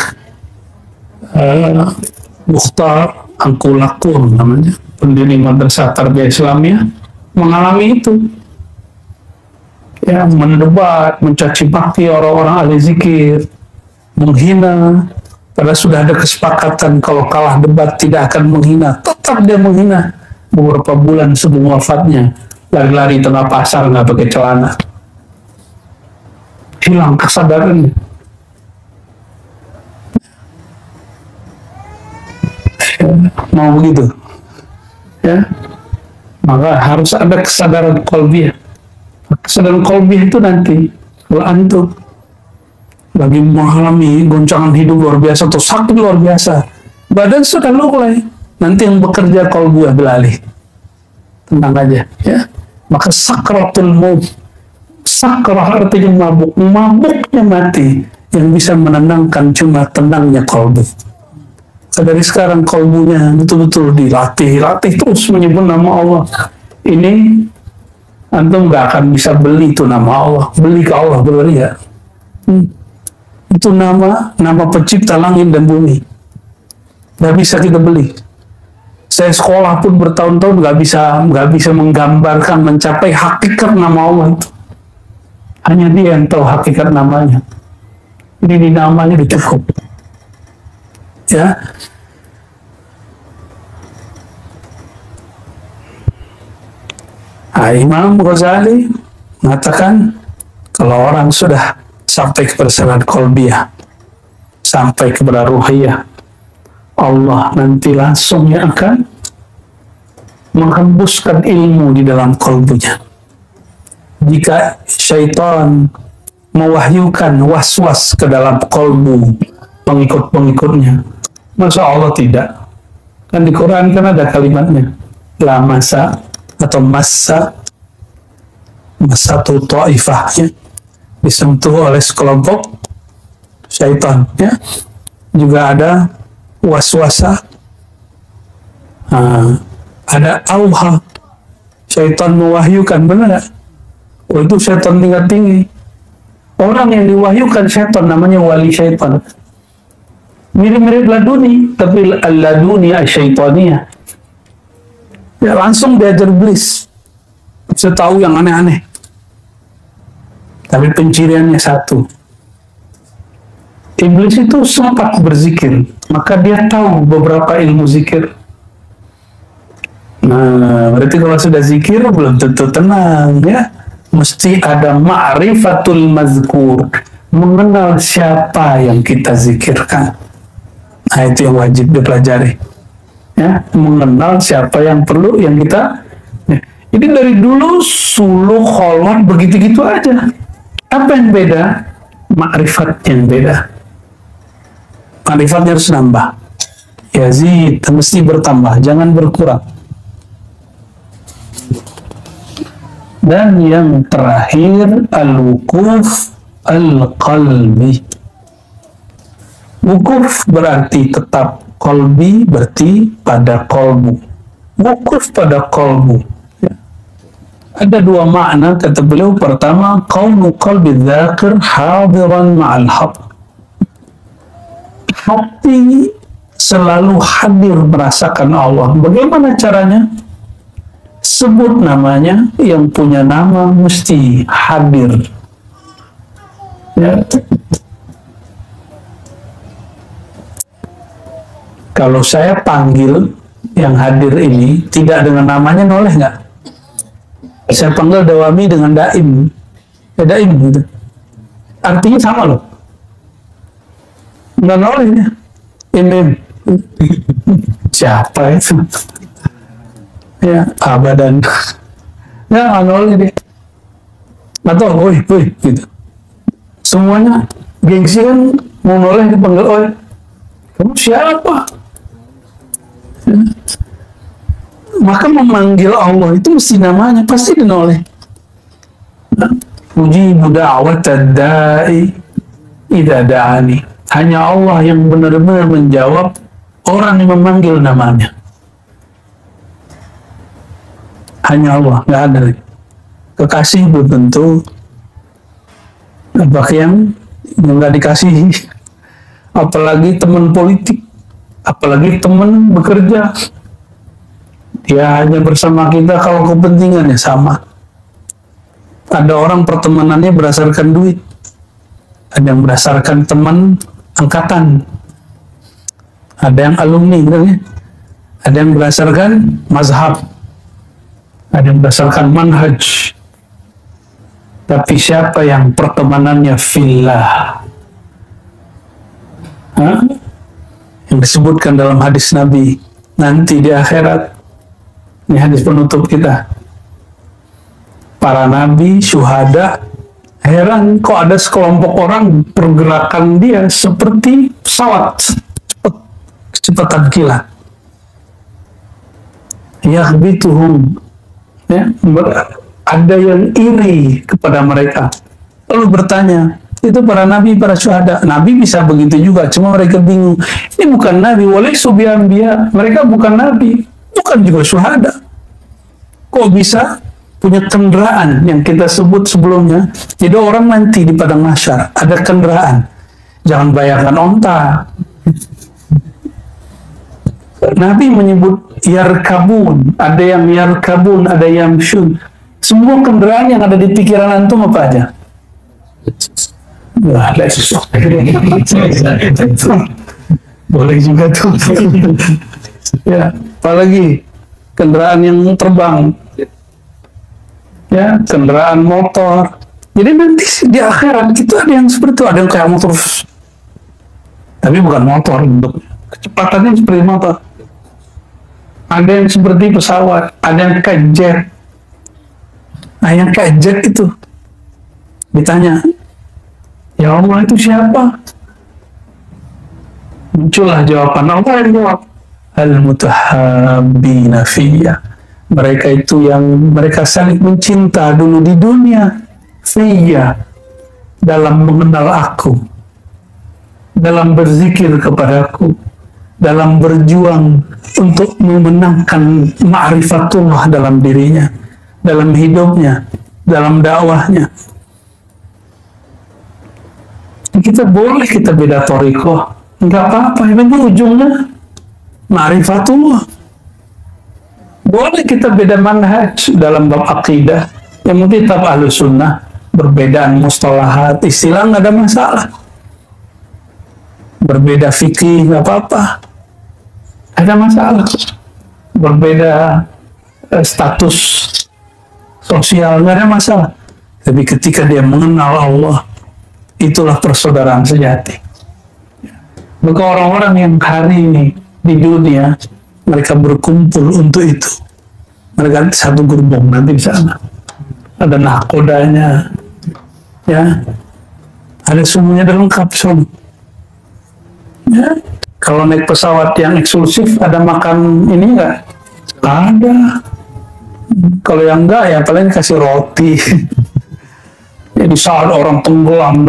Mukhtar Angkulakur namanya, pendiri Madrasah Tarbiyah Islamiyah, mengalami itu. ya, mendebat, mencaci maki orang-orang ahli zikir, menghina. Padahal sudah ada kesepakatan kalau kalah debat tidak akan menghina, tetap dia menghina. Beberapa bulan sebelum wafatnya, lari-lari tengah pasar nggak pakai celana, hilang kesadarannya. Mau begitu, ya? Maka harus ada kesadaran qalbiyah. Kesadaran qalbiyah itu nanti kalau antum lagi mengalami goncangan hidup luar biasa atau sakit luar biasa, badan sudah mulai, nanti yang bekerja qalbiyah beralih. Tenang aja, ya. Maka sakratul maut, sakrah artinya mabuk, mabuknya mati, yang bisa menenangkan cuma tenangnya qalbi. Dari sekarang kalbunya betul-betul dilatih terus menyebut nama Allah. Ini antum gak akan bisa beli itu nama Allah, beli ke Allah beli ya. Itu nama pencipta langit dan bumi, gak bisa kita beli. Saya sekolah pun bertahun-tahun gak bisa menggambarkan, mencapai hakikat nama Allah itu. Hanya dia yang tahu hakikat namanya. Ini di namanya udah cukup, ya. Imam Ghazali mengatakan kalau orang sudah sampai kepada kesadaran qalbiyah, sampai kepada ruhiyah, Allah nanti langsung yang akan menghembuskan ilmu di dalam kalbunya. Jika syaitan mewahyukan was-was ke dalam kalbu pengikut-pengikutnya, masa Allah tidak? Kan di Quran kan ada kalimatnya, la masa atau masa satu ta'ifah, ya, disentuh oleh sekelompok syaitan, ya. Juga ada waswasa, ada auha, syaitan mewahyukan, benar. Oh, itu syaitan tingkat tinggi. Orang yang diwahyukan syaitan namanya wali syaitan, mirip-mirip laduni, tapi al-laduni asy-syaitaniyah, ya, langsung diajar iblis, bisa tahu yang aneh-aneh. Tapi penciriannya satu, iblis itu sempat berzikir, maka dia tahu beberapa ilmu zikir. Nah, berarti kalau sudah zikir belum tentu tenang, ya. Mesti ada ma'rifatul mazkur, mengenal siapa yang kita zikirkan. Nah, itu yang wajib dipelajari, ya, mengenal siapa yang perlu yang kita, ya. Ini dari dulu suluh kholwat begitu-gitu aja. Apa yang beda? Ma'rifat yang beda. Ma'rifatnya harus nambah, yazid, mesti bertambah, jangan berkurang. Dan yang terakhir al-wukuf al-qalbi. Wukuf berarti tetap, qalbi berarti pada qalbu. Wukuf pada qalbu. Ada dua makna kata beliau. Pertama, qaunu qalbi dzakir hadiran ma'al haq. Hati selalu hadir merasakan Allah. Bagaimana caranya? Sebut namanya, yang punya nama mesti hadir, ya. Kalau saya panggil yang hadir ini tidak dengan namanya, noleh nggak? Saya panggil Dawami dengan Daim, ya Daim gitu. Artinya sama loh. Nggak noleh ya. Ini siapa itu? Ya, abadan. Ya, nggak noleh deh. Atau oi gitu. Semuanya gengsi kan, mau noleh dipanggil oi. Kamu siapa? Ya. Maka memanggil Allah itu mesti namanya, pasti dinoleh. Ujibu da'watad da'i idza da'ani. Hanya Allah yang benar-benar menjawab orang yang memanggil namanya. Hanya Allah, nggak ada lagi. Kekasih belum tentu, apalagi yang nggak dikasihi, apalagi teman politik, apalagi teman bekerja. Dia hanya bersama kita kalau kepentingannya sama. Ada orang pertemanannya berdasarkan duit, ada yang berdasarkan teman angkatan, ada yang alumni gitu ya. Ada yang berdasarkan mazhab, ada yang berdasarkan manhaj. Tapi siapa yang pertemanannya fillah, yang disebutkan dalam hadis Nabi nanti di akhirat, ini hadis penutup kita, para nabi, syuhada, heran kok ada sekelompok orang pergerakan dia seperti pesawat kecepatan kilat. Yaghbituhum, ya, ada yang iri kepada mereka. Lalu bertanya, itu para nabi, para syuhada. Nabi bisa begitu juga, cuma mereka bingung. Ini bukan nabi, walaysu bi'anbiya. Mereka bukan nabi, bukan juga syuhada. Kok bisa punya kendaraan yang kita sebut sebelumnya? Jadi orang nanti di padang mahsyar ada kendaraan. Jangan bayangkan onta. Nabi menyebut yarkabun, ada yang yarkabun, ada yang yamshun. Semua kendaraan yang ada di pikiran antum apa aja? Wah, boleh juga tuh. Ya, apalagi kendaraan yang terbang, ya, kendaraan motor. Jadi nanti di akhirat itu ada yang seperti itu, ada yang kayak motor, tapi bukan motor, untuk kecepatannya seperti motor. Ada yang seperti pesawat, ada yang kayak jet. Nah, yang kayak jet itu ditanya, ya Allah itu siapa? Muncullah jawaban Allah yang jawab, al-mutahabbina fiyya. Mereka itu yang mereka saling mencinta dulu di dunia, fiyya, dalam mengenal aku, dalam berzikir kepadaku, dalam berjuang untuk memenangkan ma'rifatullah dalam dirinya, dalam hidupnya, dalam dakwahnya. Kita boleh kita beda thariqah, nggak apa-apa, yang penting ujungnya ma'rifatullah. Boleh kita beda manhaj dalam bab akidah, yang penting tetap ahlus sunnah. Berbedaan mustalahat, istilah nggak ada masalah. Berbeda fikih nggak apa-apa, ada masalah. Berbeda status sosial nggak ada masalah. Tapi ketika dia mengenal Allah, itulah persaudaraan sejati. Maka orang-orang yang hari ini di dunia mereka berkumpul untuk itu. Mereka satu gerbong nanti di sana. Ada nahkodanya, ya, ada semuanya, ada lengkap semua. Ya. Kalau naik pesawat yang eksklusif ada makan ini enggak? Ada. Kalau yang enggak ya paling kasih roti. Jadi saat orang tenggelam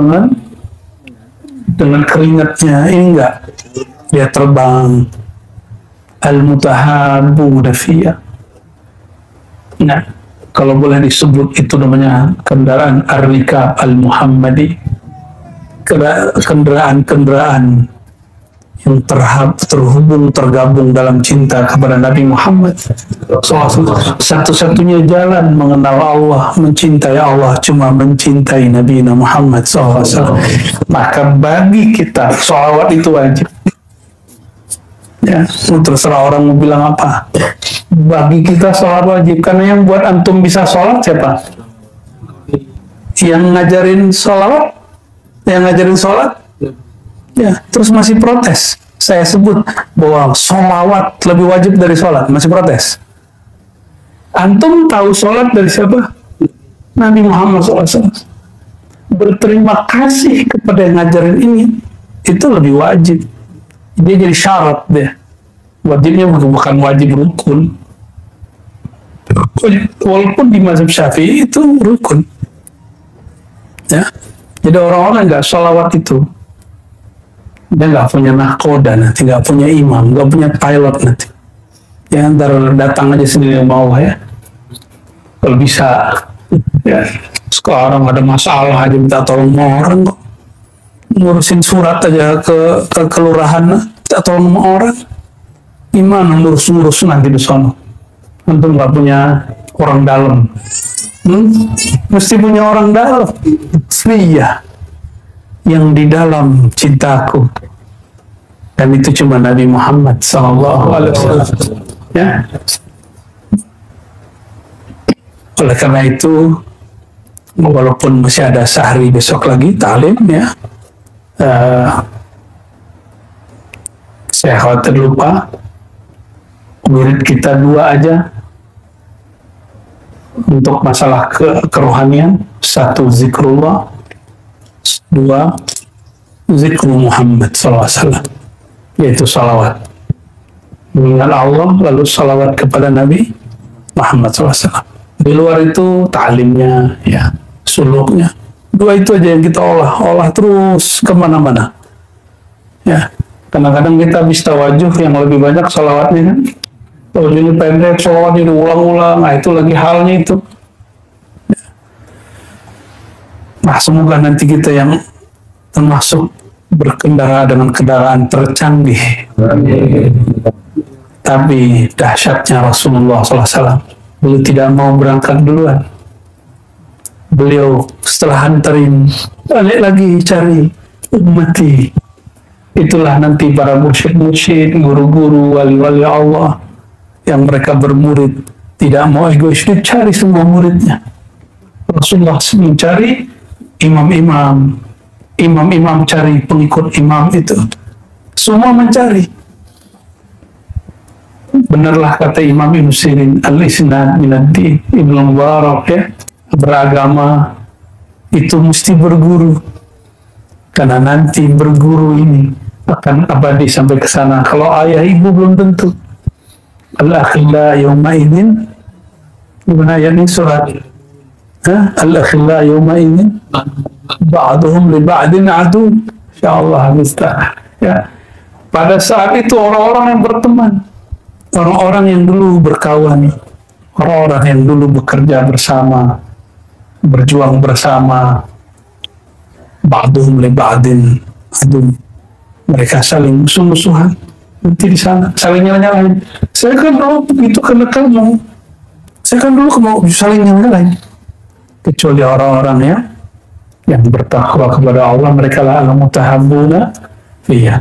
dengan keringatnya, ini enggak, dia terbang. Al-mutahabbu fiyya. Nah, kalau boleh disebut itu namanya kendaraan ar-rikab al-Muhammadi, kendaraan-kendaraan yang terhubung, tergabung dalam cinta kepada Nabi Muhammad. Satu-satunya jalan mengenal Allah, mencintai Allah, cuma mencintai Nabi Muhammad SAW. Maka bagi kita sholawat itu wajib. Ya, terserah orang mau bilang apa. Bagi kita sholat wajib, karena yang buat antum bisa sholat siapa? Yang ngajarin sholawat, yang ngajarin sholat. Ya, terus masih protes. Saya sebut bahwa sholawat lebih wajib dari sholat, masih protes. Antum tahu sholat dari siapa? Nabi Muhammad SAW. Berterima kasih kepada yang ngajarin ini, itu lebih wajib. Dia jadi syarat deh. Wajibnya bukan wajib rukun. Walaupun di mazhab Syafi'i itu rukun. Ya, jadi orang-orang nggak sholawat itu, dia nggak punya nahkoda nanti, nggak punya imam, nggak punya pilot nanti. Ya, ntar datang aja sendiri mau ya. Kalau bisa, ya. Sekarang ada masalah aja minta tolong orang kok. Ngurusin surat aja ke kelurahan, minta tolong sama orang. Gimana ngurus nanti di sono? Antum nggak punya orang dalam. Mesti punya orang dalam. Iya, yang di dalam cintaku. Dan itu cuma Nabi Muhammad SAW. Ya. Oleh karena itu, walaupun masih ada sehari besok lagi ta'lim ya, saya khawatir lupa. Wirid kita 2 aja untuk masalah kerohanian. 1 zikrullah, 2 zikru Muhammad SAW, yaitu salawat. Mengingat Allah lalu salawat kepada Nabi Muhammad SAW. Di luar itu ta'limnya, ya, suluknya. 2 itu aja yang kita olah terus kemana-mana. Ya, kadang-kadang kita bisa tawajuh yang lebih banyak salawatnya kan. Tawajuhnya pendek, salawatnya diulang-ulang. Nah, itu lagi halnya itu. Ya. Nah, semoga nanti kita yang termasuk berkendara dengan kendaraan tercanggih. Tapi dahsyatnya Rasulullah SAW. Beliau tidak mau berangkat duluan. Beliau setelah hantarin, balik lagi cari ummati. Itulah nanti para mursyid-mursyid, guru-guru, wali-wali Allah yang mereka bermurid tidak mau egois, dia cari semua muridnya. Rasulullah mencari imam-imam, imam-imam cari pengikut imam itu. Semua mencari. Benarlah kata Imam Ibn Sirin, al-isnad minad-din, Ibn Mubarak ya, beragama itu mesti berguru, karena nanti berguru ini akan abadi sampai ke sana. Kalau ayah ibu belum tentu. Al-akhilla yawma idin, gimana ayat ini surat? Al-akhilla yawma idin ba'duhum li ba'din adu. Insyaallah bisa. Ya. Pada saat itu orang-orang yang berteman, orang-orang yang dulu berkawan, orang-orang yang dulu bekerja bersama, berjuang bersama, ba'duhum li ba'din adu. Mereka saling musuh-musuhan. Nanti di sana saling nyala-nyalain. Saya kan dulu begitu karena kamu. Saya kan dulu mau saling nyala-nyalain. Kecuali orang-orang ya yang bertakwa kepada Allah, mereka lah al-mutahabbuna. Iya.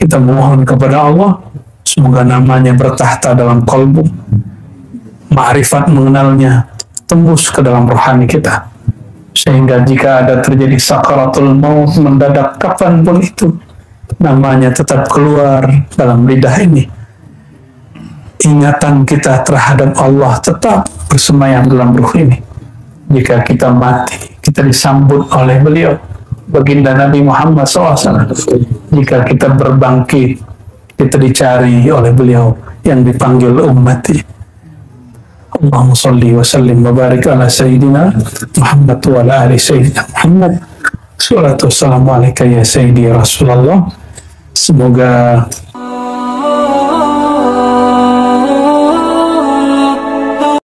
Kita mohon kepada Allah semoga namanya bertahta dalam kalbu, ma'rifat mengenalnya tembus ke dalam rohani kita, sehingga jika ada terjadi sakaratul maut mendadak kapanpun itu, namanya tetap keluar dalam lidah ini. Ingatan kita terhadap Allah tetap bersemayam dalam ruh ini. Jika kita mati, kita disambut oleh beliau, baginda Nabi Muhammad SAW. Jika kita berbangkit, kita dicari oleh beliau yang dipanggil ummati. Allahumma salli wa sallim wa barik ala sayyidina Muhammad wa ala ali sayyidina Muhammad. Salatu wassalamu alaika ya sayyidi Rasulullah. Semoga